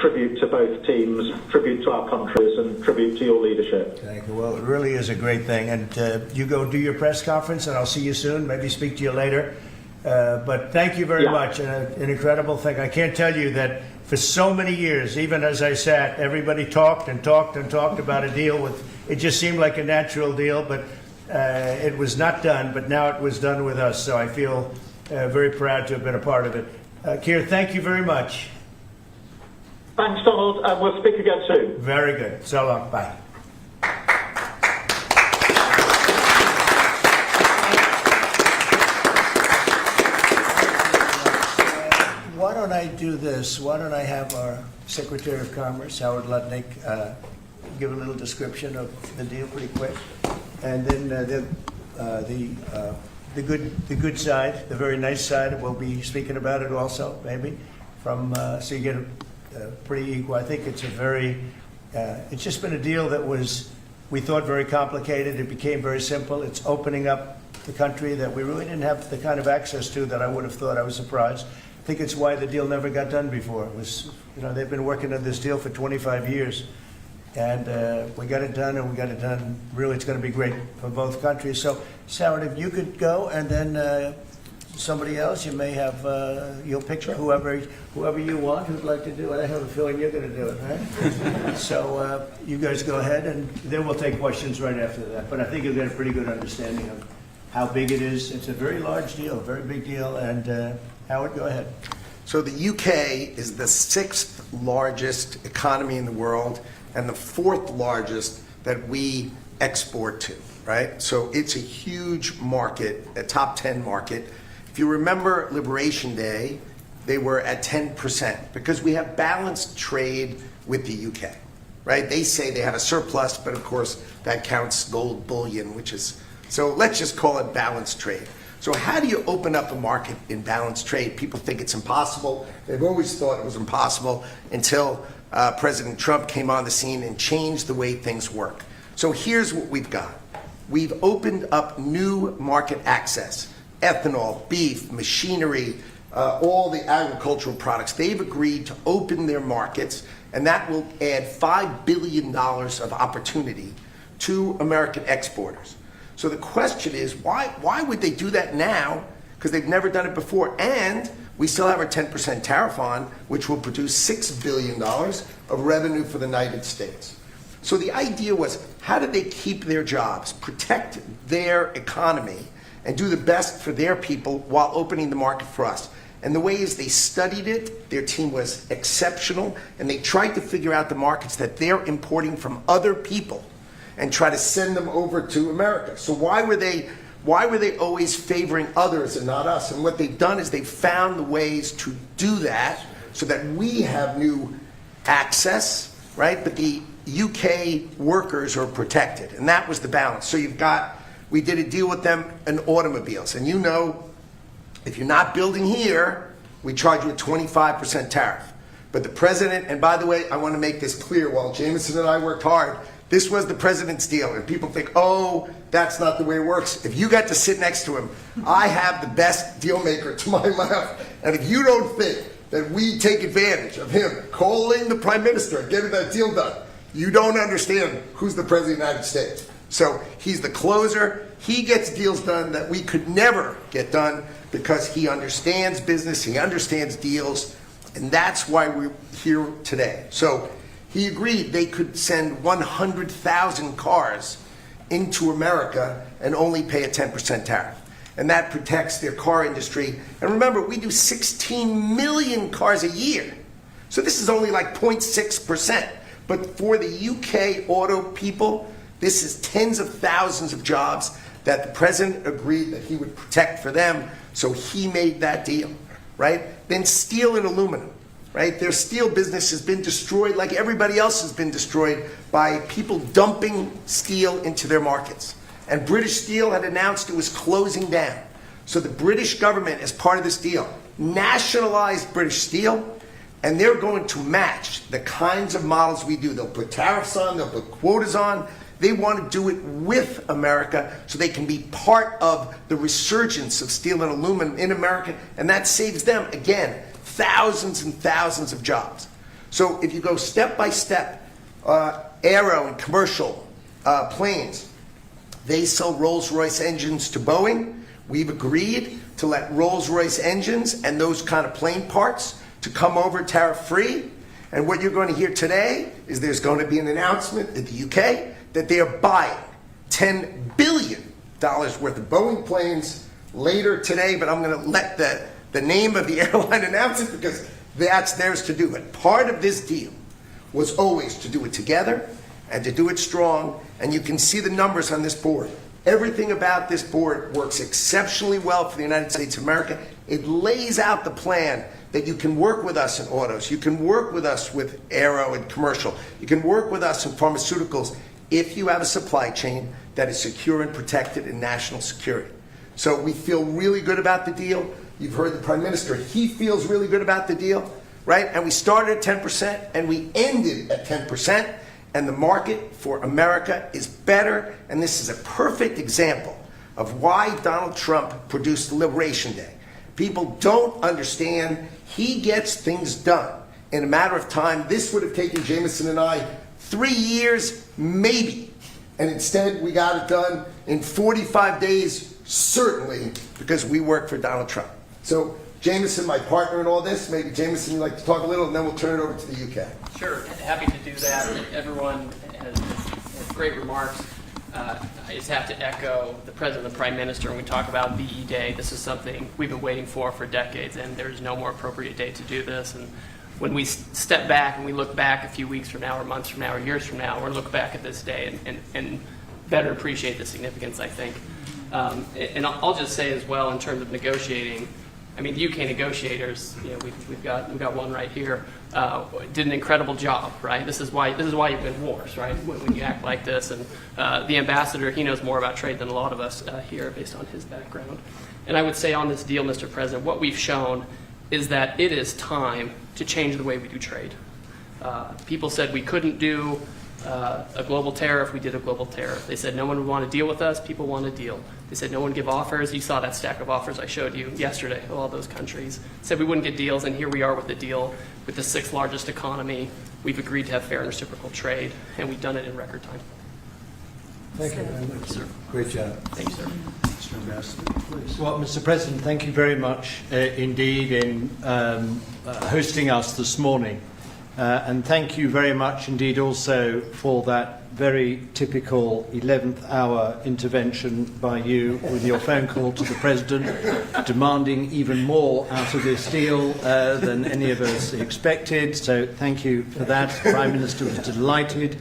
Speaker 10: Tribute to both teams, tribute to our countries, and tribute to your leadership.
Speaker 9: Thank you. Well, it really is a great thing. And you go do your press conference, and I'll see you soon. Maybe speak to you later. But thank you very much. An incredible thing. I can't tell you that for so many years, even as I sat, everybody talked and talked and talked about a deal with. It just seemed like a natural deal, but it was not done. But now it was done with us. So I feel very proud to have been a part of it. Keir, thank you very much.
Speaker 10: Thanks, Donald, and we'll speak again soon.
Speaker 9: Very good. So long. Bye. Why don't I do this? Why don't I have our Secretary of Commerce, Howard Lutnick, give a little description of the deal pretty quick, and then the good side, the very nice side, we'll be speaking about it also, maybe, from so you get a pretty equal. I think it's a very, it's just been a deal that was, we thought, very complicated. It became very simple. It's opening up the country that we really didn't have the kind of access to that I would have thought. I was surprised. I think it's why the deal never got done before. It was, you know, they've been working on this deal for 25 years. And we got it done, and we got it done. Really, it's going to be great for both countries. So, Sarah, if you could go, and then somebody else, you may have, you'll pick whoever you want who'd like to do it. I have a feeling you're going to do it, right? So you guys go ahead, and then we'll take questions right after that. But I think you'll get a pretty good understanding of how big it is. It's a very large deal, a very big deal. And Howard, go ahead.
Speaker 11: So the UK is the 6th largest economy in the world and the 4th largest that we export to, right? So it's a huge market, a top 10 market. If you remember Liberation Day, they were at 10% because we have balanced trade with the UK, right? They say they have a surplus, but of course that counts gold bullion, which is, so let's just call it balanced trade. So how do you open up a market in balanced trade? People think it's impossible. They've always thought it was impossible until President Trump came on the scene and changed the way things work. So here's what we've got. We've opened up new market access. Ethanol, beef, machinery, all the agricultural products. They've agreed to open their markets, and that will add $5 billion of opportunity to American exporters. So the question is, why would they do that now? Because they've never done it before, and we still have our 10% tariff on, which will produce $6 billion of revenue for the United States. So the idea was, how do they keep their jobs, protect their economy, and do the best for their people while opening the market for us? And the way is they studied it, their team was exceptional, and they tried to figure out the markets that they're importing from other people and try to send them over to America. So why were they always favoring others and not us? And what they've done is they've found the ways to do that so that we have new access, right? But the UK workers are protected, and that was the balance. So we did a deal with them in automobiles, and you know, if you're not building here, we charge you a 25% tariff. But the president, and by the way, I want to make this clear, while Jameson and I worked hard, this was the president's deal, and people think, oh, that's not the way it works. If you got to sit next to him, I have the best deal maker to my left, and if you don't think that we take advantage of him calling the prime minister and getting that deal done, you don't understand who's the president of the United States. So he's the closer. He gets deals done that we could never get done because he understands business, he understands deals, and that's why we're here today. So he agreed they could send 100,000 cars into America and only pay a 10% tariff. And that protects their car industry. And remember, we do 16 million cars a year. So this is only like 0.6%. But for the UK auto people, this is tens of thousands of jobs that the president agreed that he would protect for them. So he made that deal, right? Then steel and aluminum. Right? Their steel business has been destroyed like everybody else has been destroyed by people dumping steel into their markets. And British Steel had announced it was closing down. So the British government, as part of this deal, nationalized British Steel, and they're going to match the kinds of models we do. They'll put tariffs on, they'll put quotas on. They want to do it with America so they can be part of the resurgence of steel and aluminum in America, and that saves them, again, thousands and thousands of jobs. So if you go step by step, aero and commercial planes, they sell Rolls-Royce engines to Boeing. We've agreed to let Rolls-Royce engines and those kind of plane parts to come over tariff-free. And what you're going to hear today is there's going to be an announcement in the UK that they are buying $10 billion worth of Boeing planes later today, but I'm going to let the name of the airline announce it because that's theirs to do. But part of this deal was always to do it together and to do it strong, and you can see the numbers on this board. Everything about this board works exceptionally well for the United States of America. It lays out the plan that you can work with us in autos, you can work with us with aero and commercial, you can work with us in pharmaceuticals if you have a supply chain that is secure and protected in national security. So we feel really good about the deal. You've heard the Prime Minister. He feels really good about the deal, right? And we started at 10% and we ended at 10%. And the market for America is better. And this is a perfect example of why Donald Trump produced Liberation Day. People don't understand. He gets things done in a matter of time. This would have taken Jameson and I 3 years, maybe. And instead, we got it done in 45 days, certainly, because we work for Donald Trump. So, Jameson, my partner in all this, maybe Jameson, you'd like to talk a little, and then we'll turn it over to the UK.
Speaker 12: Sure, happy to do that. Everyone has great remarks. I just have to echo the President and the Prime Minister when we talk about VE Day. This is something we've been waiting for decades, and there's no more appropriate day to do this. And when we step back and we look back a few weeks from now or months from now or years from now, we'll look back at this day and better appreciate the significance, I think. And I'll just say as well, in terms of negotiating, I mean, the UK negotiators, you know, we've got one right here, did an incredible job, right? This is why you win wars, right? When you act like this, and the ambassador, he knows more about trade than a lot of us here, based on his background. And I would say on this deal, Mr. President, what we've shown is that it is time to change the way we do trade. People said we couldn't do a global tariff. We did a global tariff. They said no one would want to deal with us. People want a deal. They said no one give offers. You saw that stack of offers I showed you yesterday of all those countries. Said we wouldn't get deals, and here we are with the deal with the 6th largest economy. We've agreed to have fair and reciprocal trade, and we've done it in record time.
Speaker 9: Thank you very much,
Speaker 12: sir.
Speaker 9: Great job.
Speaker 12: Thank you, sir.
Speaker 9: Mr. Ambassador, please.
Speaker 13: Well, Mr. President, thank you very much indeed in hosting us this morning. And thank you very much indeed also for that very typical 11th hour intervention by you with your phone call to the President, demanding even more out of this deal than any of us expected. So thank you for that. The Prime Minister was delighted,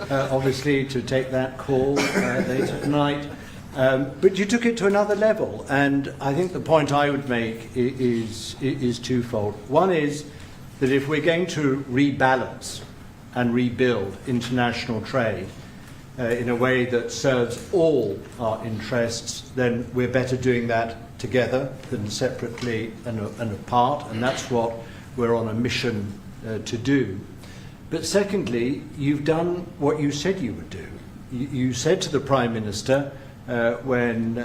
Speaker 13: obviously, to take that call later tonight. But you took it to another level, and I think the point I would make is twofold. One is that if we're going to rebalance and rebuild international trade in a way that serves all our interests, then we're better doing that together than separately and apart, and that's what we're on a mission to do. But secondly, you've done what you said you would do. You said to the Prime Minister when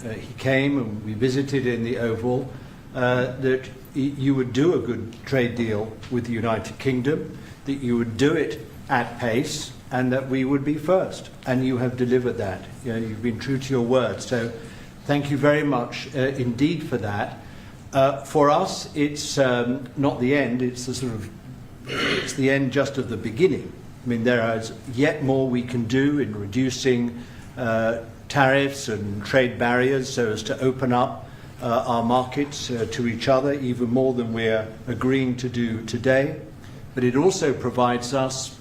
Speaker 13: he came and we visited in the Oval that you would do a good trade deal with the United Kingdom, that you would do it at pace, and that we would be first. And you have delivered that. You know, you've been true to your word. So thank you very much indeed for that. For us, it's not the end. It's it's the end just of the beginning. I mean, there is yet more we can do in reducing tariffs and trade barriers so as to open up our markets to each other even more than we're agreeing to do today. But it also provides us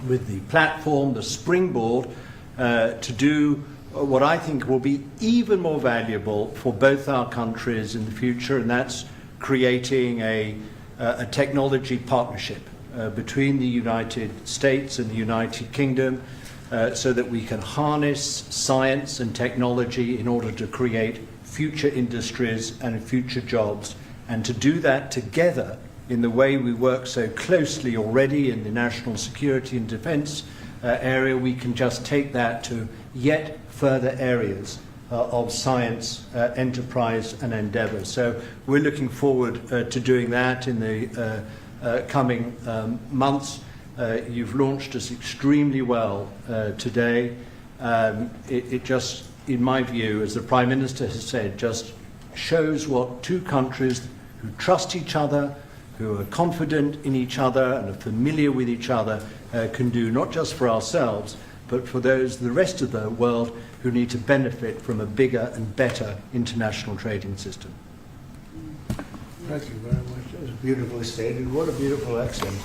Speaker 13: with the platform, the springboard, to do what I think will be even more valuable for both our countries in the future, and that's creating a technology partnership between the United States and the United Kingdom, so that we can harness science and technology in order to create future industries and future jobs, and to do that together in the way we work so closely already in the national security and defence area. We can just take that to yet further areas of science, enterprise and endeavour. So we're looking forward to doing that in the coming months. You've launched us extremely well today. It just, in my view, as the Prime Minister has said, just shows what two countries who trust each other, who are confident in each other and are familiar with each other can do, not just for ourselves, but for the rest of the world who need to benefit from a bigger and better international trading system.
Speaker 9: Thank you very much. That was beautifully stated. What a beautiful accent.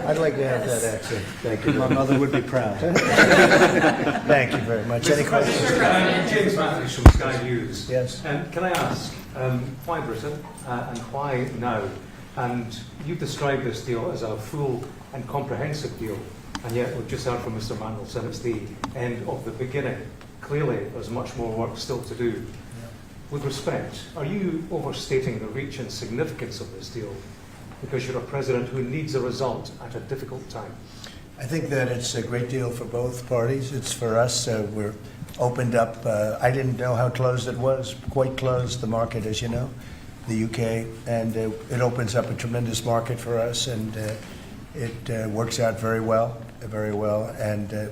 Speaker 9: I'd like to have that accent. Thank you.
Speaker 13: My mother would be proud.
Speaker 9: Thank you very much. Any questions?
Speaker 14: James Matthews from Sky News.
Speaker 9: Yes.
Speaker 14: Can I ask, why Britain and why now? And you've described this deal as a full and comprehensive deal, and yet we've just heard from Mr. Mandelson, it's the end of the beginning. Clearly, there's much more work still to do. With respect, are you overstating the reach and significance of this deal because you're a president who needs a result at a difficult time?
Speaker 9: I think that it's a great deal for both parties. It's for us. We're opened up. I didn't know how closed it was. Quite closed, the market, as you know, the UK, and it opens up a tremendous market for us. And It works out very well, and a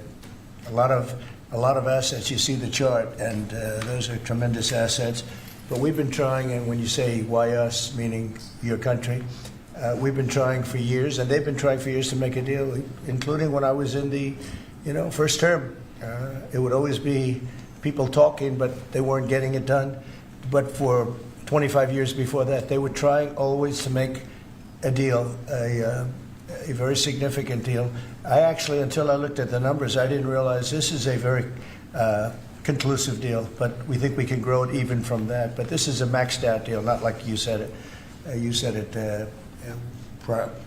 Speaker 9: lot of assets. You see the chart, and those are tremendous assets. But we've been trying, and when you say why us, meaning your country, we've been trying for years, and they've been trying for years to make a deal, including when I was in the, first term. It would always be people talking, but they weren't getting it done. But for 25 years before that, they were trying always to make a deal, a very significant deal. I actually, until I looked at the numbers, I didn't realize this is a very conclusive deal, but we think we can grow it even from that. But this is a maxed out deal, not like you said it. You said it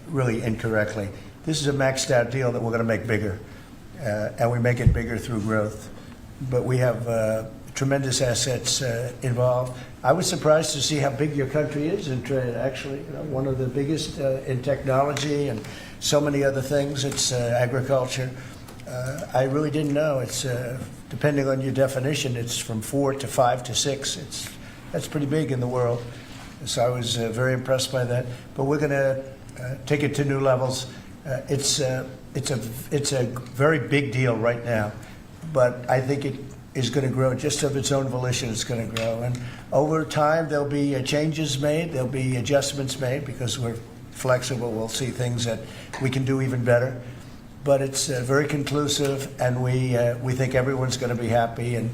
Speaker 9: really incorrectly. This is a maxed out deal that we're going to make bigger, and we make it bigger through growth. But we have tremendous assets involved. I was surprised to see how big your country is in trade, actually. One of the biggest in technology and so many other things. It's agriculture. I really didn't know. It's depending on your definition, it's from 4 to 5 to 6. That's pretty big in the world. So I was very impressed by that. But we're going to take it to new levels. It's a very big deal right now, but I think it is going to grow just of its own volition. It's going to grow, and over time there'll be changes made. There'll be adjustments made because we're flexible. We'll see things that we can do even better. But it's very conclusive, and we think everyone's going to be happy, and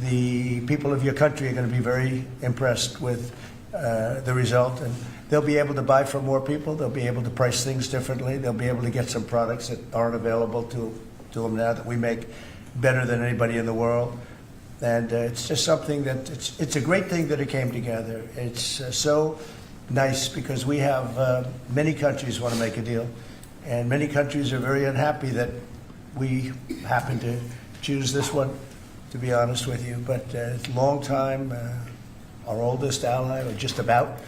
Speaker 9: the people of your country are going to be very impressed with the result, and they'll be able to buy from more people. They'll be able to price things differently. They'll be able to get some products that aren't available to them now that we make better than anybody in the world. And it's just something that it's a great thing that it came together. It's so nice because we have many countries want to make a deal, and many countries are very unhappy that we happen to choose this one, to be honest with you. But it's a long time, our oldest ally, or just about.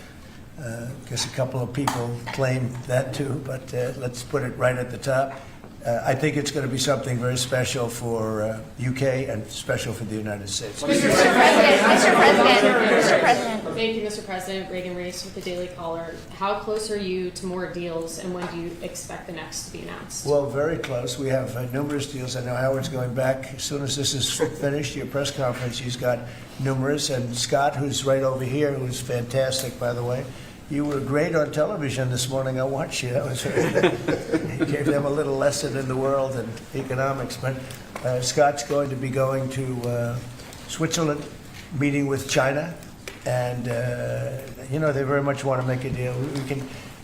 Speaker 9: I guess a couple of people claim that too, but let's put it right at the top. I think it's going to be something very special for UK and special for the United States.
Speaker 15: Mr. President. Thank you, Mr. President. Reagan Reese with the Daily Caller. How close are you to more deals, and when do you expect the next to be announced?
Speaker 9: Well, very close. We have numerous deals. I know Howard's going back. As soon as this is finished, your press conference, he's got numerous. And Scott, who's right over here, who's fantastic, by the way. You were great on television this morning. I watched you. That was you gave them a little lesson in the world and economics. But Scott's going to be going to Switzerland, meeting with China, and they very much want to make a deal.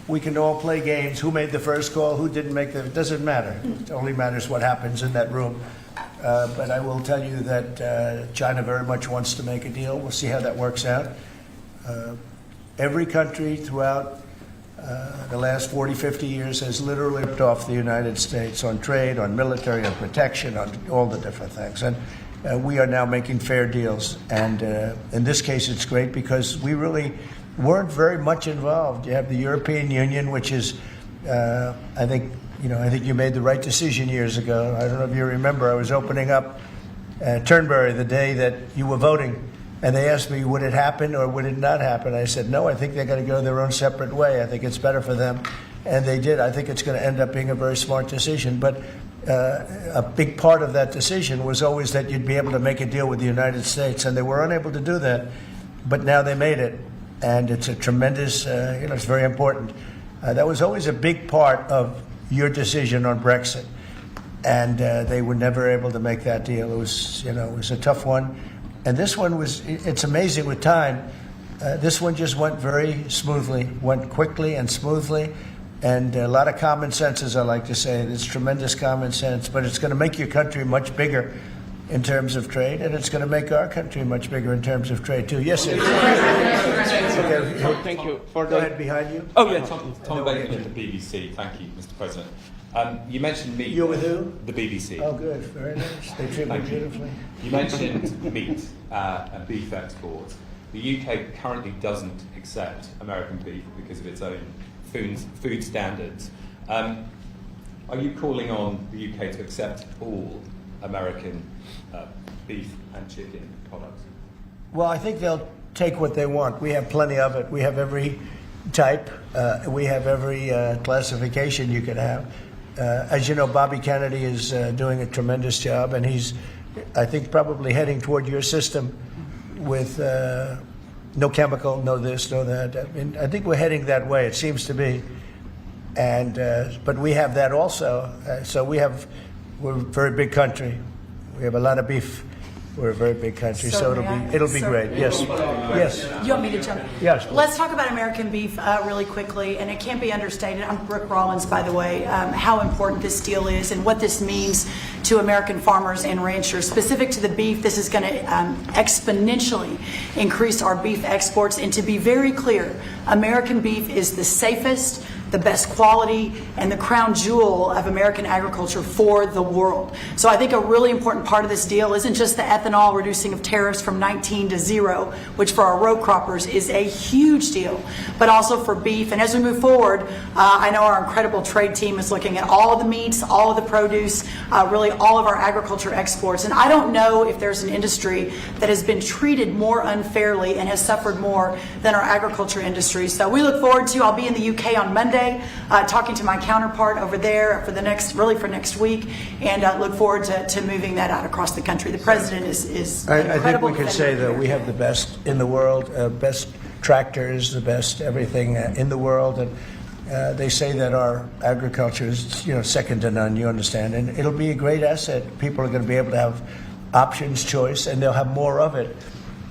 Speaker 9: We can all play games. Who made the first call? Who didn't make the? It doesn't matter. It only matters what happens in that room. But I will tell you that China very much wants to make a deal. We'll see how that works out. Every country throughout the last 40, 50 years has literally ripped off the United States on trade, on military, on protection, on all the different things. And we are now making fair deals. And in this case, it's great because we really weren't very much involved. You have the European Union, which is, I think you made the right decision years ago. I don't know if you remember, I was opening up Turnberry the day that you were voting. And they asked me, would it happen or would it not happen? I said, no, I think they're going to go their own separate way. I think it's better for them. And they did. I think it's going to end up being a very smart decision. But a big part of that decision was always that you'd be able to make a deal with the United States. And they were unable to do that. But now they made it. And it's a tremendous, it's very important. That was always a big part of your decision on Brexit. And they were never able to make that deal. It was a tough one. And this one it's amazing with time. This one just went very smoothly, went quickly and smoothly, and a lot of common sense, as I like to say. It's tremendous common sense, but it's going to make your country much bigger in terms of trade, and it's going to make our country much bigger in terms of trade, too. Yes, sir.
Speaker 16: Okay. Thank you.
Speaker 9: Go ahead, behind you.
Speaker 16: Oh, yeah. Tom Baker from the BBC. Thank you, Mr. President. You mentioned meat.
Speaker 9: You're with who?
Speaker 16: The BBC.
Speaker 9: Oh, good. Very nice. They treat me beautifully.
Speaker 16: You mentioned meat and beef exports. The UK currently doesn't accept American beef because of its own food standards. Are you calling on the UK to accept all American beef and chicken products?
Speaker 9: Well, I think they'll take what they want. We have plenty of it. We have every type. We have every classification you could have. As you know, Bobby Kennedy is doing a tremendous job, and he's, I think, probably heading toward your system with no chemical, no this, no that. I mean, I think we're heading that way. It seems to be, and but we have that also. So we're a very big country. We have a lot of beef. We're a very big country, so it'll be great. Yes, yes.
Speaker 17: You want me to jump in?
Speaker 9: Yes.
Speaker 17: Let's talk about American beef really quickly, and it can't be understated. I'm Brooke Rollins, by the way. How important this deal is and what this means to American farmers and ranchers. Specific to the beef, this is going to exponentially increase our beef exports. And to be very clear, American beef is the safest, the best quality, and the crown jewel of American agriculture for the world. So I think a really important part of this deal isn't just the ethanol reducing of tariffs from 19 to 0, which for our row croppers is a huge deal, but also for beef. And as we move forward, I know our incredible trade team is looking at all of the meats, all of the produce, really all of our agriculture exports. And I don't know if there's an industry that has been treated more unfairly and has suffered more than our agriculture industry. So we look forward to, I'll be in the UK on Monday, talking to my counterpart over there for next week, and look forward to moving that out across the country. The president is
Speaker 9: I think we
Speaker 17: can
Speaker 9: can say that we have the best in the world, best tractors, the best everything in the world, and they say that our agriculture is, second to none. You understand, and it'll be a great asset. People are going to be able to have options, choice, and they'll have more of it.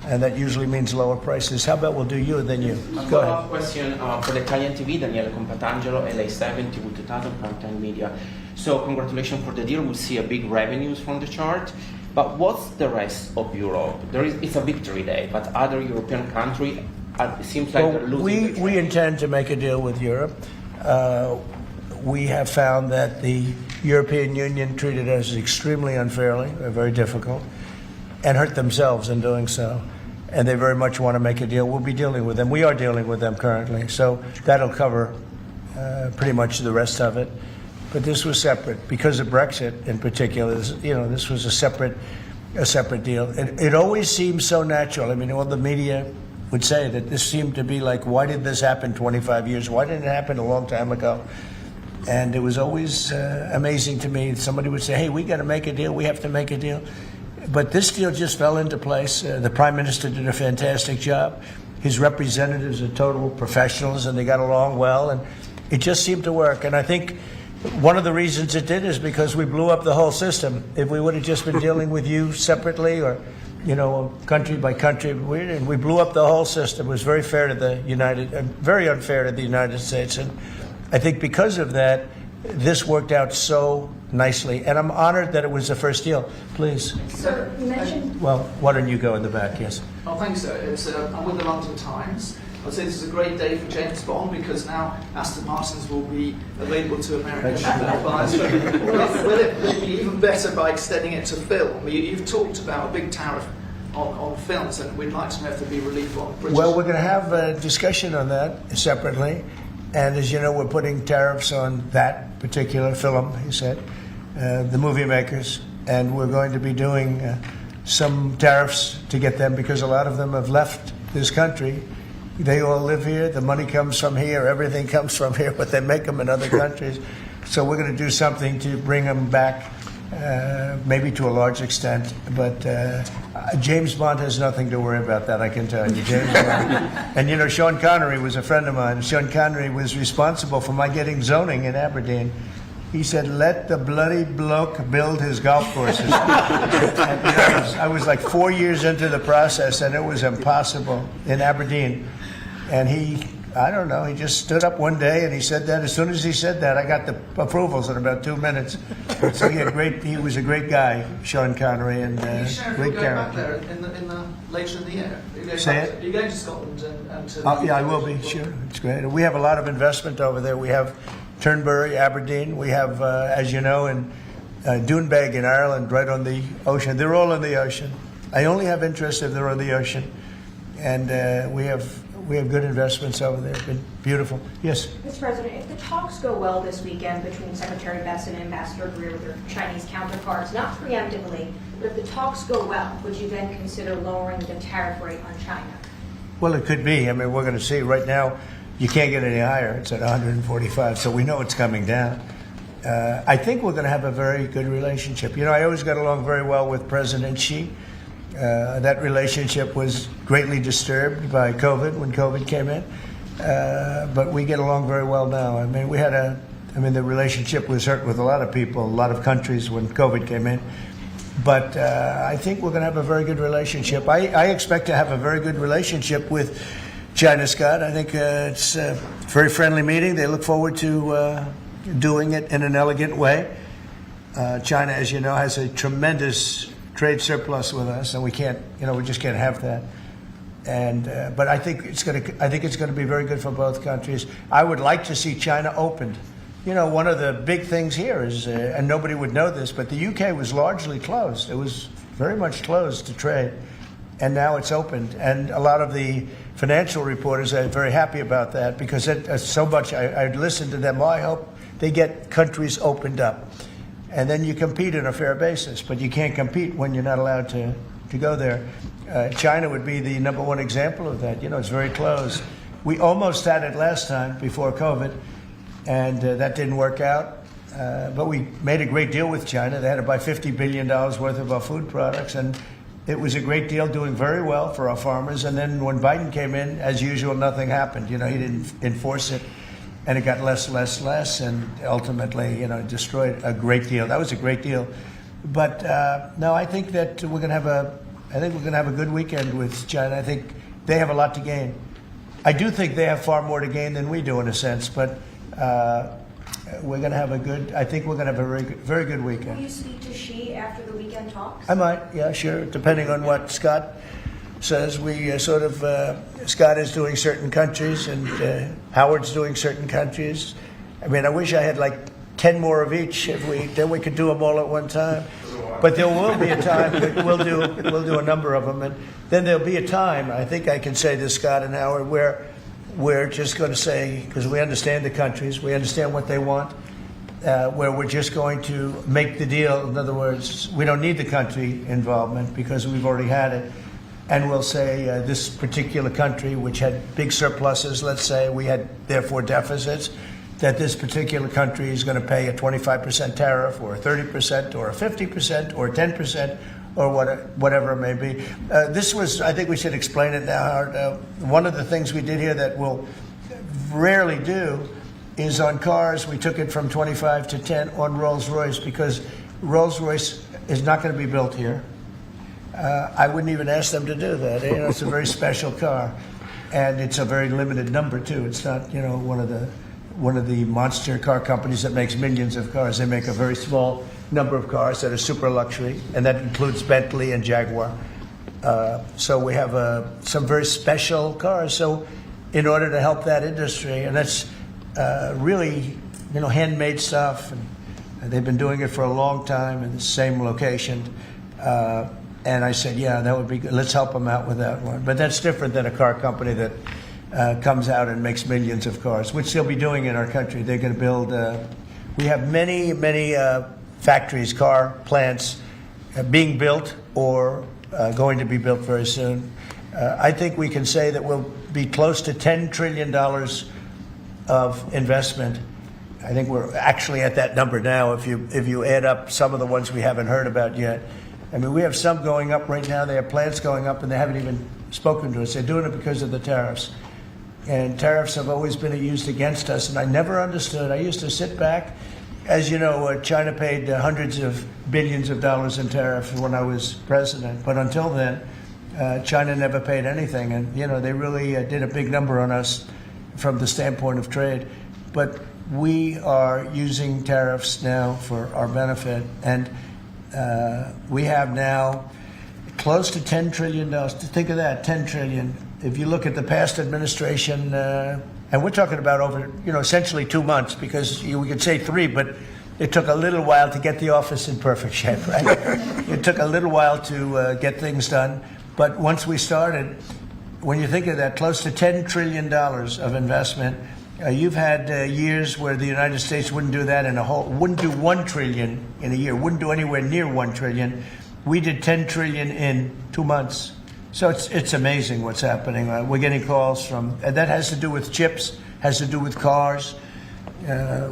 Speaker 9: And that usually means lower prices. How about we'll do you and then you? Go ahead.
Speaker 18: Follow-up question for the Italian TV, Daniele Compatangelo, LA7, TV 2000, Primetime Media. So congratulations for the deal. We'll see a big revenues from the chart. But what's the rest of Europe? It's a victory day, but other European countries, it seems like they're losing.
Speaker 9: We intend to make a deal with Europe. We have found that the European Union treated us extremely unfairly, very difficult, and hurt themselves in doing so. And they very much want to make a deal. We'll be dealing with them. We are dealing with them currently. So that'll cover pretty much the rest of it. But this was separate because of Brexit in particular. This was a separate deal. It always seems so natural. I mean, all the media would say that this seemed to be like, why did this happen 25 years? Why didn't it happen a long time ago? And it was always amazing to me. Somebody would say, hey, we got to make a deal. We have to make a deal. But this deal just fell into place. The Prime Minister did a fantastic job. His representatives are total professionals, and they got along well, and it just seemed to work. And I think one of the reasons it did is because we blew up the whole system. If we would have just been dealing with you separately or, country by country, we blew up the whole system. It was very fair to very unfair to the United States. And I think because of that, this worked out so nicely, and I'm honored that it was the first deal. Please.
Speaker 19: Sir, you mentioned...
Speaker 9: Well, why don't you go in the back, yes.
Speaker 19: Oh, thanks, sir. I'm with the London Times. I'd say this is a great day for James Bond because now Aston Martins will be available to American buyers. Will it be even better by extending it to film? You've talked about a big tariff on films, and we'd like to know if there'd be relief on British...
Speaker 9: Well, we're going to have a discussion on that separately. And as you know, we're putting tariffs on that particular film, he said, the movie makers. And we're going to be doing some tariffs to get them because a lot of them have left this country. They all live here. The money comes from here. Everything comes from here, but they make them in other countries. So we're going to do something to bring them back, maybe to a large extent. But James Bond has nothing to worry about that, I can tell you. James Bond. And Sean Connery was a friend of mine. Sean Connery was responsible for my getting zoning in Aberdeen. He said, let the bloody bloke build his golf courses. I was like 4 years into the process, and it was impossible in Aberdeen. And he just stood up one day and he said that. As soon as he said that, I got the approvals in about 2 minutes. So he was a great guy, Sean Connery, and great character.
Speaker 19: Back there later in the year?
Speaker 9: Say
Speaker 19: You're going to Scotland and to...
Speaker 9: yeah, I will be, sure. It's great. We have a lot of investment over there. We have Turnberry, Aberdeen. We have, as you know, in Doonbeg in Ireland, right on the ocean. They're all on the ocean. I only have interest if they're on the ocean. And we have good investments over there. It's been beautiful. Yes?
Speaker 20: Mr. President, if the talks go well this weekend between Secretary Best and Ambassador Greer with their Chinese counterparts, not preemptively, but if the talks go well, would you then consider lowering the tariff rate on China?
Speaker 9: Well, it could be. I mean, we're going to see. Right now, you can't get any higher. It's at 145, so we know it's coming down. I think we're going to have a very good relationship. You know, I always got along very well with President Xi. That relationship was greatly disturbed by COVID when COVID came in, but we get along very well now. I mean, the relationship was hurt with a lot of people, a lot of countries when COVID came in. But I think we're going to have a very good relationship. I expect to have a very good relationship with China, Scott. I think it's a very friendly meeting. They look forward to doing it in an elegant way. China, as you know, has a tremendous trade surplus with us, and we just can't have that. And but I think it's going to be very good for both countries. I would like to see China opened. You know, one of the big things here is, and nobody would know this, but the UK was largely closed. It was very much closed to trade, and now it's opened. And a lot of the financial reporters are very happy about that because so much. I listened to them. Well, I hope they get countries opened up, and then you compete on a fair basis. But you can't compete when you're not allowed to go there. China would be the number one example of that. You know, it's very closed. We almost had it last time before COVID. And that didn't work out. But we made a great deal with China. They had to buy $50 billion worth of our food products. And it was a great deal, doing very well for our farmers. And then when Biden came in, as usual, nothing happened. You know, he didn't enforce it. And it got less. And ultimately, you know, destroyed a great deal. That was a great deal. But no, I think that we're going to have a good weekend with China. I think they have a lot to gain. I do think they have far more to gain than we do in a sense. But we're going to have I think we're going to have a very good weekend.
Speaker 20: Will you speak to Xi after the weekend talks?
Speaker 9: I might, yeah, sure, depending on what Scott says. We Scott is doing certain countries and Howard's doing certain countries. I mean, I wish I had like 10 more of each. Then we could do them all at one time. But there will be a time, we'll do a number of them. And then there'll be a time, I think I can say this, Scott and Howard, where we're just going to say, because we understand the countries, we understand what they want, where we're just going to make the deal. In other words, we don't need the country involvement because we've already had it. And we'll say this particular country, which had big surpluses, let's say, we had therefore deficits, that this particular country is going to pay a 25% tariff or a 30% or a 50% or 10%. Or whatever it may be. I think we should explain it now. One of the things we did here that we'll rarely do is on cars, we took it from 25 to 10 on Rolls-Royce because Rolls-Royce is not going to be built here. I wouldn't even ask them to do that. You know, it's a very special car. And it's a very limited number, too. It's not, you know, one of the monster car companies that makes millions of cars. They make a very small number of cars that are super luxury, and that includes Bentley and Jaguar. So we have some very special cars. So in order to help that industry, and that's really, you know, handmade stuff, and they've been doing it for a long time in the same location. And I said, yeah, that would be good. Let's help them out with that one. But that's different than a car company that comes out and makes millions of cars, which they'll be doing in our country. They're going to build. We have many factories, car plants being built or going to be built very soon. I think we can say that we'll be close to $10 trillion of investment. I think we're actually at that number now if you add up some of the ones we haven't heard about yet. I mean, we have some going up right now. They have plants going up, and they haven't even spoken to us. They're doing it because of the tariffs. And tariffs have always been used against us, and I never understood. I used to sit back. As you know, China paid hundreds of billions of dollars in tariffs when I was president. But until then, China never paid anything. And, you know, they really did a big number on us from the standpoint of trade. But we are using tariffs now for our benefit. And we have now close to $10 trillion. Think of that, $10 trillion. If you look at the past administration, and we're talking about over, you know, essentially 2 months, because we could say 3, but it took a little while to get the office in perfect shape, right? It took a little while to get things done. But once we started, when you think of that, close to $10 trillion of investment, you've had years where the United States wouldn't do that wouldn't do $1 trillion in a year, wouldn't do anywhere near $1 trillion. We did $10 trillion in 2 months. So it's amazing what's happening. We're getting calls from, and that has to do with chips has to do with cars.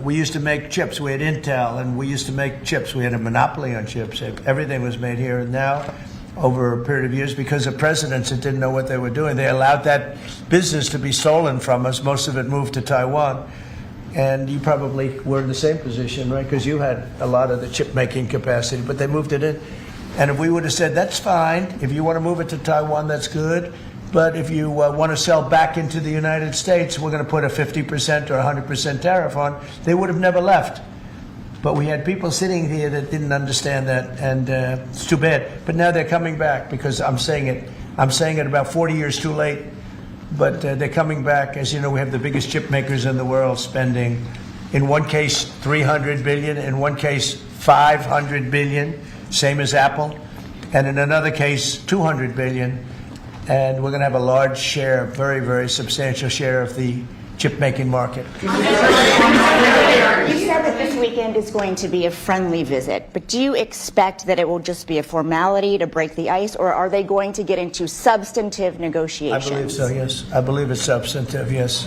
Speaker 9: We used to make chips. We had Intel, and we used to make chips. We had a monopoly on chips. Everything was made here. And now, over a period of years, because of presidents that didn't know what they were doing, they allowed that business to be stolen from us. Most of it moved to Taiwan. And you probably were in the same position, right? Because you had a lot of the chip-making capacity, but they moved it in. And if we would have said, that's fine. If you want to move it to Taiwan, that's good. But if you want to sell back into the United States, we're going to put a 50% or 100% tariff on. They would have never left. But we had people sitting here that didn't understand that, and it's too bad. But now they're coming back because I'm saying it about 40 years too late. But they're coming back. As you know, we have the biggest chip makers in the world spending, in one case, $300 billion, in one case, $500 billion, same as Apple, and in another case, $200 billion. And we're going to have a large share, very, very substantial share of the chip-making market.
Speaker 21: You said that this weekend is going to be a friendly visit, but do you expect that it will just be a formality to break the ice, or are they going to get into substantive negotiations?
Speaker 9: I believe so, yes. I believe it's substantive, yes.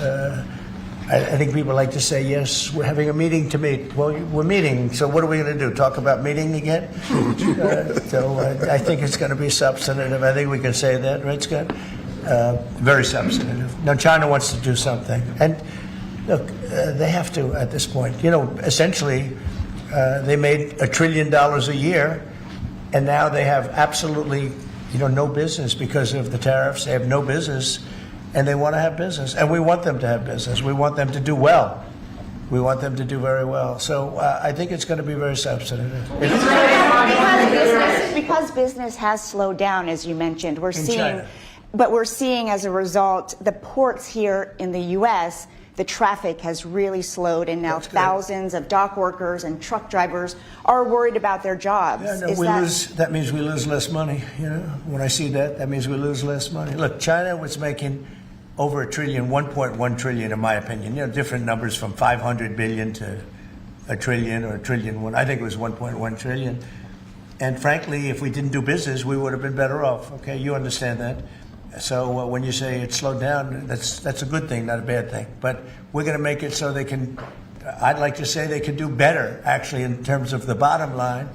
Speaker 9: I think people like to say, yes, we're having a meeting to meet. Well, we're meeting, so what are we going to do, talk about meeting again? I think it's going to be substantive. I think we can say that, right, Scott? Very substantive. Now, China wants to do something. And look, they have to at this point. You know, essentially, they made $1 trillion a year, and now they have absolutely, no business because of the tariffs. They have no business. And they want to have business, and we want them to have business. We want them to do well. We want them to do very well. So I think it's going to be very substantive.
Speaker 21: Because business has slowed down, as you mentioned, we're seeing
Speaker 9: China.
Speaker 21: As a result, the ports here in the U.S., the traffic has really slowed, and now thousands of dock workers and truck drivers are worried about their jobs.
Speaker 9: Yeah, that means we lose less money. When I see that means we lose less money. Look, China was making over $1 trillion, 1.1 trillion, in my opinion. Different numbers from 500 billion to $1 trillion or $1 trillion. I think it was 1.1 trillion. And frankly, if we didn't do business, we would have been better off. Okay, you understand that. So when you say it slowed down, that's a good thing, not a bad thing. But we're going to make it so they can. I'd like to say they can do better, actually, in terms of the bottom line.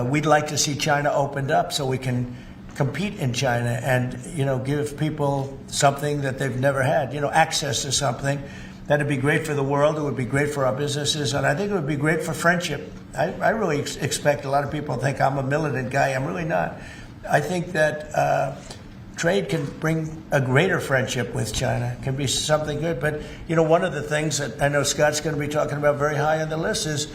Speaker 9: We'd like to see China opened up so we can compete in China and give people something that they've never had, access to something. That'd be great for the world. It would be great for our businesses, and I think it would be great for friendship. I really expect a lot of people think I'm a militant guy. I'm really not. I think that trade can bring a greater friendship with China. It can be something good. But one of the things that I know Scott's going to be talking about very high on the list is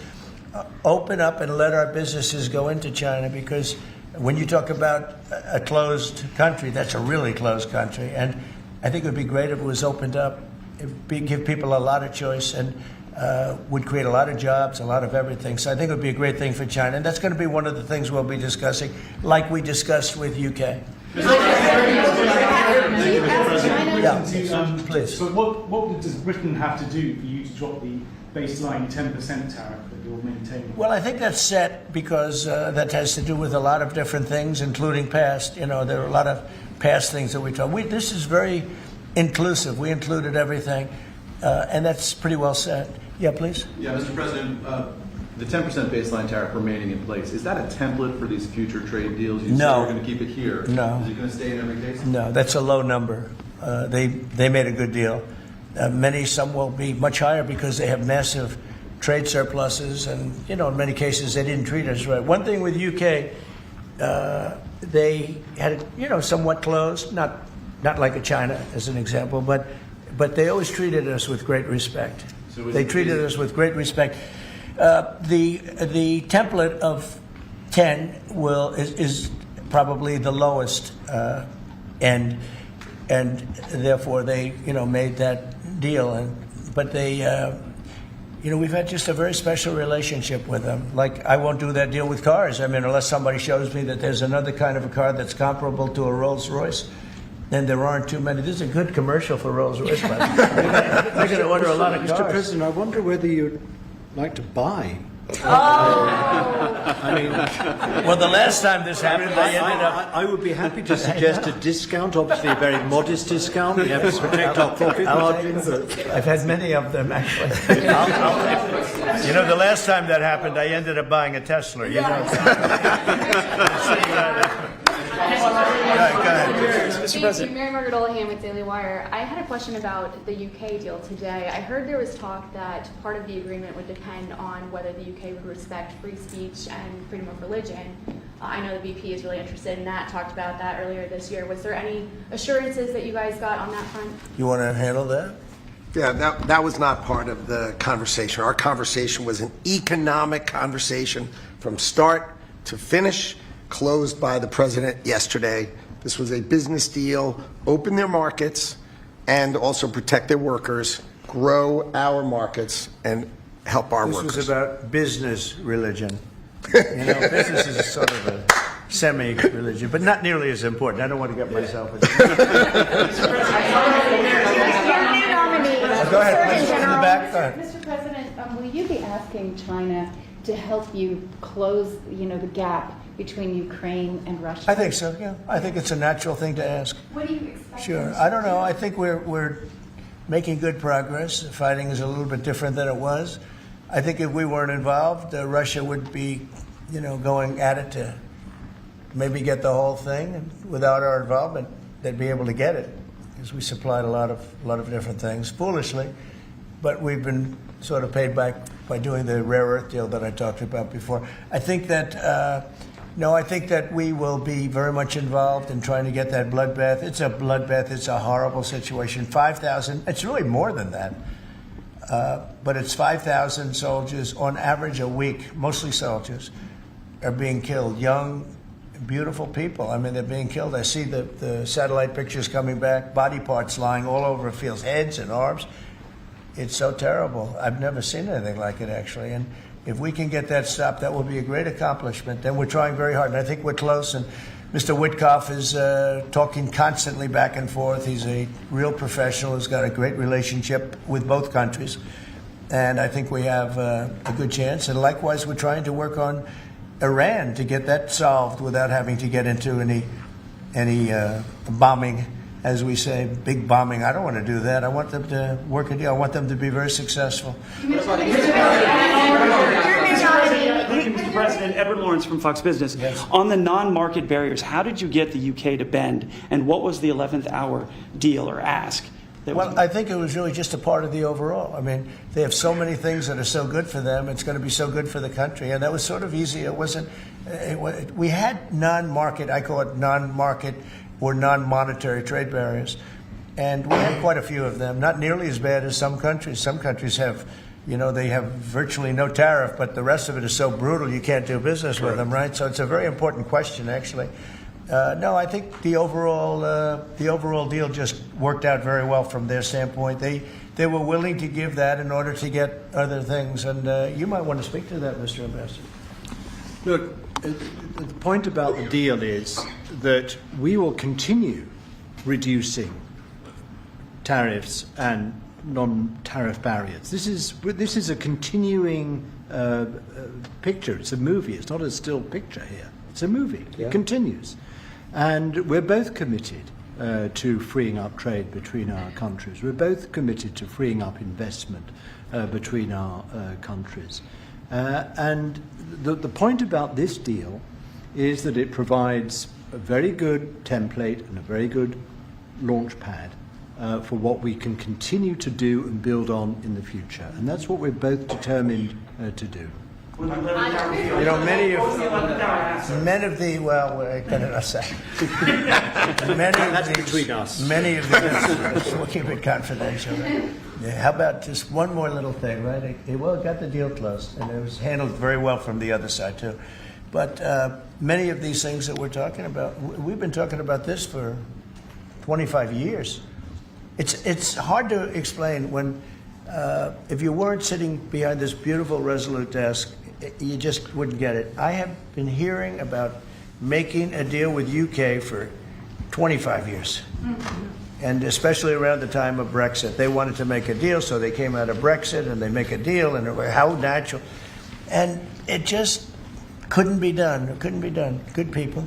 Speaker 9: open up and let our businesses go into China, because when you talk about a closed country, that's a really closed country. And I think it would be great if it was opened up. It would give people a lot of choice and would create a lot of jobs, a lot of everything. So I think it would be a great thing for China. And that's going to be one of the things we'll be discussing, like we discussed with UK.
Speaker 22: Please. So what does Britain have to do for you to drop the baseline 10% tariff that you're maintaining?
Speaker 9: Well, I think that's set because that has to do with a lot of different things, including past. There are a lot of past things that we talk. This is very inclusive. We included everything, and that's pretty well set. Yeah, please.
Speaker 23: Yeah, Mr. President, the 10% baseline tariff remaining in place, is that a template for these future trade deals? You
Speaker 9: No.
Speaker 23: say we're going to keep it here.
Speaker 9: No.
Speaker 23: Is it going to stay in every case?
Speaker 9: No, that's a low number. They made a good deal. Some will be much higher because they have massive trade surpluses, and in many cases they didn't treat us right. One thing with UK, they had it, somewhat closed, not like a China as an example, but they always treated us with great respect. They treated us with great respect. The template of 10 is probably the lowest end, and therefore they made that deal. But they we've had just a very special relationship with them. Like, I won't do that deal with cars. Unless somebody shows me that there's another kind of a car that's comparable to a Rolls Royce. Then there aren't too many. This is a good commercial for Rolls Royce. They're going to order a lot of cars.
Speaker 13: Mr. President, I wonder whether you'd like to buy
Speaker 9: I mean, well, the last time this happened, I ended up.
Speaker 13: I would be happy to suggest a discount, obviously a very modest discount. We have to protect our profit margins.
Speaker 9: I've had many of them, actually. You know, the last time that happened, I ended up buying a Tesla. You know.
Speaker 1: Mr. President. Mary Margaret Olahan with Daily Wire. I had a question about the UK deal today. I heard there was talk that part of the agreement would depend on whether the UK would respect free speech and freedom of religion. I know the VP is really interested in that, talked about that earlier this year. Was there any assurances that you guys got on that front?
Speaker 9: You want to handle that?
Speaker 11: Yeah, that was not part of the conversation. Our conversation was an economic conversation from start to finish, closed by the president yesterday. This was a business deal, open their markets, and also protect their workers, grow our markets, and help our workers.
Speaker 9: This was about business religion. You know, business is sort of a semi-religion, but not nearly as important. I don't want to get myself into Go ahead, please, in the back. Go ahead.
Speaker 3: Mr. President, will you be asking China to help you close, the gap between Ukraine and Russia?
Speaker 9: I think so, yeah. I think it's a natural thing to ask.
Speaker 3: What do you expect?
Speaker 9: Sure. I don't know. I think we're making good progress. The fighting is a little bit different than it was. I think if we weren't involved, Russia would be, going at it to maybe get the whole thing. And without our involvement, they'd be able to get it, because we supplied a lot of different things, foolishly. But we've been sort of paid back by doing the rare earth deal that I talked about before. I think that I think that we will be very much involved in trying to get that bloodbath. It's a bloodbath. It's a horrible situation. 5,000. It's really more than that. But it's 5,000 soldiers on average a week, mostly soldiers, are being killed. Young, beautiful people. I mean, they're being killed. I see the satellite pictures coming back, body parts lying all over fields, heads and arms. It's so terrible. I've never seen anything like it, actually. And if we can get that stopped, that will be a great accomplishment. And we're trying very hard. And I think we're close. And Mr. Witkoff is talking constantly back and forth. He's a real professional who's got a great relationship with both countries. And I think we have a good chance. And likewise, we're trying to work on Iran to get that solved without having to get into any bombing, as we say, big bombing. I don't want to do that. I want them to work a deal. I want them to be very successful.
Speaker 4: Mr. President, Edward Lawrence from Fox Business. Yes. On the non-market barriers, how did you get the UK to bend, and what was the 11th hour deal or ask?
Speaker 9: Well, I think it was really just a part of the overall. I mean, they have so many things that are so good for them. It's going to be so good for the country. And that was sort of easy. It wasn't, we had non-market, I call it non-market or non-monetary trade barriers. And we had quite a few of them, not nearly as bad as some countries. Some countries have, they have virtually no tariff, but the rest of it is so brutal you can't do business with them, right? So it's a very important question, actually. No, I think the overall deal just worked out very well from their standpoint. They were willing to give that in order to get other things, and you might want to speak to that, Mr. Ambassador.
Speaker 13: Look, the point about the deal is that we will continue reducing tariffs and non-tariff barriers. This is a continuing picture. It's a movie. It's not a still picture here. It's a movie. Yeah. It continues. And we're both committed to freeing up trade between our countries. We're both committed to freeing up investment between our countries. And the point about this deal is that it provides a very good template and a very good launch pad for what we can continue to do and build on in the future. And that's what we're both determined to do.
Speaker 9: Many of the well, I cannot say.
Speaker 13: That's between us.
Speaker 9: Many of the we'll keep it confidential. Yeah, how about just one more little thing, right? It got the deal closed, and it was handled very well from the other side too. But many of these things that we're talking about, we've been talking about this for 25 years. It's hard to explain when if you weren't sitting behind this beautiful Resolute desk, you just wouldn't get it. I have been hearing about making a deal with UK for 25 years. Mm-hmm. And especially around the time of Brexit. They wanted to make a deal, so they came out of Brexit and they make a deal, and how natural. And it just couldn't be done. It couldn't be done. Good people.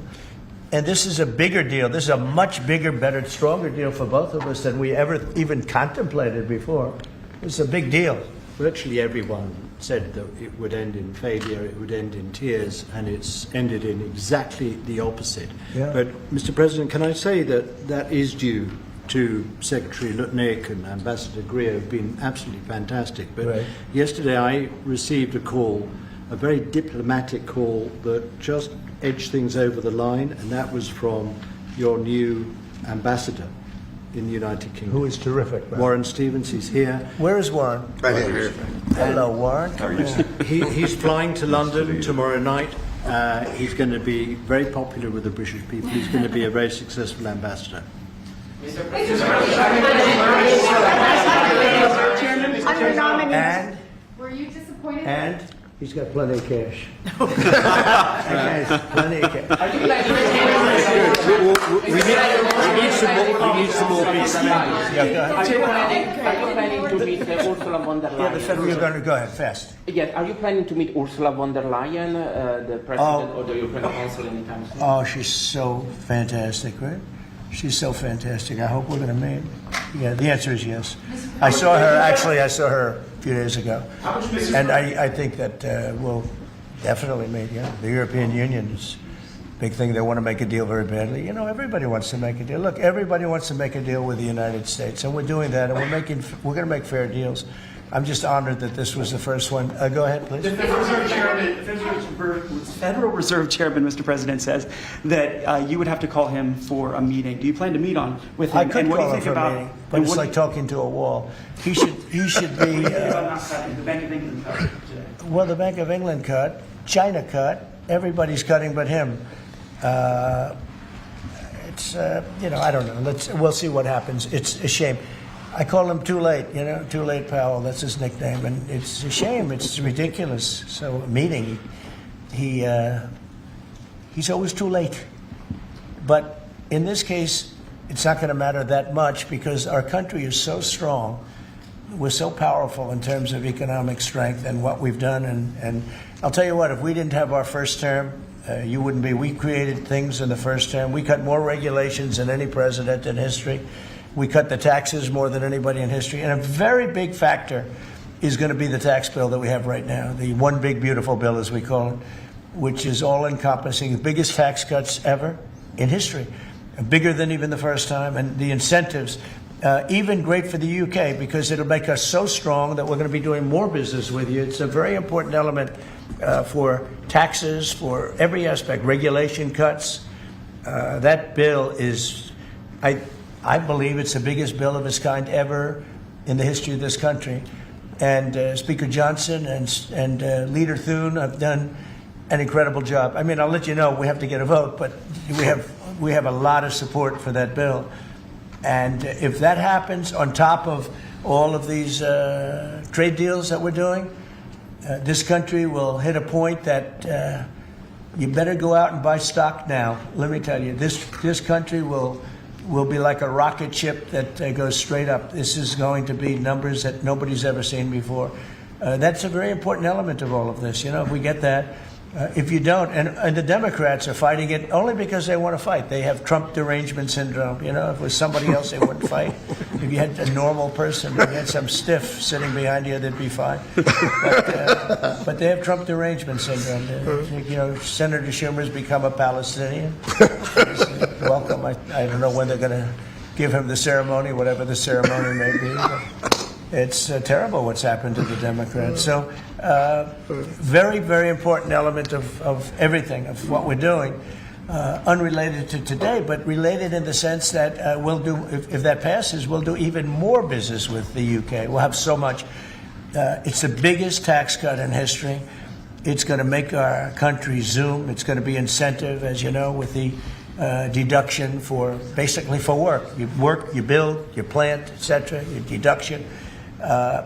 Speaker 9: And this is a bigger deal. This is a much bigger, better, stronger deal for both of us than we ever even contemplated before. It's a big deal.
Speaker 13: Virtually everyone said that it would end in failure, it would end in tears, and it's ended in exactly the opposite.
Speaker 9: Yeah.
Speaker 13: But, Mr. President, can I say that that is due to Secretary Lutnick and Ambassador Greer, who've been absolutely fantastic. But
Speaker 9: Right.
Speaker 13: yesterday I received a call, a very diplomatic call that just edged things over the line, and that was from your new ambassador in the United Kingdom.
Speaker 9: Who is terrific. Right?
Speaker 13: Warren Stevens, he's here.
Speaker 9: Where is Warren?
Speaker 13: Right here.
Speaker 9: Hello, Warren.
Speaker 13: He's flying to London tomorrow night. He's going to be very popular with the British people. He's going to be a very successful ambassador.
Speaker 9: And
Speaker 1: Were you disappointed?
Speaker 9: And he's got plenty of cash. That guy's plenty of cash.
Speaker 13: We need some more big spenders.
Speaker 9: Yeah, go
Speaker 18: Are
Speaker 9: ahead.
Speaker 18: you planning to meet Ursula von der Leyen?
Speaker 9: Yeah, the federal. You're going to go ahead fast.
Speaker 18: Yes. Are you planning to meet Ursula von der Leyen, the president of the European Council, anytime soon?
Speaker 9: Oh, she's so fantastic, right? She's so fantastic. I hope we're going to meet. Yeah, the answer is yes. I saw her a few days ago. And I think that we'll definitely meet, yeah. The European Union is a big thing. They want to make a deal very badly. You know, everybody wants to make a deal. Look, everybody wants to make a deal with the United States, and we're doing that, and we're going to make fair deals. I'm just honored that this was the first one. Go ahead, please.
Speaker 4: The Federal Reserve Chairman, Mr. President, says that you would have to call him for a meeting. Do you plan to meet with him?
Speaker 9: I could
Speaker 4: and what do
Speaker 9: call
Speaker 4: you
Speaker 9: him
Speaker 4: think
Speaker 9: for a
Speaker 4: about
Speaker 9: meeting, but it's like talking to a wall. He should be.
Speaker 4: the Bank of England cut today?
Speaker 9: Well, the Bank of England cut, China cut, everybody's cutting but him. It's I don't know. We'll see what happens. It's a shame. I call him Too Late, Too Late Powell. That's his nickname, and it's a shame. It's ridiculous. So a meeting, he's always too late. But in this case, it's not going to matter that much because our country is so strong. We're so powerful in terms of economic strength and what we've done. And I'll tell you what, if we didn't have our first term, you wouldn't be. We created things in the first term. We cut more regulations than any president in history. We cut the taxes more than anybody in history. And a very big factor is going to be the tax bill that we have right now, the one big beautiful bill, as we call it, which is all-encompassing, the biggest tax cuts ever in history, bigger than even the first time. And the incentives, even great for the UK, because it'll make us so strong that we're going to be doing more business with you. It's a very important element for taxes, for every aspect, regulation cuts. That bill is, I believe it's the biggest bill of its kind ever in the history of this country. And Speaker Johnson and Leader Thune have done an incredible job. I mean, I'll let you know we have to get a vote, but we have a lot of support for that bill. And if that happens on top of all of these trade deals that we're doing, this country will hit a point that you better go out and buy stock now. Let me tell you, this country will be like a rocket ship that goes straight up. This is going to be numbers that nobody's ever seen before. That's a very important element of all of this. If we get that. If you don't, and the Democrats are fighting it only because they want to fight. They have Trump derangement syndrome. If it was somebody else, they wouldn't fight. If you had a normal person, if you had some stiff sitting behind you, they'd be fine. But they have Trump derangement syndrome. Senator Schumer's become a Palestinian. Welcome. I don't know when they're going to give him the ceremony, whatever the ceremony may be. It's terrible what's happened to the Democrats. So, very, very important element of everything, of what we're doing, unrelated to today, but related in the sense that we'll do, if that passes, we'll do even more business with the UK. We'll have so much. It's the biggest tax cut in history. It's going to make our country zoom. It's going to be incentive, as you know, with the deduction basically for work. You work, you build, you plant, etc. Your deduction.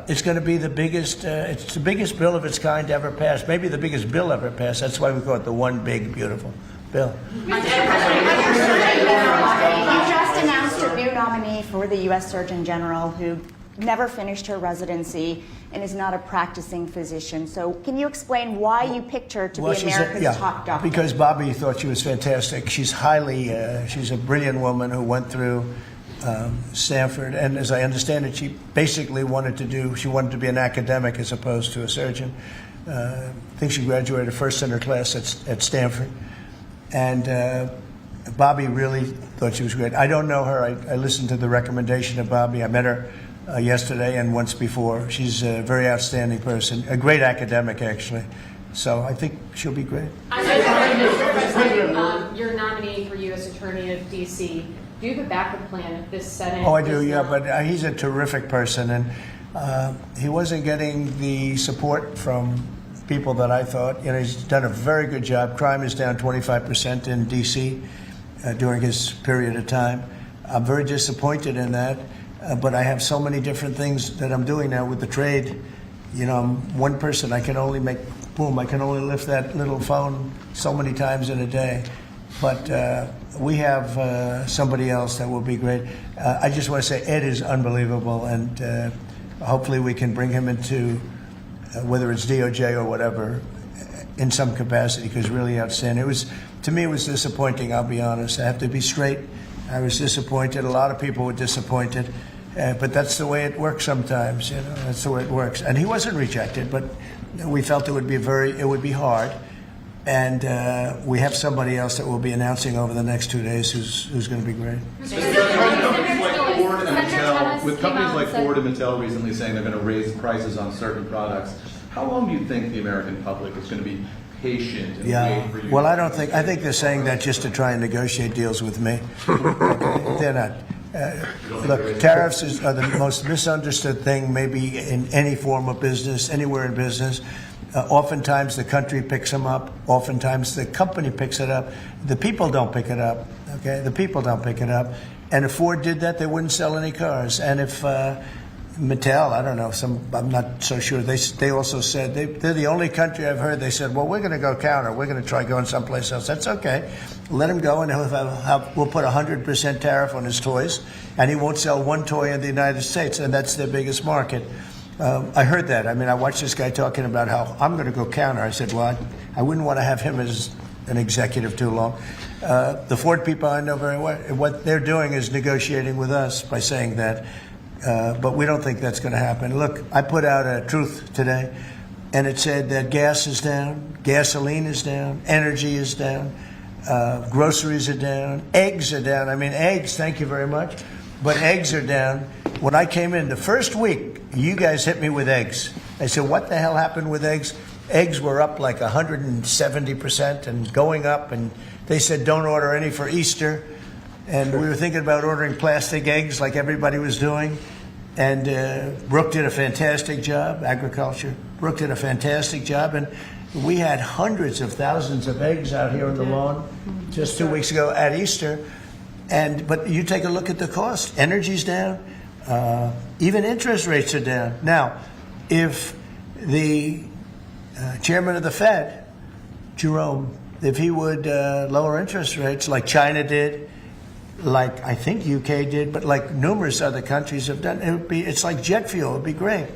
Speaker 9: It's going to be the biggest. It's the biggest bill of its kind ever passed. Maybe the biggest bill ever passed. That's why we call it the one big beautiful bill.
Speaker 21: You just announced a new nominee for the U.S. Surgeon General, who never finished her residency and is not a practicing physician. So can you explain why you picked her to be America's top doctor?
Speaker 9: Because Bobby thought she was fantastic. She's she's a brilliant woman who went through Stanford, and as I understand it, she basically wanted to be an academic as opposed to a surgeon. I think she graduated first in her class at Stanford, and Bobby really thought she was great. I don't know her. I listened to the recommendation of Bobby. I met her yesterday and once before. She's a very outstanding person, a great academic, actually. So I think she'll be great.
Speaker 15: Your nominee for U.S. Attorney of D.C., do you have a backup plan if this Senate?
Speaker 9: Oh, I do, yeah, but he's a terrific person, and he wasn't getting the support from people that I thought. You know, he's done a very good job. Crime is down 25% in D.C. During his period of time. I'm very disappointed in that, but I have so many different things that I'm doing now with the trade. You know, I'm one person. I can only I can only lift that little phone so many times in a day. But we have somebody else that will be great. I just want to say Ed is unbelievable, and hopefully we can bring him into, whether it's DOJ or whatever, in some capacity, because really outstanding. To me, it was disappointing, I'll be honest. I have to be straight. I was disappointed. A lot of people were disappointed. But that's the way it works sometimes, you know. That's the way it works. And he wasn't rejected, but we felt it would be hard. And we have somebody else that we'll be announcing over the next 2 days who's going to be great.
Speaker 23: With companies like Ford and Mattel recently saying they're going to raise prices on certain products, how long do you think the American public is going to be patient and wait for you?
Speaker 9: Well, I think they're saying that just to try and negotiate deals with me. They're not. Look, tariffs are the most misunderstood thing maybe in any form of business, anywhere in business. Oftentimes the country picks them up. Oftentimes the company picks it up. The people don't pick it up. Okay, the people don't pick it up. And if Ford did that, they wouldn't sell any cars. And if Mattel, I don't know, I'm not so sure. They also said they're the only country I've heard. They said, well, we're going to go counter. We're going to try going someplace else. That's okay. Let him go, and we'll put 100% tariff on his toys, and he won't sell one toy in the United States, and that's their biggest market. I heard that. I mean, I watched this guy talking about how I'm going to go counter. I said, well, I wouldn't want to have him as an executive too long. The Ford people I know very well. What they're doing is negotiating with us by saying that. But we don't think that's going to happen. Look, I put out a truth today, and it said that gas is down, gasoline is down, energy is down, groceries are down, eggs are down. I mean, eggs, thank you very much, but eggs are down. When I came in the first week, you guys hit me with eggs. I said, what the hell happened with eggs? Eggs were up like 170% and going up, and they said don't order any for Easter. And we were thinking about ordering plastic eggs like everybody was doing. And Brooke did a fantastic job, agriculture. Brooke did a fantastic job. And we had hundreds of thousands of eggs out here on the lawn just 2 weeks ago at Easter. But you take a look at the cost. Energy's down. Even interest rates are down. Now, if the chairman of the Fed, Jerome, if he would lower interest rates like China did, like I think UK did, but like numerous other countries have done, it's like jet fuel. It would be great.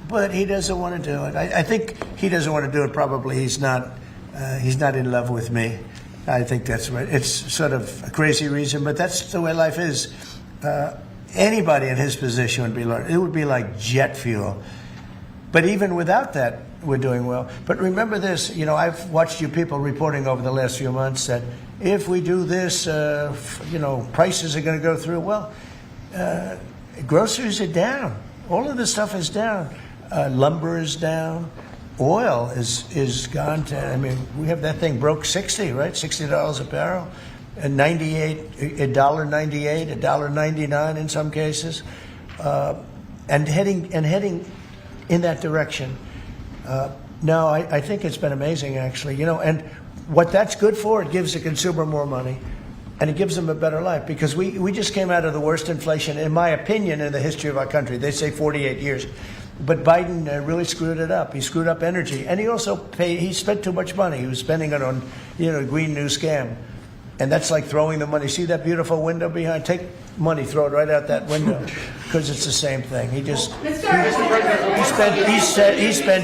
Speaker 9: But he doesn't want to do it. I think he doesn't want to do it. Probably he's not in love with me. I think that's right. It's sort of a crazy reason, but that's the way life is. Anybody in his position would be like jet fuel. But even without that, we're doing well. But remember this, you know, I've watched you people reporting over the last few months that if we do this, you know, prices are going to go through. Well, groceries are down. All of this stuff is down. Lumber is down. Oil is gone to, I mean, we have that thing broke 60, right? $60 a barrel. And $1.98, $1.99 in some cases. And heading in that direction. No, I think it's been amazing, actually. You know, and what that's good for, it gives the consumer more money, and it gives them a better life. Because we just came out of the worst inflation, in my opinion, in the history of our country. They say 48 years. But Biden really screwed it up. He screwed up energy. And he also he spent too much money. He was spending it on, you know, Green New Scam. And that's like throwing the money. See that beautiful window behind? Take money, throw it right out that window, because it's the same thing. He spent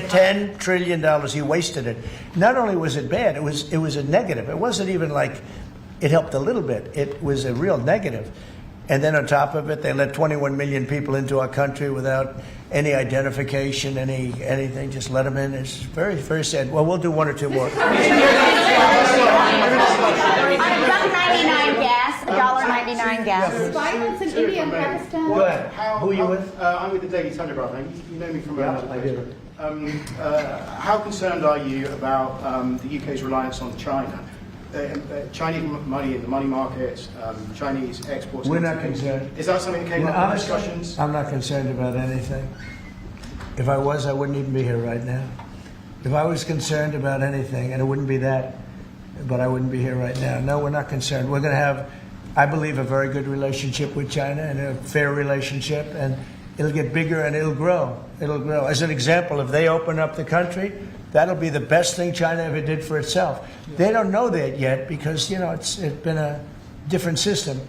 Speaker 9: $10 trillion. He wasted it. Not only was it bad, it was a negative. It wasn't even like it helped a little bit. It was a real negative. And then on top of it, they let 21 million people into our country without any identification, anything. Just let them in. It's very, very sad. Well, we'll do one or two more.
Speaker 21: $1.99 gas, $1.99 gas.
Speaker 3: Violence in India and Pakistan.
Speaker 9: Go ahead. Who are you with?
Speaker 5: I'm with the Daily Telegraph. You know me from
Speaker 9: I do.
Speaker 5: How concerned are you about the UK's reliance on China? Chinese money in the money markets, Chinese exports.
Speaker 9: We're not concerned.
Speaker 5: Is that something that came up in discussions?
Speaker 9: I'm not concerned about anything. If I was, I wouldn't even be here right now. If I was concerned about anything, and it wouldn't be that, but I wouldn't be here right now. No, we're not concerned. We're going to have, I believe, a very good relationship with China and a fair relationship, and it'll get bigger and it'll grow. It'll grow. As an example, if they open up the country, that'll be the best thing China ever did for itself. They don't know that yet because, it's been a different system.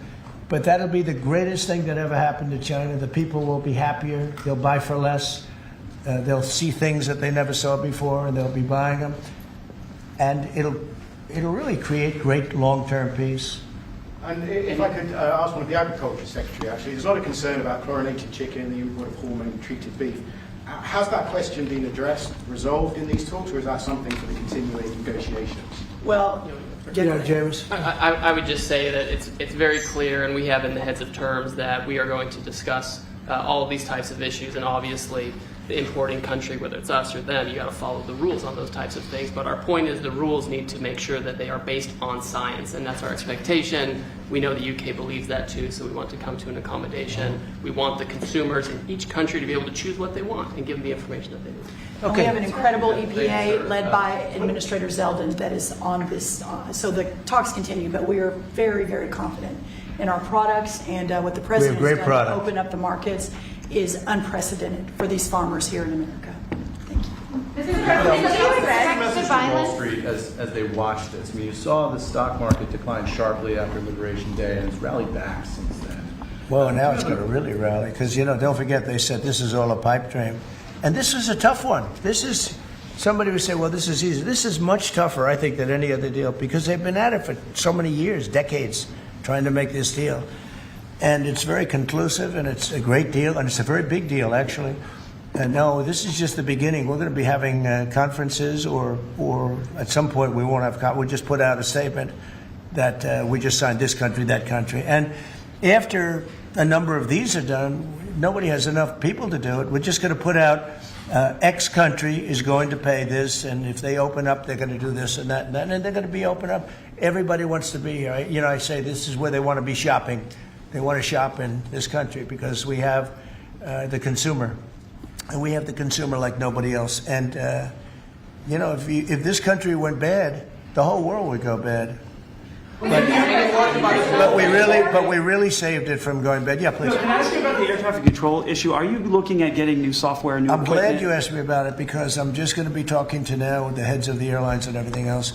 Speaker 9: But that'll be the greatest thing that ever happened to China. The people will be happier. They'll buy for less. They'll see things that they never saw before, and they'll be buying them. And it'll really create great long-term peace.
Speaker 5: And if I could ask one of the Agriculture Secretary, actually, there's a lot of concern about chlorinated chicken, the import of hormone-treated beef. Has that question been addressed, resolved in these talks, or is that something for the continuing negotiations?
Speaker 17: Well,
Speaker 9: James.
Speaker 12: I would just say that it's very clear, and we have in the heads of terms that we are going to discuss all of these types of issues, and obviously the importing country, whether it's us or them, you got to follow the rules on those types of things. But our point is the rules need to make sure that they are based on science, and that's our expectation. We know the UK believes that too, so we want to come to an accommodation. We want the consumers in each country to be able to choose what they want and give them the information that they need.
Speaker 17: And we have an incredible EPA led by Administrator Zeldin that is on this. So the talks continue, but we are very, very confident in our products, and what the president has done to open up the markets is unprecedented for these farmers here in America.
Speaker 23: Message from Wall Street as they watched this. I mean, you saw the stock market decline sharply after Liberation Day, and it's rallied back since then.
Speaker 9: Well, now it's going to really rally because, don't forget they said this is all a pipe dream. And this is a tough one. Somebody would say, well, this is easy. This is much tougher, I think, than any other deal because they've been at it for so many years, decades, trying to make this deal. And it's very conclusive, and it's a great deal, and it's a very big deal, actually. And no, this is just the beginning. We're going to be having conferences, or at some point we won't have. We'll just put out a statement that we just signed this country, that country. And after a number of these are done, nobody has enough people to do it. We're just going to put out X country is going to pay this, and if they open up, they're going to do this and that, and they're going to be open up. Everybody wants to be here. I say this is where they want to be shopping. They want to shop in this country because we have the consumer. And we have the consumer like nobody else. And, if this country went bad, the whole world would go bad. But we really saved it from going bad. Yeah, please.
Speaker 4: Can I ask you about the air traffic control issue? Are you looking at getting new software, new equipment?
Speaker 9: I'm glad you asked me about it because I'm just going to be talking to now the heads of the airlines and everything else.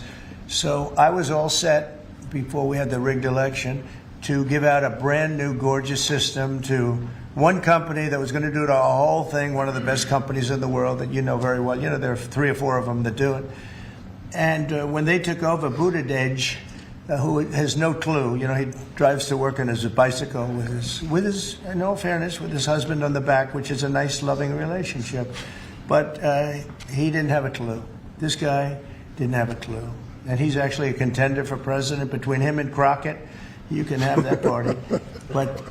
Speaker 9: So I was all set before we had the rigged election to give out a brand new gorgeous system to one company that was going to do the whole thing, one of the best companies in the world that you know very well. There are 3 or 4 of them that do it. And when they took over, Buttigieg, who has no clue, he drives to work on his bicycle with his, in all fairness, with his husband on the back, which is a nice, loving relationship. But he didn't have a clue. This guy didn't have a clue. And he's actually a contender for president. Between him and Crockett, you can have that party. But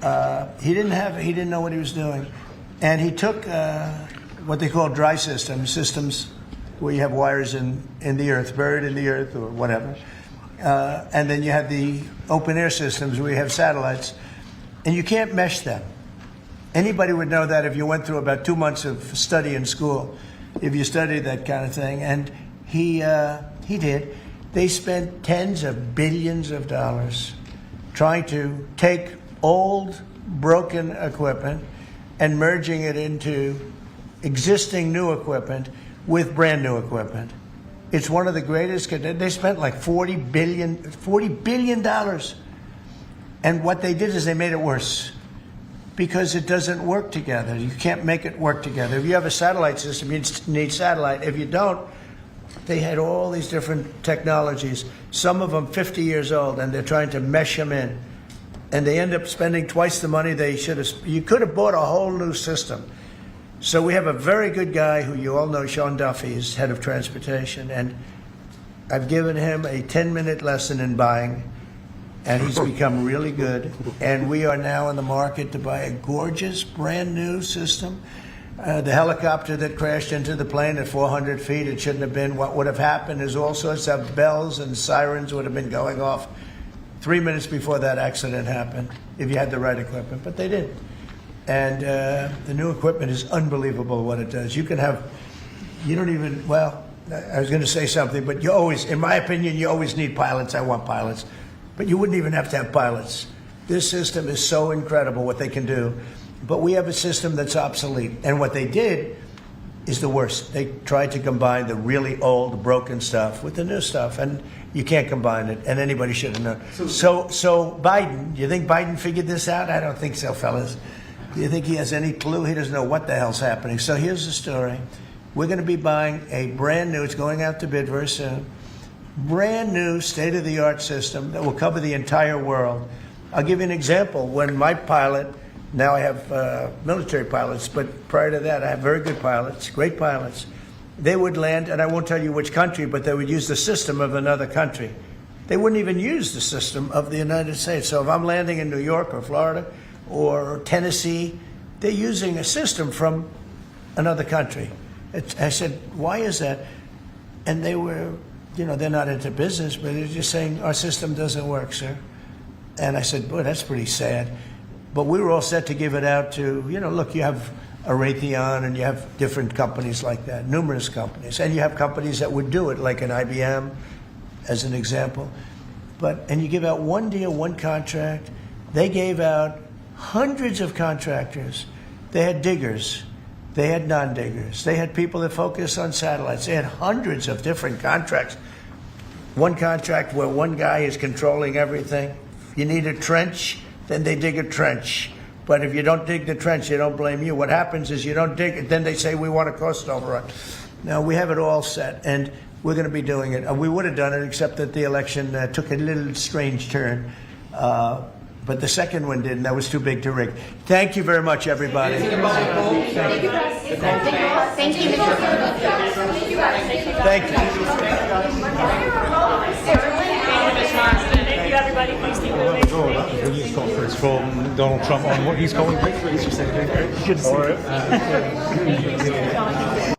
Speaker 9: he didn't know what he was doing. And he took what they call dry systems where you have wires in the earth, buried in the earth or whatever. And then you have the open air systems where you have satellites. And you can't mesh them. Anybody would know that if you went through about 2 months of study in school, if you studied that kind of thing. And he did. They spent tens of billions of dollars trying to take old, broken equipment and merging it into existing new equipment with brand new equipment. It's one of the greatest. They spent like $40 billion. And what they did is they made it worse because it doesn't work together. You can't make it work together. If you have a satellite system, you need satellite. If you don't, they had all these different technologies, some of them 50 years old, and they're trying to mesh them in. And they end up spending twice the money they should have. You could have bought a whole new system. So we have a very good guy who you all know, Sean Duffy, is head of transportation. And I've given him a 10-minute lesson in buying, and he's become really good. And we are now in the market to buy a gorgeous, brand new system. The helicopter that crashed into the plane at 400 feet, it shouldn't have been. What would have happened is all sorts of bells and sirens would have been going off 3 minutes before that accident happened, if you had the right equipment, but they didn't. And the new equipment is unbelievable what it does. You can have, you don't even, well, I was going to say something, but you always, in my opinion, you always need pilots. I want pilots. But you wouldn't even have to have pilots. This system is so incredible what they can do. But we have a system that's obsolete. And what they did is the worst. They tried to combine the really old, broken stuff with the new stuff. And you can't combine it. And anybody should have known. So Biden, you think Biden figured this out? I don't think so, fellas. Do you think he has any clue? He doesn't know what the hell's happening. So here's the story. We're going to be buying a brand new, it's going out to bid very soon, brand new state-of-the-art system that will cover the entire world. I'll give you an example. When my pilot, now I have military pilots, but prior to that I have very good pilots, great pilots. They would land, and I won't tell you which country, but they would use the system of another country. They wouldn't even use the system of the United States. So if I'm landing in New York or Florida or Tennessee, they're using a system from another country. I said, why is that? And they were, you know, they're not into business, but they're just saying, our system doesn't work, sir. And I said, boy, that's pretty sad. But we were all set to give it out to, you know, look, you have a Raytheon and you have different companies like that, numerous companies. And you have companies that would do it, like an IBM, as an example. And you give out one deal, one contract. They gave out hundreds of contractors. They had diggers. They had non-diggers. They had people that focus on satellites. They had hundreds of different contracts. One contract where one guy is controlling everything. If you need a trench, then they dig a trench. But if you don't dig the trench, they don't blame you. What happens is you don't dig it, then they say we want a cost overrun. Now, we have it all set, and we're going to be doing it. We would have done it, except that the election took a little strange turn. But the second one didn't. That was too big to rig. Thank you very much, everybody.
Speaker 1: Thank you, guys. Thank you.
Speaker 9: Thank you.
Speaker 2: Thank you, everybody. Please keep moving.
Speaker 14: That was a news conference from Donald Trump on what he's calling victories. Good to see you.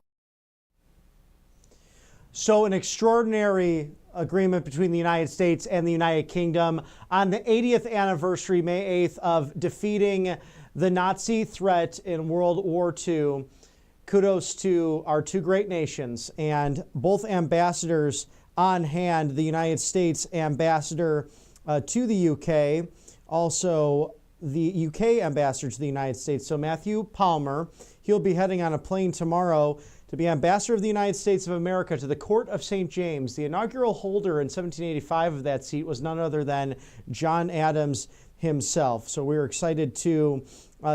Speaker 6: So an extraordinary agreement between the United States and the United Kingdom on the 80th anniversary, May 8th, of defeating the Nazi threat in World War II. Kudos to our two great nations and both ambassadors on hand, the United States ambassador to the UK, also the UK ambassador to the United States. So Matthew Palmer, he'll be heading on a plane tomorrow to be ambassador of the United States of America to the Court of St. James. The inaugural holder in 1785 of that seat was none other than John Adams himself. So we're excited to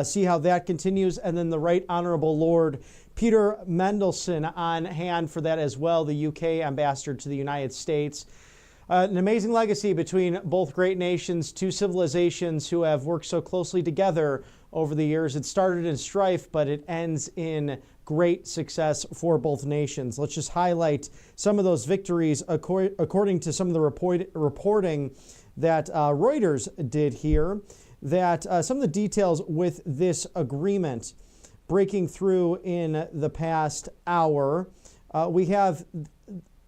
Speaker 6: see how that continues. And then the Right Honorable Lord Peter Mendelsohn on hand for that as well, the UK ambassador to the United States. An amazing legacy between both great nations, two civilizations who have worked so closely together over the years. It started in strife, but it ends in great success for both nations. Let's just highlight some of those victories according to some of the reporting that Reuters did here, that some of the details with this agreement breaking through in the past hour. We have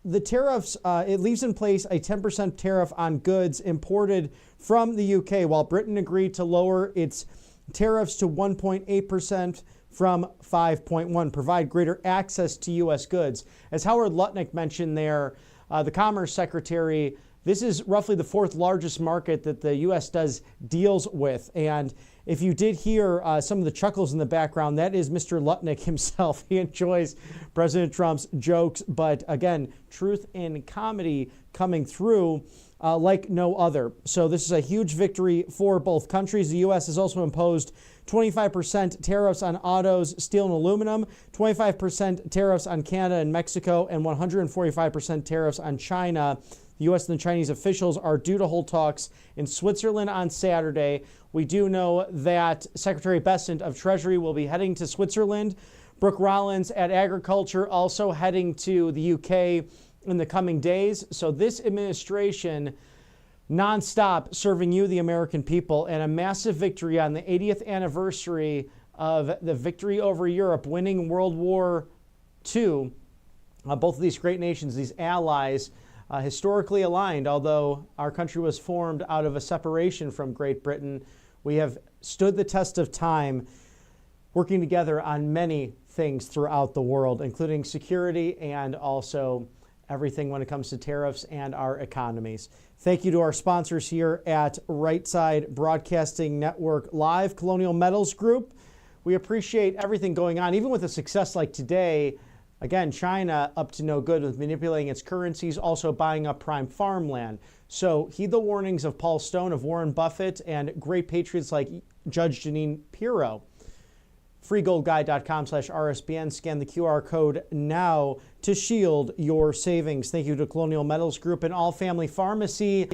Speaker 6: the tariffs. It leaves in place a 10% tariff on goods imported from the UK, while Britain agreed to lower its tariffs to 1.8% from 5.1%, provide greater access to U.S. goods. As Howard Lutnick mentioned there, the Commerce Secretary, This is roughly the fourth largest market that the U.S. does deals with. And if you did hear some of the chuckles in the background, that is Mr. Lutnick himself. He enjoys President Trump's jokes, but again, truth in comedy coming through like no other. So this is a huge victory for both countries. The U.S. has also imposed 25% tariffs on autos, steel, and aluminum, 25% tariffs on Canada and Mexico, and 145% tariffs on China. The U.S. and the Chinese officials are due to hold talks in Switzerland on Saturday. We do know that Secretary Bessent of Treasury will be heading to Switzerland. Brooke Rollins at Agriculture also heading to the UK in the coming days. So this administration nonstop serving you, the American people, and a massive victory on the 80th anniversary of the victory over Europe, winning World War II. Both of these great nations, these allies, historically aligned, although our country was formed out of a separation from Great Britain. We have stood the test of time, working together on many things throughout the world, including security and also everything when it comes to tariffs and our economies. Thank you to our sponsors here at Right Side Broadcasting Network Live, Colonial Metals Group. We appreciate everything going on, even with a success like today. Again, China up to no good with manipulating its currencies, also buying up prime farmland. So heed the warnings of Paul Stone, of Warren Buffett, and great patriots like Judge Janine Pirro. freegoldguide.com/RSBN. Scan the QR code now to shield your savings. Thank you to Colonial Metals Group and All Family Pharmacy.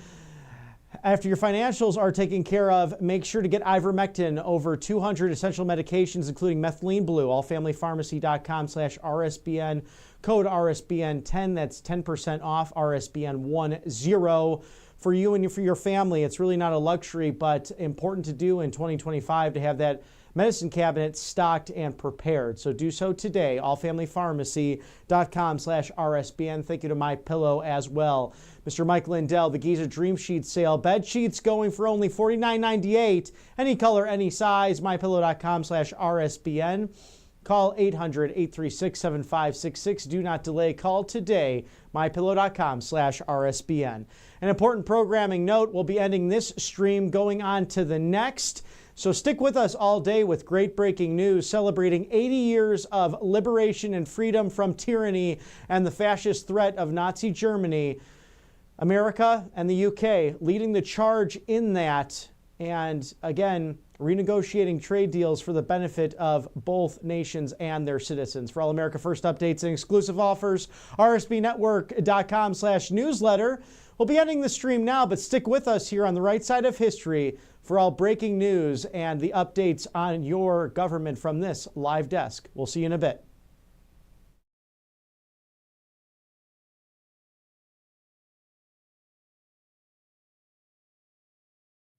Speaker 6: After your financials are taken care of, make sure to get ivermectin, over 200 essential medications, including methylene blue. allfamilypharmacy.com/RSBN. Code RSBN10. That's 10% off. RSBN10 for you and for your family. It's really not a luxury, but important to do in 2025 to have that medicine cabinet stocked and prepared. So do so today. allfamilypharmacy.com/RSBN. Thank you to MyPillow as well. Mr. Mike Lindell, the Giza Dream Sheet sale. Bed sheets going for only $49.98. Any color, any size. MyPillow.com/RSBN. Call 800-836-7566. Do not delay. Call today. MyPillow.com/RSBN. An important programming note, we'll be ending this stream, going on to the next. So stick with us all day with great breaking news celebrating 80 years of liberation and freedom from tyranny and the fascist threat of Nazi Germany. America and the UK leading the charge in that, and again, renegotiating trade deals for the benefit of both nations and their citizens. For all America First updates and exclusive offers, rsbnetwork.com/newsletter. We'll be ending the stream now, but stick with us here on the right side of history for all breaking news and the updates on your government from this live desk. We'll see you in a bit.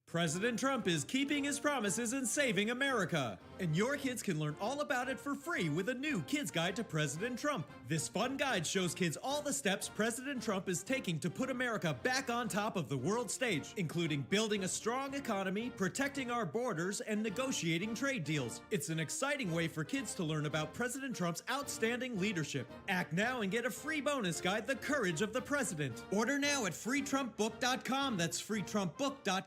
Speaker 2: President Trump is keeping his promises and saving America. And your kids can learn all about it for free with a new Kids Guide to President Trump. This fun guide shows kids all the steps President Trump is taking to put America back on top of the world stage, including building a strong economy, protecting our borders, and negotiating trade deals. It's an exciting way for kids to learn about President Trump's outstanding leadership. Act now and get a free bonus guide, The Courage of the President. Order now at freetrumpbook.com. That's freetrumpbook.com.